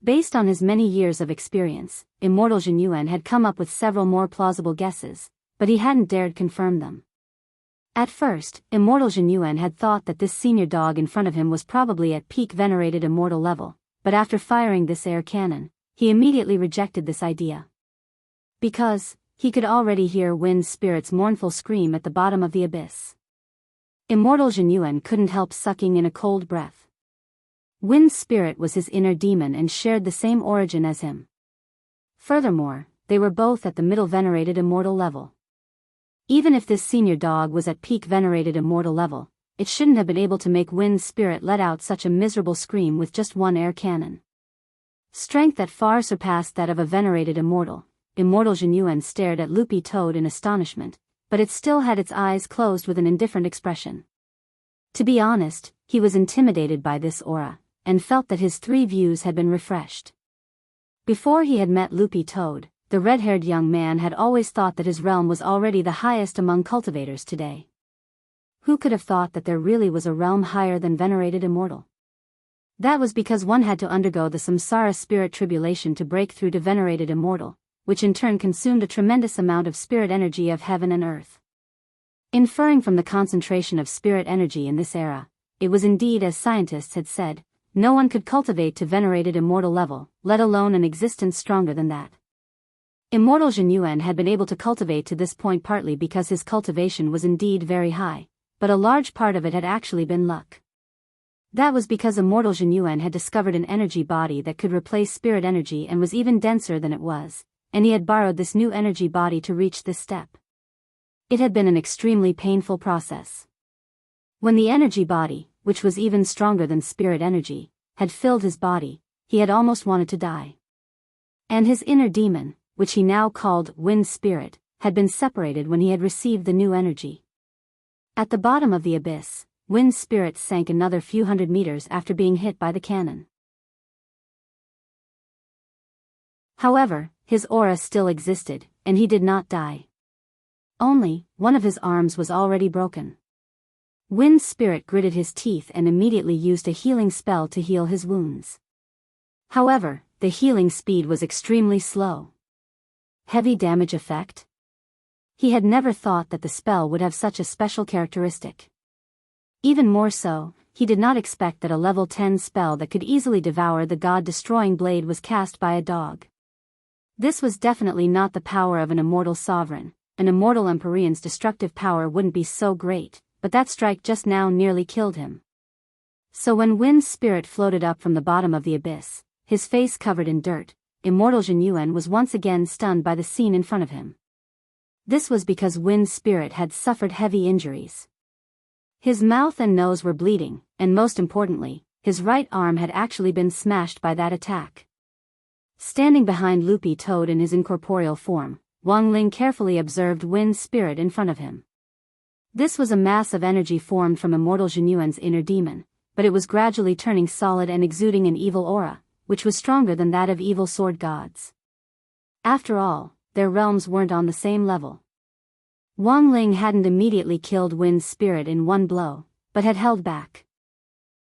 Based on his many years of experience, immortal Zhen Yuan had come up with several more plausible guesses, but he hadn't dared confirm them. At first, immortal Zhen Yuan had thought that this senior dog in front of him was probably at peak venerated immortal level, but after firing this air cannon, he immediately rejected this idea. Because he could already hear Wind's spirit's mournful scream at the bottom of the abyss. Immortal Zhen Yuan couldn't help sucking in a cold breath. Wind's spirit was his inner demon and shared the same origin as him. Furthermore, they were both at the middle venerated immortal level. Even if this senior dog was at peak venerated immortal level, it shouldn't have been able to make Wind's spirit let out such a miserable scream with just 1 air cannon. Strength that far surpassed that of a venerated immortal, immortal Zhen Yuan stared at Loopy Toad in astonishment, but it still had its eyes closed with an indifferent expression. To be honest, he was intimidated by this aura, and felt that his 3 views had been refreshed. Before he had met Loopy Toad, the red-haired young man had always thought that his realm was already the highest among cultivators today. Who could have thought that there really was a realm higher than venerated immortal? That was because one had to undergo the samsara spirit tribulation to break through to venerated immortal, which in turn consumed a tremendous amount of spirit energy of heaven and earth. Inferring from the concentration of spirit energy in this era, it was indeed as scientists had said, no one could cultivate to venerated immortal level, let alone an existence stronger than that. Immortal Zhen Yuan had been able to cultivate to this point partly because his cultivation was indeed very high, but a large part of it had actually been luck. That was because immortal Zhen Yuan had discovered an energy body that could replace spirit energy and was even denser than it was, and he had borrowed this new energy body to reach this step. It had been an extremely painful process. When the energy body, which was even stronger than spirit energy, had filled his body, he had almost wanted to die. And his inner demon, which he now called Wind Spirit, had been separated when he had received the new energy. At the bottom of the abyss, Wind Spirit sank another few hundred meters after being hit by the cannon. However, his aura still existed, and he did not die. Only, one of his arms was already broken. Wind Spirit gritted his teeth and immediately used a healing spell to heal his wounds. However, the healing speed was extremely slow. Heavy damage effect? He had never thought that the spell would have such a special characteristic. Even more so, he did not expect that a level 10 spell that could easily devour the god-destroying blade was cast by a dog. This was definitely not the power of an immortal sovereign. An immortal Empyrean's destructive power wouldn't be so great, but that strike just now nearly killed him. So when Wind's spirit floated up from the bottom of the abyss, his face covered in dirt, immortal Zhenyuan was once again stunned by the scene in front of him. This was because Wind's spirit had suffered heavy injuries. His mouth and nose were bleeding, and most importantly, his right arm had actually been smashed by that attack. Standing behind Loopy Toad in his incorporeal form, Wang Ling carefully observed Wind's spirit in front of him. This was a mass of energy formed from immortal Zhenyuan's inner demon, but it was gradually turning solid and exuding an evil aura, which was stronger than that of evil sword gods. After all, their realms weren't on the same level. Wang Ling hadn't immediately killed Wind's spirit in one blow, but had held back.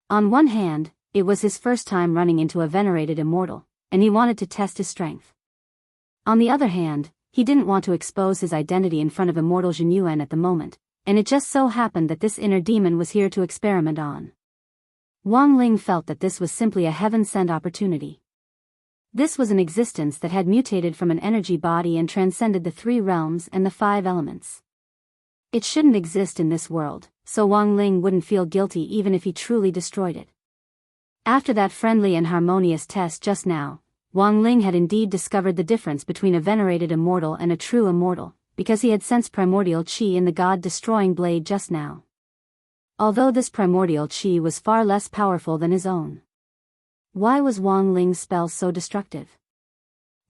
On one hand, it was his first time running into a venerated immortal, and he wanted to test his strength. On the other hand, he didn't want to expose his identity in front of immortal Zhenyuan at the moment, and it just so happened that this inner demon was here to experiment on. Wang Ling felt that this was simply a heaven-sent opportunity. This was an existence that had mutated from an energy body and transcended the 3 realms and the 5 elements. It shouldn't exist in this world, so Wang Ling wouldn't feel guilty even if he truly destroyed it. After that friendly and harmonious test just now, Wang Ling had indeed discovered the difference between a venerated immortal and a true immortal, because he had sensed primordial qi in the god-destroying blade just now. Although this primordial qi was far less powerful than his own. Why was Wang Ling's spell so destructive?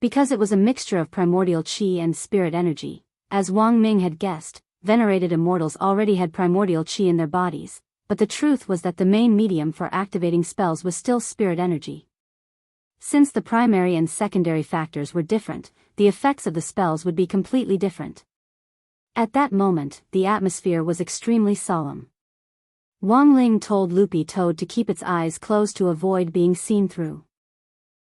Because it was a mixture of primordial qi and spirit energy. As Wang Ming had guessed, venerated immortals already had primordial qi in their bodies, but the truth was that the main medium for activating spells was still spirit energy. Since the primary and secondary factors were different, the effects of the spells would be completely different. At that moment, the atmosphere was extremely solemn. Wang Ling told Loopy Toad to keep its eyes closed to avoid being seen through.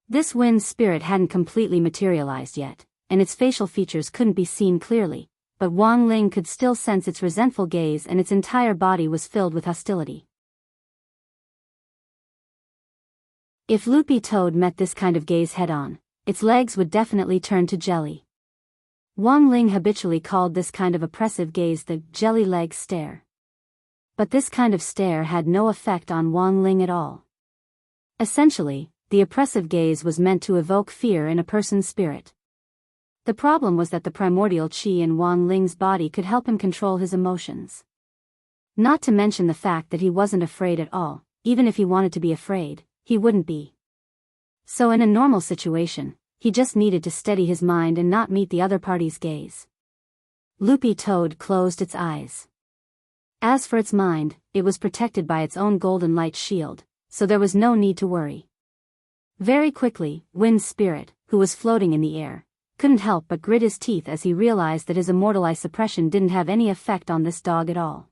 This Wind spirit hadn't completely materialized yet, and its facial features couldn't be seen clearly, but Wang Ling could still sense its resentful gaze and its entire body was filled with hostility. If Loopy Toad met this kind of gaze head-on, its legs would definitely turn to jelly. Wang Ling habitually called this kind of oppressive gaze the jelly leg stare. But this kind of stare had no effect on Wang Ling at all. Essentially, the oppressive gaze was meant to evoke fear in a person's spirit. The problem was that the primordial qi in Wang Ling's body could help him control his emotions. Not to mention the fact that he wasn't afraid at all. Even if he wanted to be afraid, he wouldn't be. So in a normal situation, he just needed to steady his mind and not meet the other party's gaze. Loopy Toad closed its eyes. As for its mind, it was protected by its own golden light shield, so there was no need to worry. Very quickly, Wind's spirit, who was floating in the air, couldn't help but grit his teeth as he realized that his immortal eye suppression didn't have any effect on this dog at all.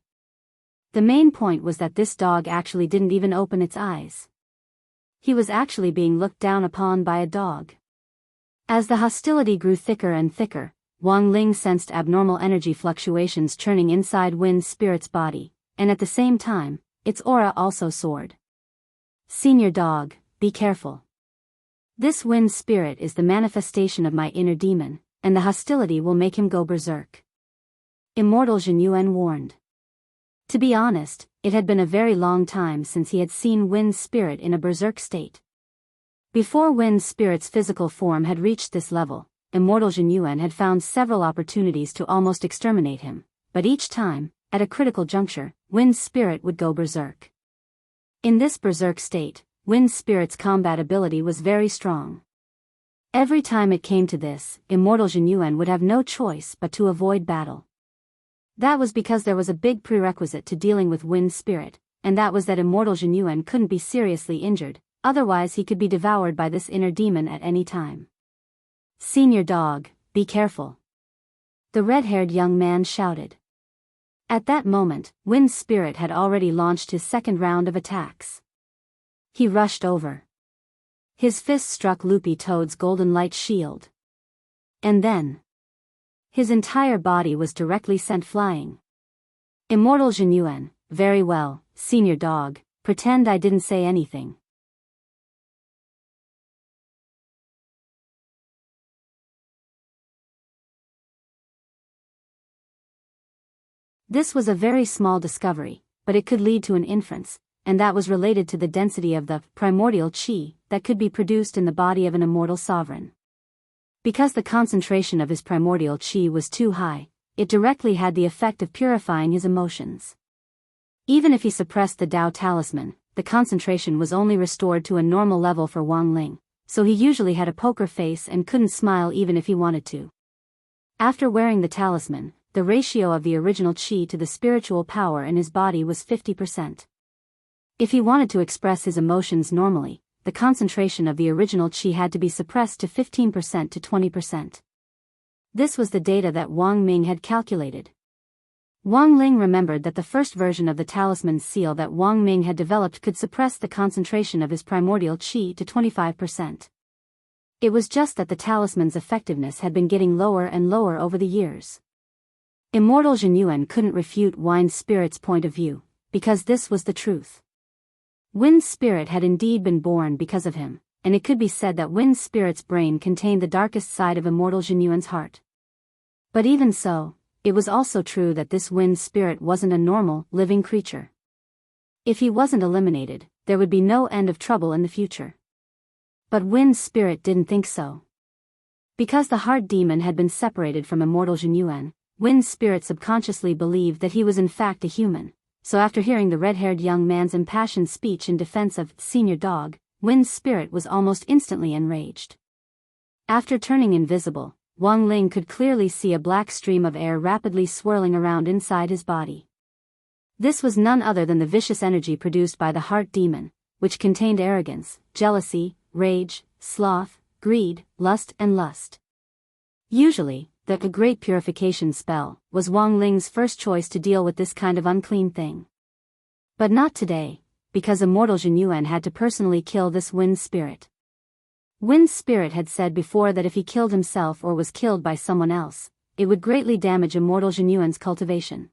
The main point was that this dog actually didn't even open its eyes. He was actually being looked down upon by a dog. As the hostility grew thicker and thicker, Wang Ling sensed abnormal energy fluctuations churning inside Wind's spirit's body, and at the same time, its aura also soared. "Senior dog, be careful. This Wind spirit is the manifestation of my inner demon, and the hostility will make him go berserk," Immortal Zhenyuan warned. To be honest, it had been a very long time since he had seen Wind's spirit in a berserk state. Before Wind's spirit's physical form had reached this level, Immortal Zhenyuan had found several opportunities to almost exterminate him, but each time, at a critical juncture, Wind's spirit would go berserk. In this berserk state, Wind's spirit's combat ability was very strong. Every time it came to this, Immortal Zhenyuan would have no choice but to avoid battle. That was because there was a big prerequisite to dealing with Wind's spirit, and that was that Immortal Zhenyuan couldn't be seriously injured, otherwise he could be devoured by this inner demon at any time. "Senior dog, be careful," the red-haired young man shouted. At that moment, Wind's spirit had already launched his second round of attacks. He rushed over. His fist struck Loopy Toad's golden light shield. And then, his entire body was directly sent flying. Immortal Zhenyuan, very well, senior dog, pretend I didn't say anything. This was a very small discovery, but it could lead to an inference, and that was related to the density of the primordial chi that could be produced in the body of an immortal sovereign. Because the concentration of his primordial chi was too high, it directly had the effect of purifying his emotions. Even if he suppressed the Tao talisman, the concentration was only restored to a normal level for Wang Ling, so he usually had a poker face and couldn't smile even if he wanted to. After wearing the talisman, the ratio of the original chi to the spiritual power in his body was 50%. If he wanted to express his emotions normally, the concentration of the original chi had to be suppressed to 15% to 20%. This was the data that Wang Ming had calculated. Wang Ling remembered that the first version of the talisman seal that Wang Ming had developed could suppress the concentration of his primordial chi to 25%. It was just that the talisman's effectiveness had been getting lower and lower over the years. Immortal Zhenyuan couldn't refute Wind Spirit's point of view, because this was the truth. Wind Spirit had indeed been born because of him, and it could be said that Wind Spirit's brain contained the darkest side of Immortal Zhenyuan's heart. But even so, it was also true that this Wind Spirit wasn't a normal, living creature. If he wasn't eliminated, there would be no end of trouble in the future. But Wind Spirit didn't think so. Because the heart demon had been separated from Immortal Zhenyuan, Wind Spirit subconsciously believed that he was in fact a human, so after hearing the red-haired young man's impassioned speech in defense of Senior Dog, Wind Spirit was almost instantly enraged. After turning invisible, Wang Ling could clearly see a black stream of air rapidly swirling around inside his body. This was none other than the vicious energy produced by the heart demon, which contained arrogance, jealousy, rage, sloth, greed, lust and lust. Usually, the Great Purification spell was Wang Ling's first choice to deal with this kind of unclean thing. But not today, because Immortal Zhenyuan had to personally kill this Wind Spirit. Wind Spirit had said before that if he killed himself or was killed by someone else, it would greatly damage Immortal Zhenyuan's cultivation.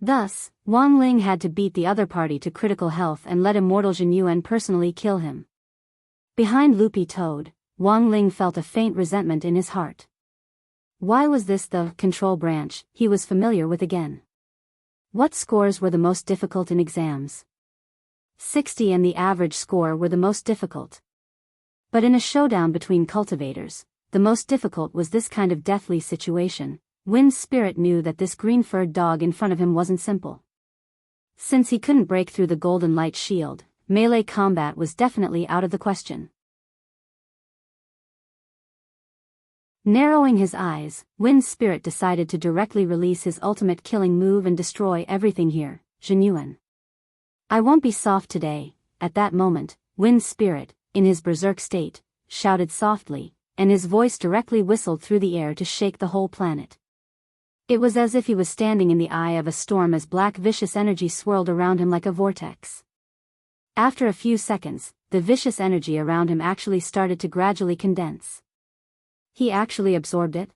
Thus, Wang Ling had to beat the other party to critical health and let Immortal Zhenyuan personally kill him. Behind Loopy Toad, Wang Ling felt a faint resentment in his heart. Why was this the control branch he was familiar with again? What scores were the most difficult in exams? 60 and the average score were the most difficult. But in a showdown between cultivators, the most difficult was this kind of deathly situation. Wind Spirit knew that this green-furred dog in front of him wasn't simple. Since he couldn't break through the golden light shield, melee combat was definitely out of the question. Narrowing his eyes, Wind Spirit decided to directly release his ultimate killing move and destroy everything here, Zhenyuan. I won't be soft today. At that moment, Wind Spirit, in his berserk state, shouted softly, and his voice directly whistled through the air to shake the whole planet. It was as if he was standing in the eye of a storm as black vicious energy swirled around him like a vortex. After a few seconds, the vicious energy around him actually started to gradually condense. He actually absorbed it?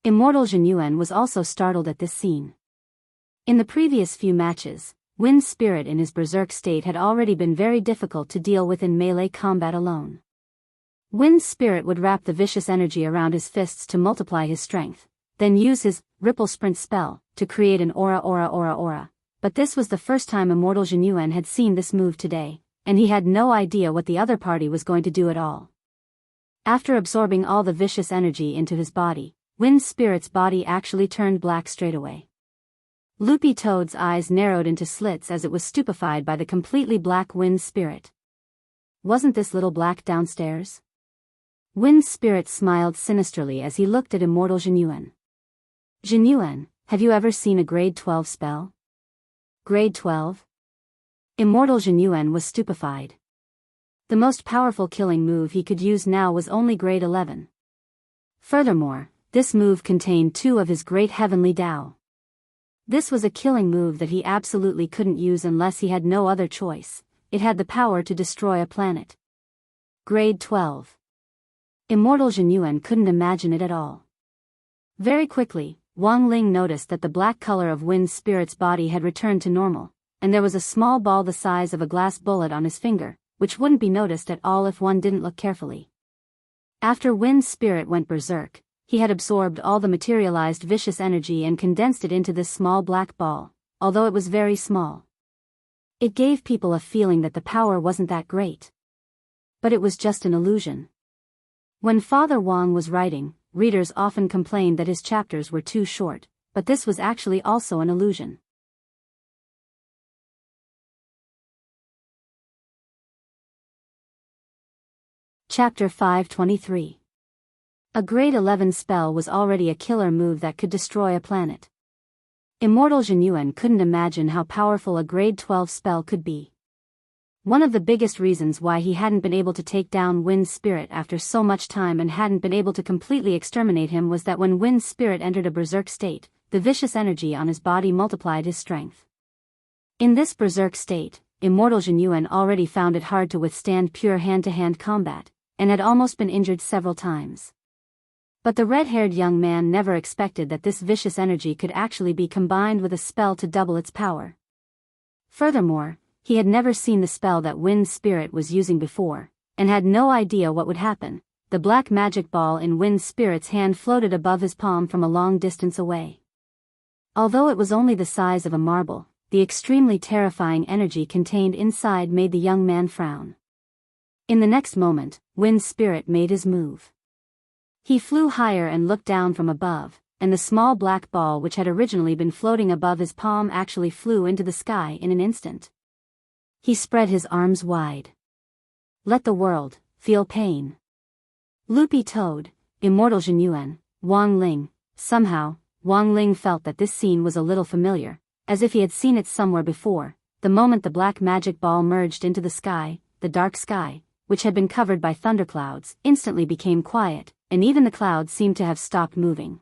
Immortal Zhenyuan was also startled at this scene. In the previous few matches, Wind Spirit in his berserk state had already been very difficult to deal with in melee combat alone. Wind Spirit would wrap the vicious energy around his fists to multiply his strength, then use his Ripple Sprint spell to create an aura. But this was the first time Immortal Zhenyuan had seen this move today, and he had no idea what the other party was going to do at all. After absorbing all the vicious energy into his body, Wind Spirit's body actually turned black straight away. Loopy Toad's eyes narrowed into slits as it was stupefied by the completely black Wind Spirit. Wasn't this little black downstairs? Wind Spirit smiled sinisterly as he looked at Immortal Zhenyuan. Zhenyuan, have you ever seen a grade 12 spell? Grade 12? Immortal Zhenyuan was stupefied. The most powerful killing move he could use now was only grade 11. Furthermore, this move contained 2 of his great heavenly Tao. This was a killing move that he absolutely couldn't use unless he had no other choice. It had the power to destroy a planet. Grade 12. Immortal Zhenyuan couldn't imagine it at all. Very quickly, Wang Ling noticed that the black color of Wind Spirit's body had returned to normal, and there was a small ball the size of a glass bullet on his finger, which wouldn't be noticed at all if one didn't look carefully. After Wind Spirit went berserk, he had absorbed all the materialized vicious energy and condensed it into this small black ball, although it was very small. It gave people a feeling that the power wasn't that great. But it was just an illusion. When Father Wang was writing, readers often complained that his chapters were too short, but this was actually also an illusion. Chapter 523. A grade 11 spell was already a killer move that could destroy a planet. Immortal Zhenyuan couldn't imagine how powerful a grade 12 spell could be. One of the biggest reasons why he hadn't been able to take down Wind's spirit after so much time and hadn't been able to completely exterminate him was that when Wind's spirit entered a berserk state, the vicious energy on his body multiplied his strength. In this berserk state, Immortal Zhenyuan already found it hard to withstand pure hand-to-hand combat, and had almost been injured several times. But the red-haired young man never expected that this vicious energy could actually be combined with a spell to double its power. Furthermore, he had never seen the spell that Wind's spirit was using before, and had no idea what would happen. The black magic ball in Wind's spirit's hand floated above his palm from a long distance away. Although it was only the size of a marble, the extremely terrifying energy contained inside made the young man frown. In the next moment, Wind's spirit made his move. He flew higher and looked down from above, and the small black ball which had originally been floating above his palm actually flew into the sky in an instant. He spread his arms wide. Let the world feel pain. Loopy Toad, Immortal Zhenyuan, Wang Ling. Somehow, Wang Ling felt that this scene was a little familiar, as if he had seen it somewhere before. The moment the black magic ball merged into the sky, the dark sky, which had been covered by thunderclouds, instantly became quiet, and even the clouds seemed to have stopped moving.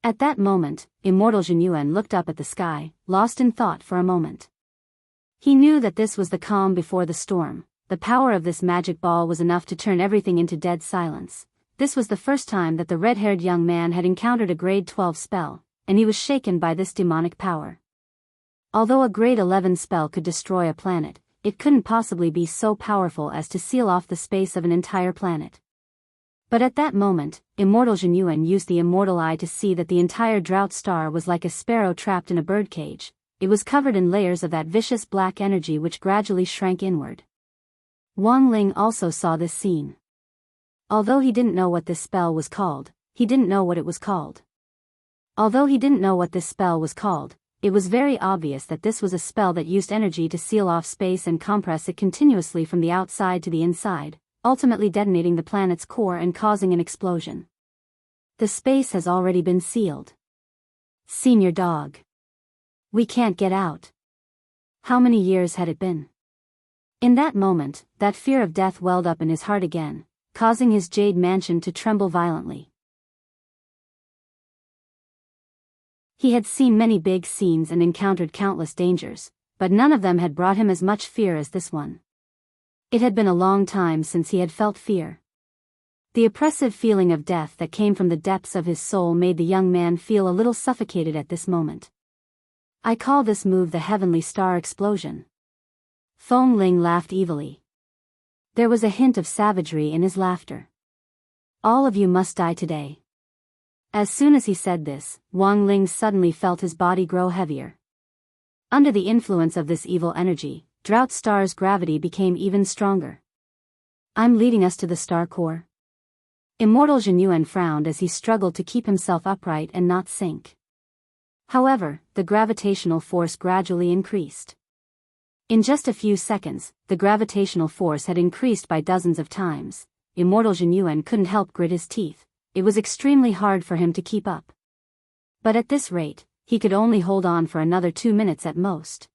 At that moment, Immortal Zhenyuan looked up at the sky, lost in thought for a moment. He knew that this was the calm before the storm. The power of this magic ball was enough to turn everything into dead silence. This was the first time that the red-haired young man had encountered a grade 12 spell, and he was shaken by this demonic power. Although a grade 11 spell could destroy a planet, it couldn't possibly be so powerful as to seal off the space of an entire planet. But at that moment, Immortal Zhenyuan used the immortal eye to see that the entire drought star was like a sparrow trapped in a birdcage. It was covered in layers of that vicious black energy which gradually shrank inward. Wang Ling also saw this scene. Although he didn't know what this spell was called, he didn't know what it was called. Although he didn't know what this spell was called, it was very obvious that this was a spell that used energy to seal off space and compress it continuously from the outside to the inside, ultimately detonating the planet's core and causing an explosion. The space has already been sealed. Senior Dog. We can't get out. How many years had it been? In that moment, that fear of death welled up in his heart again, causing his jade mansion to tremble violently. He had seen many big scenes and encountered countless dangers, but none of them had brought him as much fear as this one. It had been a long time since he had felt fear. The oppressive feeling of death that came from the depths of his soul made the young man feel a little suffocated at this moment. I call this move the Heavenly Star Explosion. Feng Ling laughed evilly. There was a hint of savagery in his laughter. All of you must die today. As soon as he said this, Wang Ling suddenly felt his body grow heavier. Under the influence of this evil energy, Drought Star's gravity became even stronger. I'm leading us to the star core. Immortal Zhenyuan frowned as he struggled to keep himself upright and not sink. However, the gravitational force gradually increased. In just a few seconds, the gravitational force had increased by dozens of times. Immortal Zhenyuan couldn't help grit his teeth. It was extremely hard for him to keep up. But at this rate, he could only hold on for another 2 minutes at most.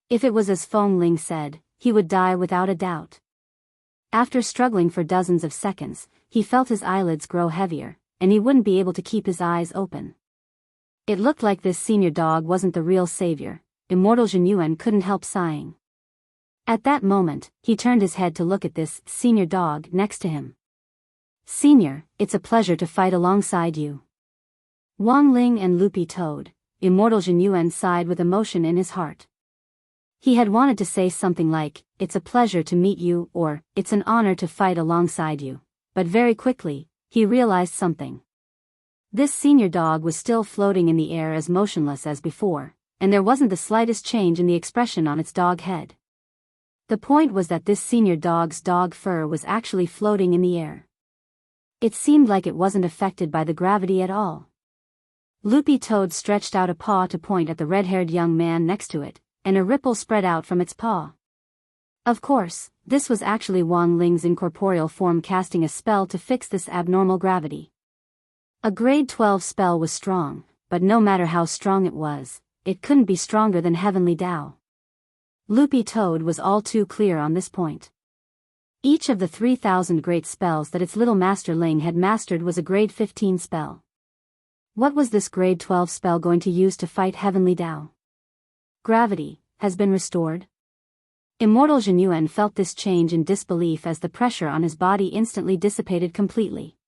If it was as Feng Ling said, he would die without a doubt. After struggling for dozens of seconds, he felt his eyelids grow heavier, and he wouldn't be able to keep his eyes open. It looked like this senior dog wasn't the real savior. Immortal Zhenyuan couldn't help sighing. At that moment, he turned his head to look at this senior dog next to him. Senior, it's a pleasure to fight alongside you. Wang Ling and Loopy Toad, Immortal Zhenyuan sighed with emotion in his heart. He had wanted to say something like, it's a pleasure to meet you, or, it's an honor to fight alongside you. But very quickly, he realized something. This senior dog was still floating in the air as motionless as before, and there wasn't the slightest change in the expression on its dog head. The point was that this senior dog's dog fur was actually floating in the air. It seemed like it wasn't affected by the gravity at all. Loopy Toad stretched out a paw to point at the red-haired young man next to it, and a ripple spread out from its paw. Of course, this was actually Wang Ling's incorporeal form casting a spell to fix this abnormal gravity. A grade 12 spell was strong, but no matter how strong it was, it couldn't be stronger than Heavenly Tao. Loopy Toad was all too clear on this point. Each of the 3,000 great spells that its little Master Ling had mastered was a grade 15 spell. What was this grade 12 spell going to use to fight Heavenly Tao? Gravity has been restored. Immortal Zhenyuan felt this change in disbelief as the pressure on his body instantly dissipated completely.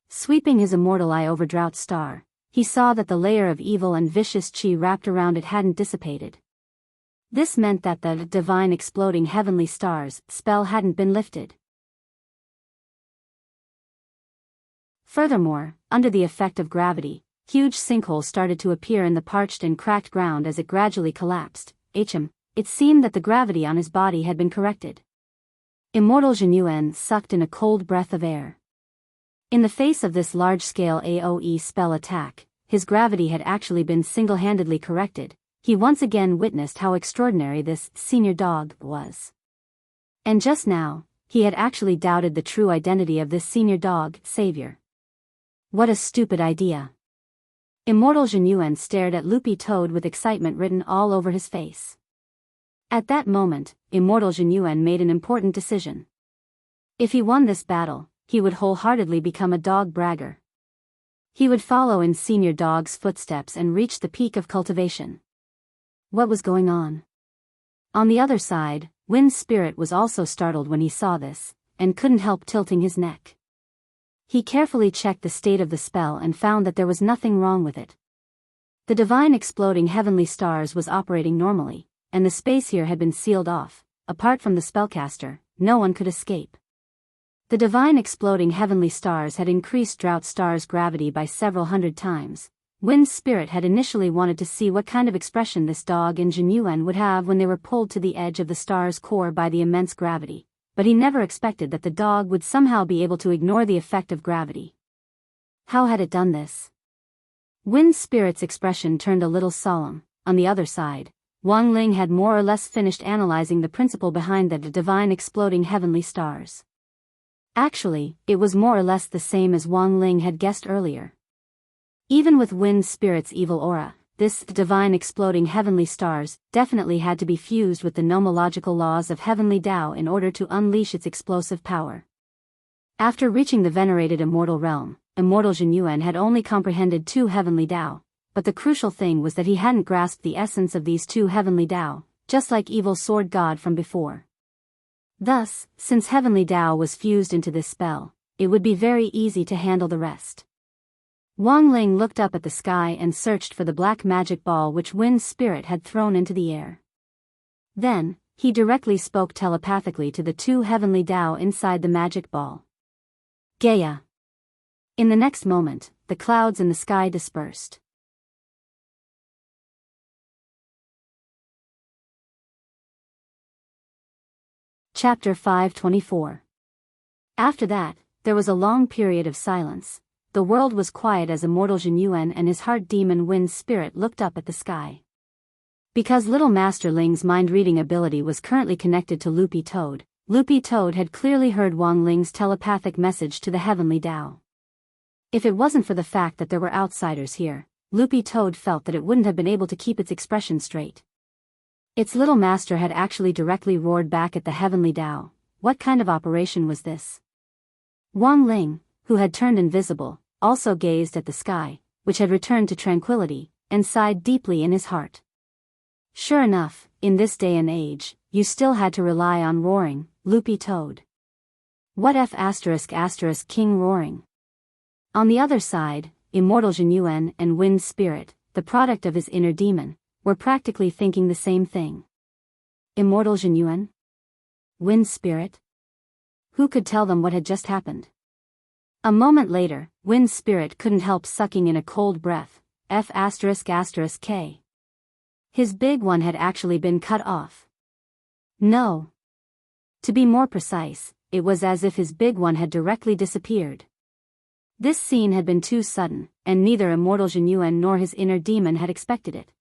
Sweeping his immortal eye over Drought Star, he saw that the layer of evil and vicious qi wrapped around it hadn't dissipated. This meant that the divine exploding heavenly stars spell hadn't been lifted. Furthermore, under the effect of gravity, huge sinkholes started to appear in the parched and cracked ground as it gradually collapsed. It seemed that the gravity on his body had been corrected. Immortal Zhenyuan sucked in a cold breath of air. In the face of this large-scale AoE spell attack, his gravity had actually been single-handedly corrected. He once again witnessed how extraordinary this senior dog was. And just now, he had actually doubted the true identity of this senior dog savior. What a stupid idea. Immortal Zhenyuan stared at Loopy Toad with excitement written all over his face. At that moment, Immortal Zhenyuan made an important decision. If he won this battle, he would wholeheartedly become a dog bragger. He would follow in Senior Dog's footsteps and reach the peak of cultivation. What was going on? On the other side, Wind's spirit was also startled when he saw this, and couldn't help tilting his neck. He carefully checked the state of the spell and found that there was nothing wrong with it. The divine exploding heavenly stars was operating normally, and the space here had been sealed off. Apart from the spellcaster, no one could escape. The divine exploding heavenly stars had increased Drought Star's gravity by several hundred times. Wind's spirit had initially wanted to see what kind of expression this dog and Zhenyuan would have when they were pulled to the edge of the star's core by the immense gravity, but he never expected that the dog would somehow be able to ignore the effect of gravity. How had it done this? Wind's spirit's expression turned a little solemn. On the other side, Wang Ling had more or less finished analyzing the principle behind the divine exploding heavenly stars. Actually, it was more or less the same as Wang Ling had guessed earlier. Even with Wind's spirit's evil aura, this divine exploding heavenly stars definitely had to be fused with the nomological laws of heavenly Tao in order to unleash its explosive power. After reaching the venerated immortal realm, Immortal Zhenyuan had only comprehended 2 heavenly Tao, but the crucial thing was that he hadn't grasped the essence of these 2 heavenly Tao, just like Evil Sword God from before. Thus, since heavenly Tao was fused into this spell, it would be very easy to handle the rest. Wang Ling looked up at the sky and searched for the black magic ball which Wind's spirit had thrown into the air. Then, he directly spoke telepathically to the 2 heavenly Tao inside the magic ball. Gaia. In the next moment, the clouds in the sky dispersed. Chapter 524. After that, there was a long period of silence. The world was quiet as Immortal Zhenyuan and his heart demon Wind's spirit looked up at the sky. Because Little Master Ling's mind-reading ability was currently connected to Loopy Toad had clearly heard Wang Ling's telepathic message to the heavenly Tao. If it wasn't for the fact that there were outsiders here, Loopy Toad felt that it wouldn't have been able to keep its expression straight. Its little master had actually directly roared back at the heavenly Tao. What kind of operation was this? Wang Ling, who had turned invisible, also gazed at the sky, which had returned to tranquility, and sighed deeply in his heart. Sure enough, in this day and age, you still had to rely on roaring, Loopy Toad. What F*** King roaring? On the other side, Immortal Zhenyuan and Wind's spirit, the product of his inner demon, were practically thinking the same thing. Immortal Zhenyuan? Wind's spirit? Who could tell them what had just happened? A moment later, Wind's spirit couldn't help sucking in a cold breath. F***K. His big one had actually been cut off. No. To be more precise, it was as if his big one had directly disappeared. This scene had been too sudden, and neither Immortal Genuine nor his inner demon had expected it.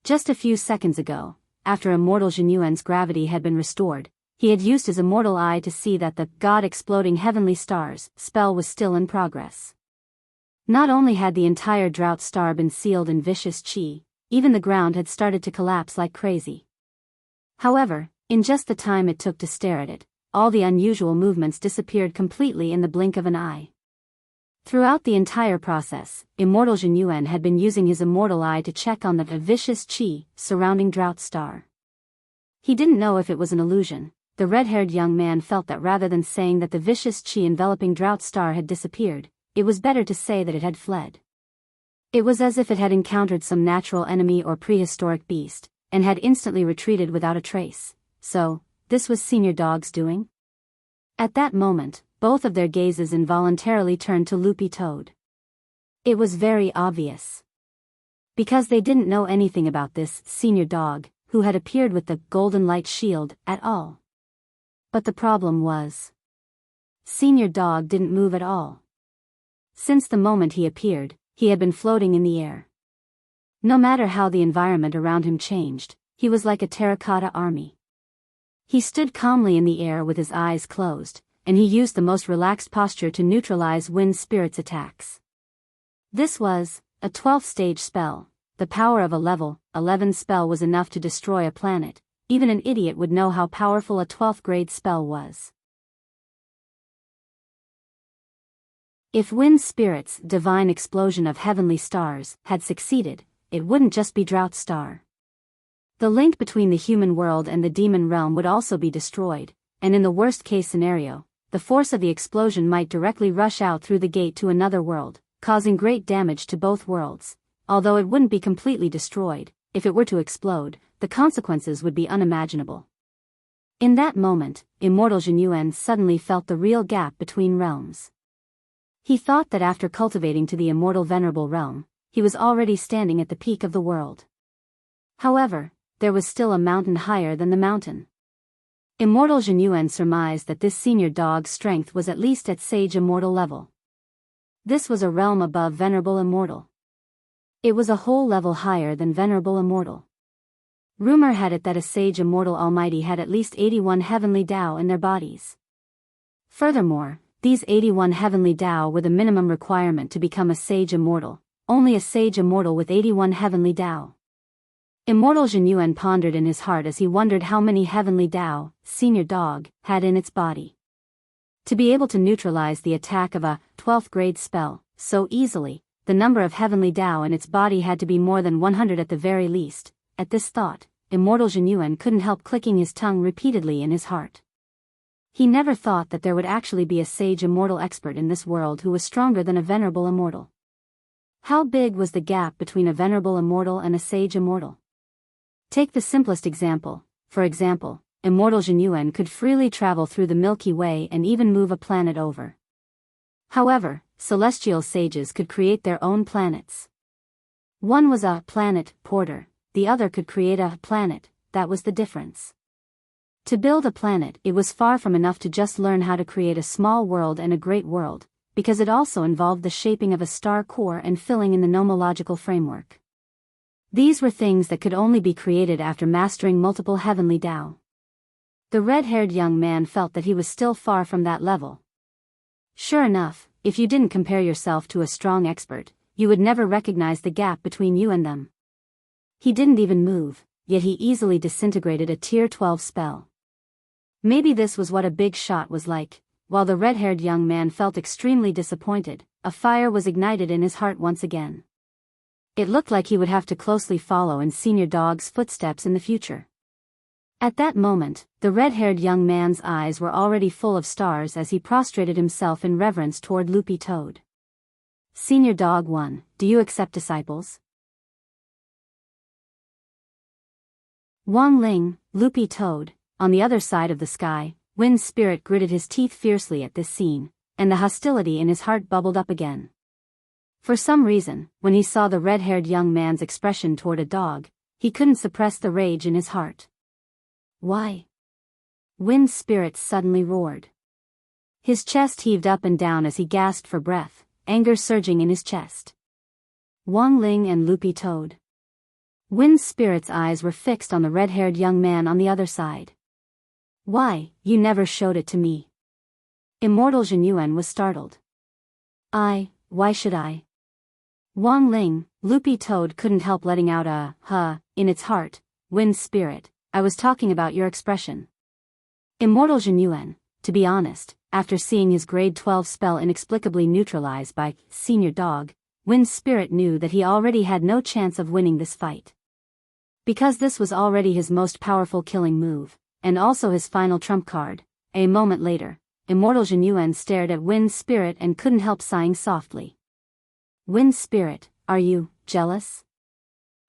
Just a few seconds ago, after Immortal Genuine's gravity had been restored, he had used his immortal eye to see that the God-exploding heavenly stars spell was still in progress. Not only had the entire drought star been sealed in vicious chi, even the ground had started to collapse like crazy. However, in just the time it took to stare at it, all the unusual movements disappeared completely in the blink of an eye. Throughout the entire process, Immortal Genuine had been using his immortal eye to check on the vicious chi surrounding drought star. He didn't know if it was an illusion. The red-haired young man felt that rather than saying that the vicious chi enveloping drought star had disappeared, it was better to say that it had fled. It was as if it had encountered some natural enemy or prehistoric beast, and had instantly retreated without a trace. So, this was Senior Dog's doing? At that moment, both of their gazes involuntarily turned to Loopy Toad. It was very obvious. Because they didn't know anything about this Senior Dog, who had appeared with the golden light shield, at all. But the problem was, Senior Dog didn't move at all. Since the moment he appeared, he had been floating in the air. No matter how the environment around him changed, he was like a terracotta army. He stood calmly in the air with his eyes closed, and he used the most relaxed posture to neutralize Wind Spirit's attacks. This was a 12th stage spell. The power of a level 11 spell was enough to destroy a planet. Even an idiot would know how powerful a 12th grade spell was. If Wind Spirit's divine explosion of heavenly stars had succeeded, it wouldn't just be Drought Star. The link between the human world and the demon realm would also be destroyed, and in the worst-case scenario, the force of the explosion might directly rush out through the gate to another world, causing great damage to both worlds. Although it wouldn't be completely destroyed, if it were to explode, the consequences would be unimaginable. In that moment, Immortal Genuine suddenly felt the real gap between realms. He thought that after cultivating to the immortal venerable realm, he was already standing at the peak of the world. However, there was still a mountain higher than the mountain. Immortal Genuine surmised that this Senior Dog's strength was at least at Sage Immortal level. This was a realm above Venerable Immortal. It was a whole level higher than Venerable Immortal. Rumor had it that a Sage Immortal Almighty had at least 81 heavenly Tao in their bodies. Furthermore, these 81 heavenly Tao were the minimum requirement to become a Sage Immortal, only a Sage Immortal with 81 heavenly Tao. Immortal Genuine pondered in his heart as he wondered how many heavenly Tao Senior Dog had in its body. To be able to neutralize the attack of a 12th grade spell so easily, the number of heavenly Tao in its body had to be more than 100 at the very least. At this thought, Immortal Genuine couldn't help clicking his tongue repeatedly in his heart. He never thought that there would actually be a Sage Immortal expert in this world who was stronger than a Venerable Immortal. How big was the gap between a Venerable Immortal and a Sage Immortal? Take the simplest example. For example, Immortal Genuine could freely travel through the Milky Way and even move a planet over. However, celestial sages could create their own planets. One was a planet porter, the other could create a planet. That was the difference. To build a planet, it was far from enough to just learn how to create a small world and a great world, because it also involved the shaping of a star core and filling in the nomological framework. These were things that could only be created after mastering multiple heavenly Tao. The red-haired young man felt that he was still far from that level. Sure enough, if you didn't compare yourself to a strong expert, you would never recognize the gap between you and them. He didn't even move, yet he easily disintegrated a Tier 12 spell. Maybe this was what a big shot was like. While the red-haired young man felt extremely disappointed, a fire was ignited in his heart once again. It looked like he would have to closely follow in Senior Dog's footsteps in the future. At that moment, the red-haired young man's eyes were already full of stars as he prostrated himself in reverence toward Loopy Toad. Senior Dog 1, do you accept disciples? Wang Ling, Loopy Toad. On the other side of the sky, Wind Spirit gritted his teeth fiercely at this scene. and the hostility in his heart bubbled up again. For some reason, when he saw the red-haired young man's expression toward a dog, he couldn't suppress the rage in his heart. Why? Wind Spirit suddenly roared. His chest heaved up and down as he gasped for breath, anger surging in his chest. Wang Ling and Loopy Toad. Wind Spirit's eyes were fixed on the red-haired young man on the other side. Why, you never showed it to me. Immortal Zhenyuan was startled. Why should I? Wang Ling, Loopy Toad couldn't help letting out a, huh, in its heart. Wind Spirit, I was talking about your expression. Immortal Zhenyuan, to be honest, after seeing his grade 12 spell inexplicably neutralized by Senior Dog, Wind Spirit knew that he already had no chance of winning this fight. Because this was already his most powerful killing move, and also his final trump card. A moment later, Immortal Zhenyuan stared at Wind Spirit and couldn't help sighing softly. Wind Spirit, are you jealous?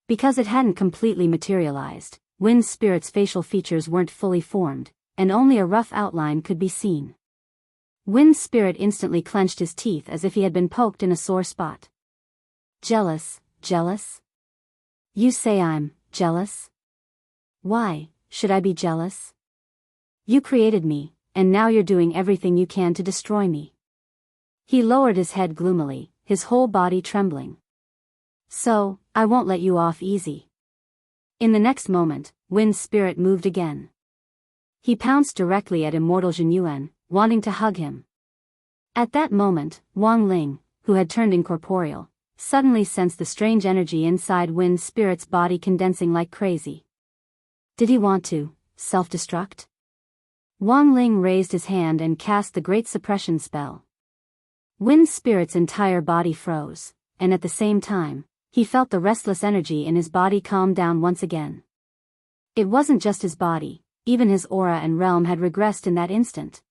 Because it hadn't completely materialized, Wind Spirit's facial features weren't fully formed, and only a rough outline could be seen. Wind Spirit instantly clenched his teeth as if he had been poked in a sore spot. Jealous? You say I'm jealous? Why should I be jealous? You created me, and now you're doing everything you can to destroy me. He lowered his head gloomily, his whole body trembling. So, I won't let you off easy. In the next moment, Wind Spirit moved again. He pounced directly at Immortal Zhenyuan, wanting to hug him. At that moment, Wang Ling, who had turned incorporeal, suddenly sensed the strange energy inside Wind Spirit's body condensing like crazy. Did he want to self-destruct? Wang Ling raised his hand and cast the Great Suppression spell. Wind Spirit's entire body froze, and at the same time, he felt the restless energy in his body calm down once again. It wasn't just his body, even his aura and realm had regressed in that instant.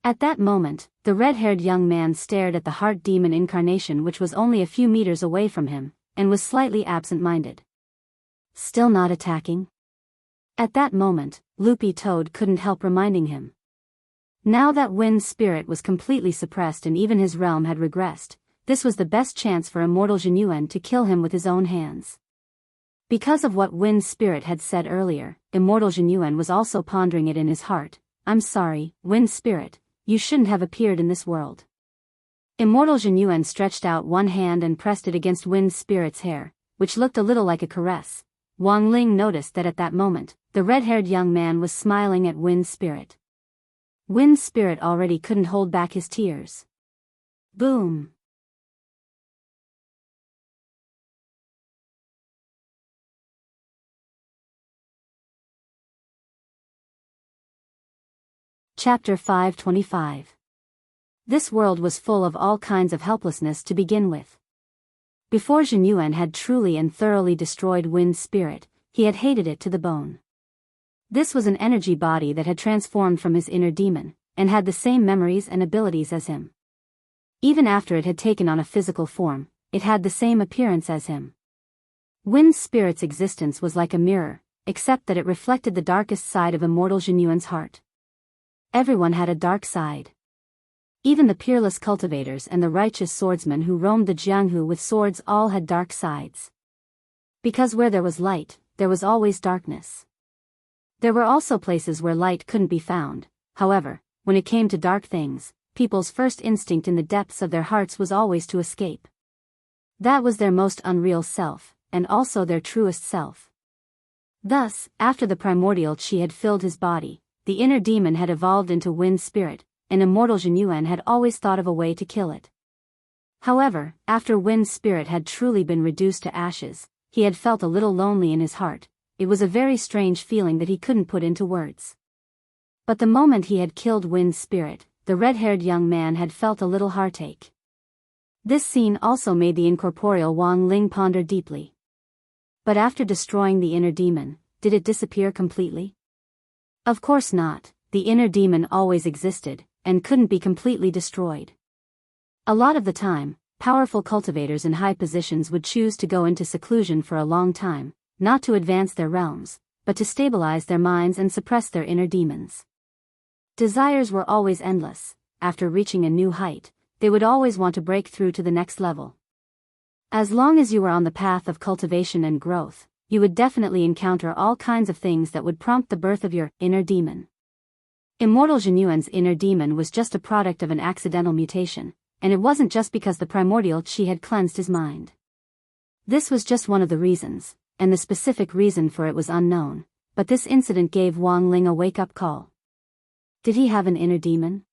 At that moment, the red-haired young man stared at the heart demon incarnation which was only a few meters away from him, and was slightly absent-minded. Still not attacking? At that moment, Loopy Toad couldn't help reminding him. Now that Wind Spirit was completely suppressed and even his realm had regressed, this was the best chance for Immortal Zhenyuan to kill him with his own hands. Because of what Wind Spirit had said earlier, Immortal Zhenyuan was also pondering it in his heart. I'm sorry, Wind Spirit, you shouldn't have appeared in this world. Immortal Zhenyuan stretched out one hand and pressed it against Wind Spirit's hair, which looked a little like a caress. Wang Ling noticed that at that moment, the red-haired young man was smiling at Wind Spirit. Wind Spirit already couldn't hold back his tears. Boom! Chapter 525. This world was full of all kinds of helplessness to begin with. Before Zhenyuan had truly and thoroughly destroyed Wind Spirit, he had hated it to the bone. This was an energy body that had transformed from his inner demon, and had the same memories and abilities as him. Even after it had taken on a physical form, it had the same appearance as him. Wind Spirit's existence was like a mirror, except that it reflected the darkest side of Immortal Zhenyuan's heart. Everyone had a dark side. Even the peerless cultivators and the righteous swordsmen who roamed the Jianghu with swords all had dark sides. Because where there was light, there was always darkness. There were also places where light couldn't be found. However, when it came to dark things, people's first instinct in the depths of their hearts was always to escape. That was their most unreal self, and also their truest self. Thus, after the primordial chi had filled his body, the inner demon had evolved into Wind Spirit, and Immortal Zhenyuan had always thought of a way to kill it. However, after Wind Spirit had truly been reduced to ashes, he had felt a little lonely in his heart. It was a very strange feeling that he couldn't put into words. But the moment he had killed Wind Spirit, the red-haired young man had felt a little heartache. This scene also made the incorporeal Wang Ling ponder deeply. But after destroying the inner demon, did it disappear completely? Of course not. The inner demon always existed, and couldn't be completely destroyed. A lot of the time, powerful cultivators in high positions would choose to go into seclusion for a long time, not to advance their realms, but to stabilize their minds and suppress their inner demons. Desires were always endless. after reaching a new height, they would always want to break through to the next level. As long as you were on the path of cultivation and growth, you would definitely encounter all kinds of things that would prompt the birth of your inner demon. Immortal Genuine's inner demon was just a product of an accidental mutation, and it wasn't just because the primordial chi had cleansed his mind. This was just one of the reasons, and the specific reason for it was unknown, but this incident gave Wang Ling a wake-up call. Did he have an inner demon?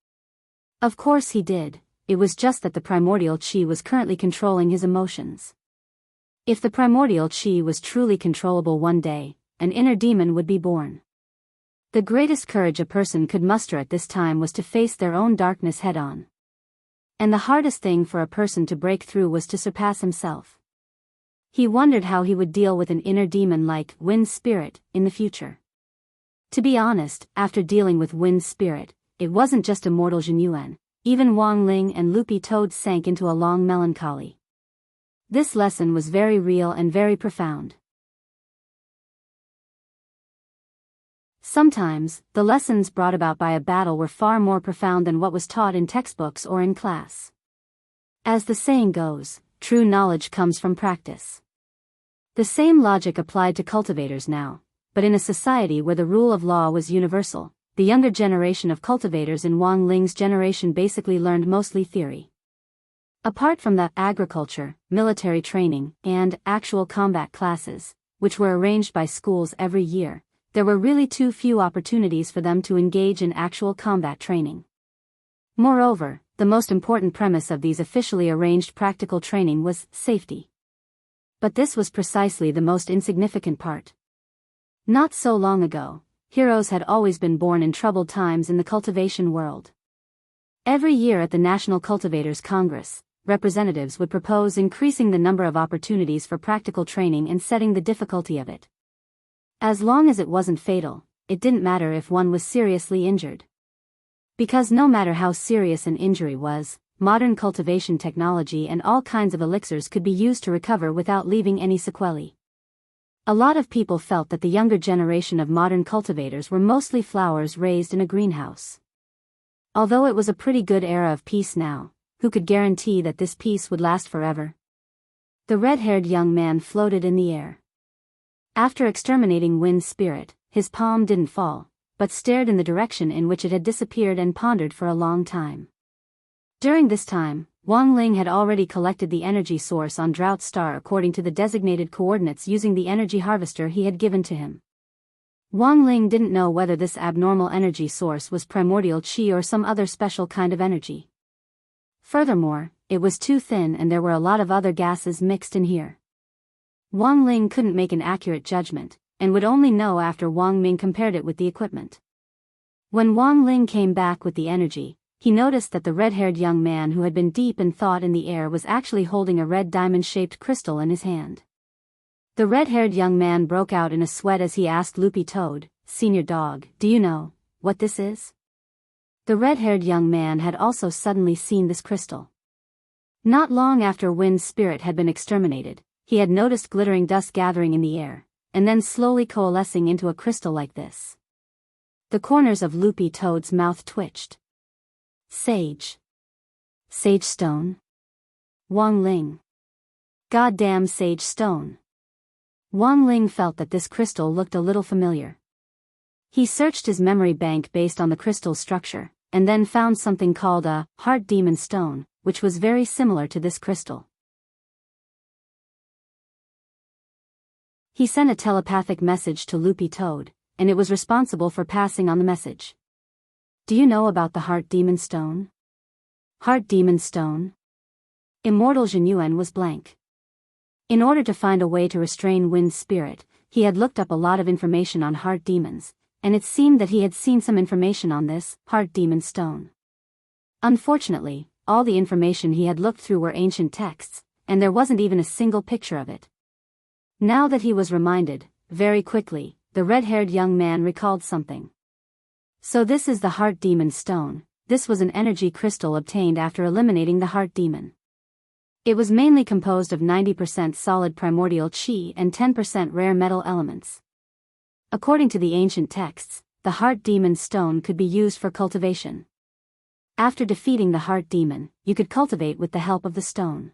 Of course he did, it was just that the primordial chi was currently controlling his emotions. If the primordial chi was truly controllable one day, an inner demon would be born. The greatest courage a person could muster at this time was to face their own darkness head-on. And the hardest thing for a person to break through was to surpass himself. He wondered how he would deal with an inner demon like Wind Spirit in the future. To be honest, after dealing with Wind Spirit, it wasn't just Immortal Genuine, even Wang Ling and Loopy Toad sank into a long melancholy. This lesson was very real and very profound. Sometimes, the lessons brought about by a battle were far more profound than what was taught in textbooks or in class. As the saying goes, true knowledge comes from practice. The same logic applied to cultivators now, but in a society where the rule of law was universal, the younger generation of cultivators in Wang Ling's generation basically learned mostly theory. Apart from the agriculture, military training, and actual combat classes, which were arranged by schools every year, there were really too few opportunities for them to engage in actual combat training. Moreover, the most important premise of these officially arranged practical training was safety. But this was precisely the most insignificant part. Not so long ago, heroes had always been born in troubled times in the cultivation world. Every year at the National Cultivators Congress, representatives would propose increasing the number of opportunities for practical training and setting the difficulty of it. As long as it wasn't fatal, it didn't matter if one was seriously injured. Because no matter how serious an injury was, modern cultivation technology and all kinds of elixirs could be used to recover without leaving any sequelae. A lot of people felt that the younger generation of modern cultivators were mostly flowers raised in a greenhouse. Although it was a pretty good era of peace now, who could guarantee that this peace would last forever? The red-haired young man floated in the air. After exterminating Wind Spirit, his palm didn't fall, but stared in the direction in which it had disappeared and pondered for a long time. During this time, Wang Ling had already collected the energy source on Drought Star according to the designated coordinates using the energy harvester he had given to him. Wang Ling didn't know whether this abnormal energy source was primordial chi or some other special kind of energy. Furthermore, it was too thin and there were a lot of other gases mixed in here. Wang Ling couldn't make an accurate judgment, and would only know after Wang Ming compared it with the equipment. When Wang Ling came back with the energy, he noticed that the red-haired young man who had been deep in thought in the air was actually holding a red diamond-shaped crystal in his hand. The red-haired young man broke out in a sweat as he asked Loopy Toad, "Senior Dog, do you know what this is?" The red-haired young man had also suddenly seen this crystal. Not long after Wind Spirit had been exterminated, he had noticed glittering dust gathering in the air, and then slowly coalescing into a crystal like this. The corners of Loopy Toad's mouth twitched. Sage. Sage stone? Wang Ling. Goddamn sage stone. Wang Ling felt that this crystal looked a little familiar. He searched his memory bank based on the crystal's structure, and then found something called a heart demon stone, which was very similar to this crystal. He sent a telepathic message to Loopy Toad, and it was responsible for passing on the message. "Do you know about the Heart Demon Stone?" Heart Demon Stone? Immortal Genuine was blank. In order to find a way to restrain Wind Spirit, he had looked up a lot of information on heart demons, and it seemed that he had seen some information on this Heart Demon Stone. Unfortunately, all the information he had looked through were ancient texts, and there wasn't even a single picture of it. Now that he was reminded, very quickly, the red-haired young man recalled something. So this is the Heart Demon Stone. This was an energy crystal obtained after eliminating the Heart Demon. It was mainly composed of 90% solid primordial chi and 10% rare metal elements. According to the ancient texts, the Heart Demon Stone could be used for cultivation. After defeating the heart demon, you could cultivate with the help of the stone.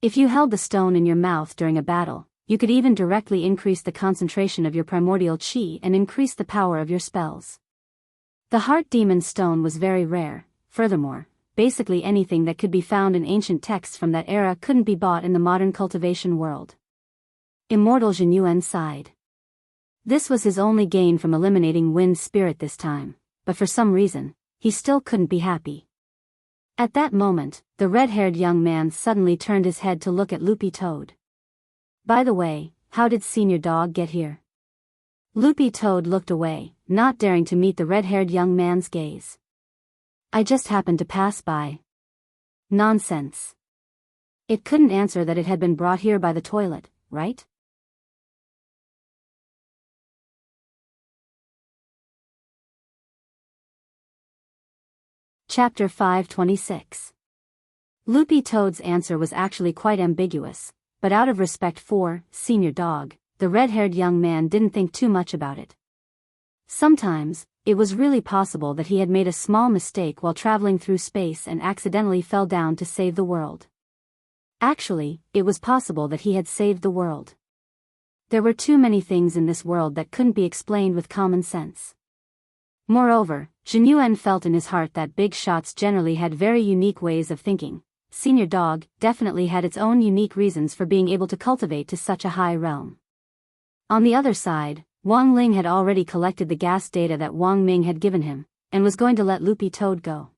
If you held the stone in your mouth during a battle, you could even directly increase the concentration of your primordial chi and increase the power of your spells. The heart demon stone was very rare. Furthermore, basically anything that could be found in ancient texts from that era couldn't be bought in the modern cultivation world. Immortal Jinyuan sighed. This was his only gain from eliminating Wind Spirit this time, but for some reason, he still couldn't be happy. At that moment, the red-haired young man suddenly turned his head to look at Loopy Toad. By the way, how did Senior Dog get here? Loopy Toad looked away, not daring to meet the red-haired young man's gaze. I just happened to pass by. Nonsense. It couldn't answer that it had been brought here by the toilet, right? Chapter 526. Loopy Toad's answer was actually quite ambiguous, but out of respect for Senior Dog, the red-haired young man didn't think too much about it. Sometimes, it was really possible that he had made a small mistake while traveling through space and accidentally fell down to save the world. Actually, it was possible that he had saved the world. There were too many things in this world that couldn't be explained with common sense. Moreover, Jinyuan felt in his heart that big shots generally had very unique ways of thinking. Senior Dog definitely had its own unique reasons for being able to cultivate to such a high realm. On the other side, Wang Ling had already collected the gas data that Wang Ming had given him, and was going to let Loopy Toad go.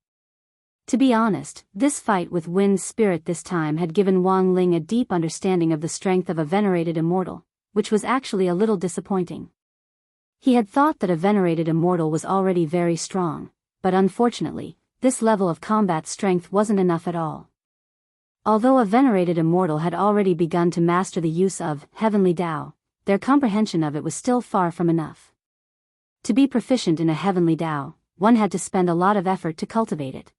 To be honest, this fight with Wind Spirit this time had given Wang Ling a deep understanding of the strength of a venerated immortal, which was actually a little disappointing. He had thought that a venerated immortal was already very strong, but unfortunately, this level of combat strength wasn't enough at all. Although a venerated immortal had already begun to master the use of Heavenly Tao, their comprehension of it was still far from enough. To be proficient in a Heavenly Tao, one had to spend a lot of effort to cultivate it.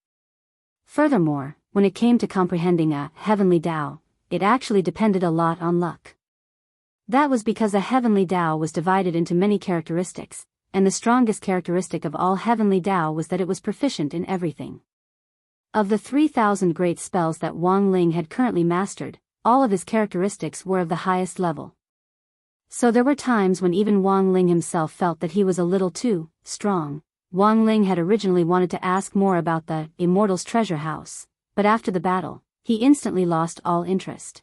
Furthermore, when it came to comprehending a Heavenly Tao, it actually depended a lot on luck. That was because a Heavenly Tao was divided into many characteristics, and the strongest characteristic of all Heavenly Tao was that it was proficient in everything. Of the 3,000 great spells that Wang Ling had currently mastered, all of his characteristics were of the highest level. So there were times when even Wang Ling himself felt that he was a little too strong. Wang Ling had originally wanted to ask more about the Immortal's treasure house, but after the battle, he instantly lost all interest.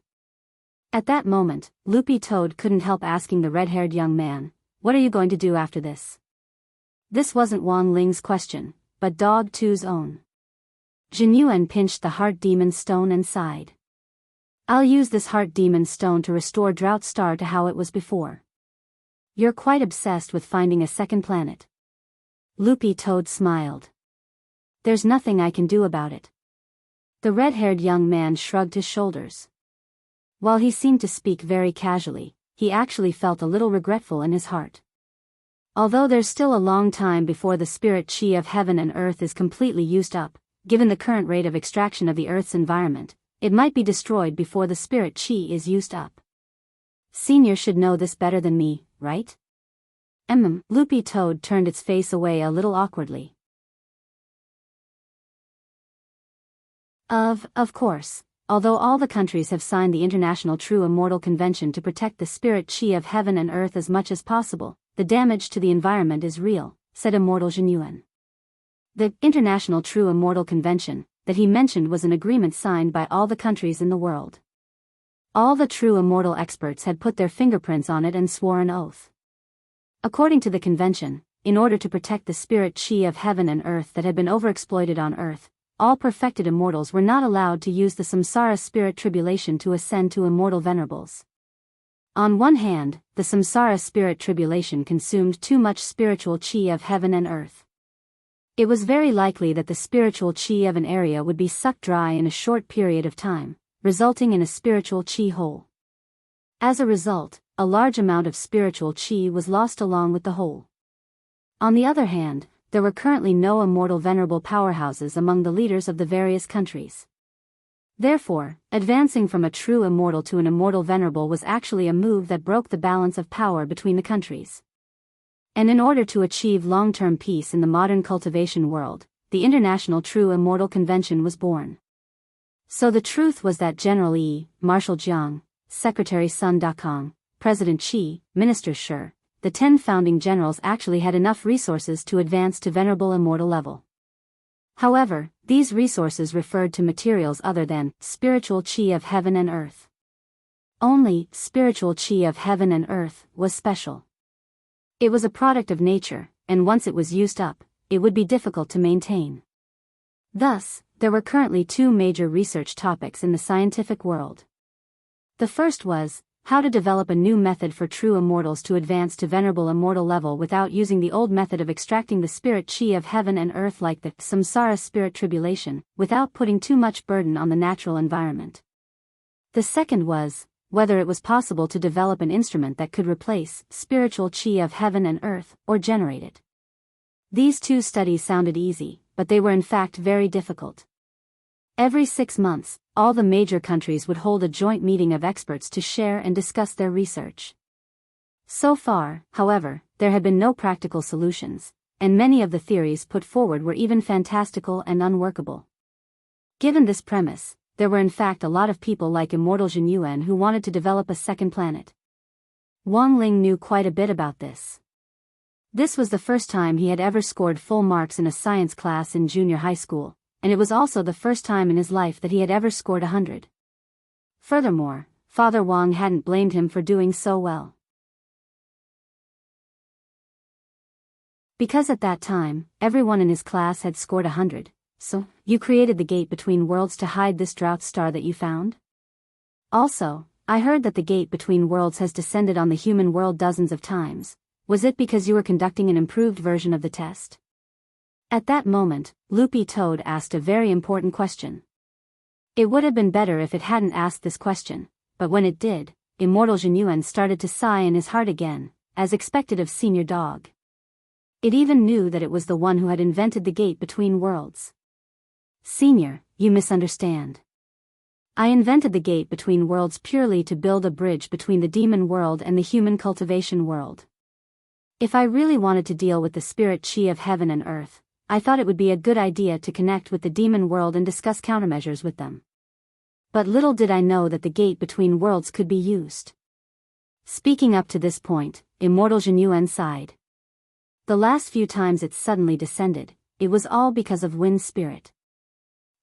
At that moment, Loopy Toad couldn't help asking the red-haired young man, "What are you going to do after this?" This wasn't Wang Ling's question, but Dog 2's own. Jinyuan pinched the heart demon stone and sighed. I'll use this heart demon stone to restore Drought Star to how it was before. You're quite obsessed with finding a second planet. Loopy Toad smiled. There's nothing I can do about it. The red-haired young man shrugged his shoulders. While he seemed to speak very casually, he actually felt a little regretful in his heart. Although there's still a long time before the spirit chi of heaven and earth is completely used up, given the current rate of extraction of the earth's environment, it might be destroyed before the spirit chi is used up. Senior should know this better than me, right? Loopy Toad turned its face away a little awkwardly. Of course, although all the countries have signed the International True Immortal Convention to protect the spirit chi of heaven and earth as much as possible, the damage to the environment is real, said Immortal Jinyuan. The International True Immortal Convention that he mentioned was an agreement signed by all the countries in the world. All the true immortal experts had put their fingerprints on it and swore an oath. According to the convention, in order to protect the spirit chi of heaven and earth that had been overexploited on earth, all perfected immortals were not allowed to use the samsara spirit tribulation to ascend to immortal venerables. On one hand, the samsara spirit tribulation consumed too much spiritual chi of heaven and earth. It was very likely that the spiritual chi of an area would be sucked dry in a short period of time, resulting in a spiritual chi hole. As a result, a large amount of spiritual chi was lost along with the hole. On the other hand, there were currently no immortal venerable powerhouses among the leaders of the various countries. Therefore, advancing from a true immortal to an immortal venerable was actually a move that broke the balance of power between the countries. And in order to achieve long-term peace in the modern cultivation world, the International True Immortal Convention was born. So the truth was that General Yi, Marshal Jiang, Secretary Sun Dakong, President Qi, Minister Shi, the 10 founding generals actually had enough resources to advance to venerable immortal level. However, these resources referred to materials other than spiritual qi of heaven and earth. Only spiritual qi of heaven and earth was special. It was a product of nature, and once it was used up, it would be difficult to maintain. Thus, there were currently 2 major research topics in the scientific world. The first was how to develop a new method for true immortals to advance to venerable immortal level without using the old method of extracting the spirit qi of heaven and earth like the samsara spirit tribulation, without putting too much burden on the natural environment. The second was whether it was possible to develop an instrument that could replace spiritual qi of heaven and earth, or generate it. These 2 studies sounded easy, but they were in fact very difficult. Every 6 months, all the major countries would hold a joint meeting of experts to share and discuss their research. So far, however, there had been no practical solutions, and many of the theories put forward were even fantastical and unworkable. Given this premise, there were in fact a lot of people like Immortal Jin Yuan who wanted to develop a second planet. Wang Ling knew quite a bit about this. This was the first time he had ever scored full marks in a science class in junior high school, and it was also the first time in his life that he had ever scored 100. Furthermore, Father Wang hadn't blamed him for doing so well. Because at that time, everyone in his class had scored 100, so, you created the gate between worlds to hide this drought star that you found? Also, I heard that the gate between worlds has descended on the human world dozens of times. Was it because you were conducting an improved version of the test? At that moment, Loopy Toad asked a very important question. It would have been better if it hadn't asked this question, but when it did, Immortal Jin Yuan started to sigh in his heart again, as expected of Senior Dog. It even knew that it was the one who had invented the gate between worlds. Senior, you misunderstand. I invented the gate between worlds purely to build a bridge between the demon world and the human cultivation world. If I really wanted to deal with the spirit qi of heaven and earth, I thought it would be a good idea to connect with the demon world and discuss countermeasures with them. But little did I know that the gate between worlds could be used. Speaking up to this point, Immortal Jin Yuan sighed. The last few times it suddenly descended, it was all because of wind spirit.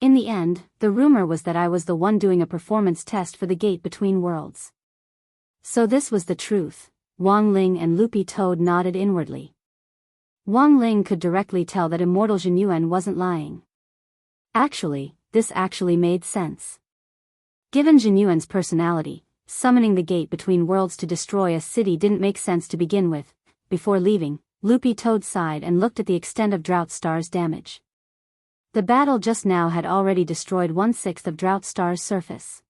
In the end, the rumor was that I was the one doing a performance test for the gate between worlds. So this was the truth. Wang Ling and Loopy Toad nodded inwardly. Wang Ling could directly tell that Immortal Jin Yuan wasn't lying. Actually, this actually made sense. Given Jin Yuan's personality, summoning the gate between worlds to destroy a city didn't make sense to begin with. Before leaving, Loopy Toad sighed and looked at the extent of Drought Star's damage. The battle just now had already destroyed 1/6 of Drought Star's surface.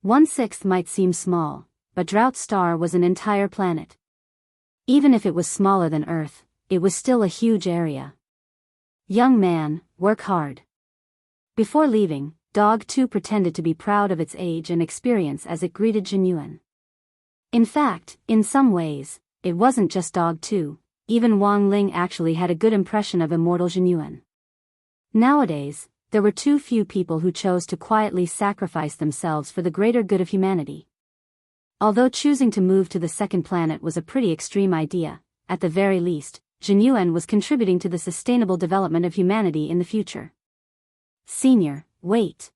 1/6 might seem small, but Drought Star was an entire planet. Even if it was smaller than Earth, it was still a huge area. Young man, work hard. Before leaving, Dog 2 pretended to be proud of its age and experience as it greeted Jin Yuan. In fact, in some ways, it wasn't just Dog 2, even Wang Ling actually had a good impression of Immortal Jin Yuan. Nowadays, there were too few people who chose to quietly sacrifice themselves for the greater good of humanity. Although choosing to move to the second planet was a pretty extreme idea, at the very least, Jin Yuan was contributing to the sustainable development of humanity in the future. Senior, wait.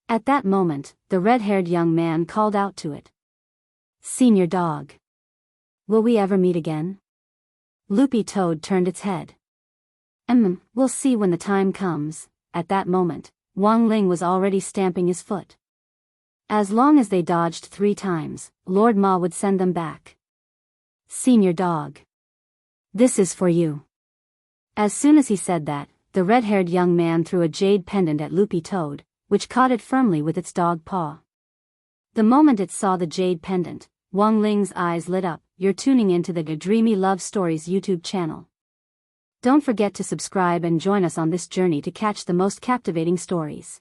At that moment, the red-haired young man called out to it. Senior Dog. Will we ever meet again? Loopy Toad turned its head. We'll see when the time comes. At that moment, Wang Ling was already stamping his foot. As long as they dodged 3 times, Lord Ma would send them back. Senior Dog. This is for you. As soon as he said that, the red-haired young man threw a jade pendant at Loopy Toad, which caught it firmly with its dog paw. The moment it saw the jade pendant, Wang Ling's eyes lit up. You're tuning into the Dreamy Love Stories YouTube channel. Don't forget to subscribe and join us on this journey to catch the most captivating stories.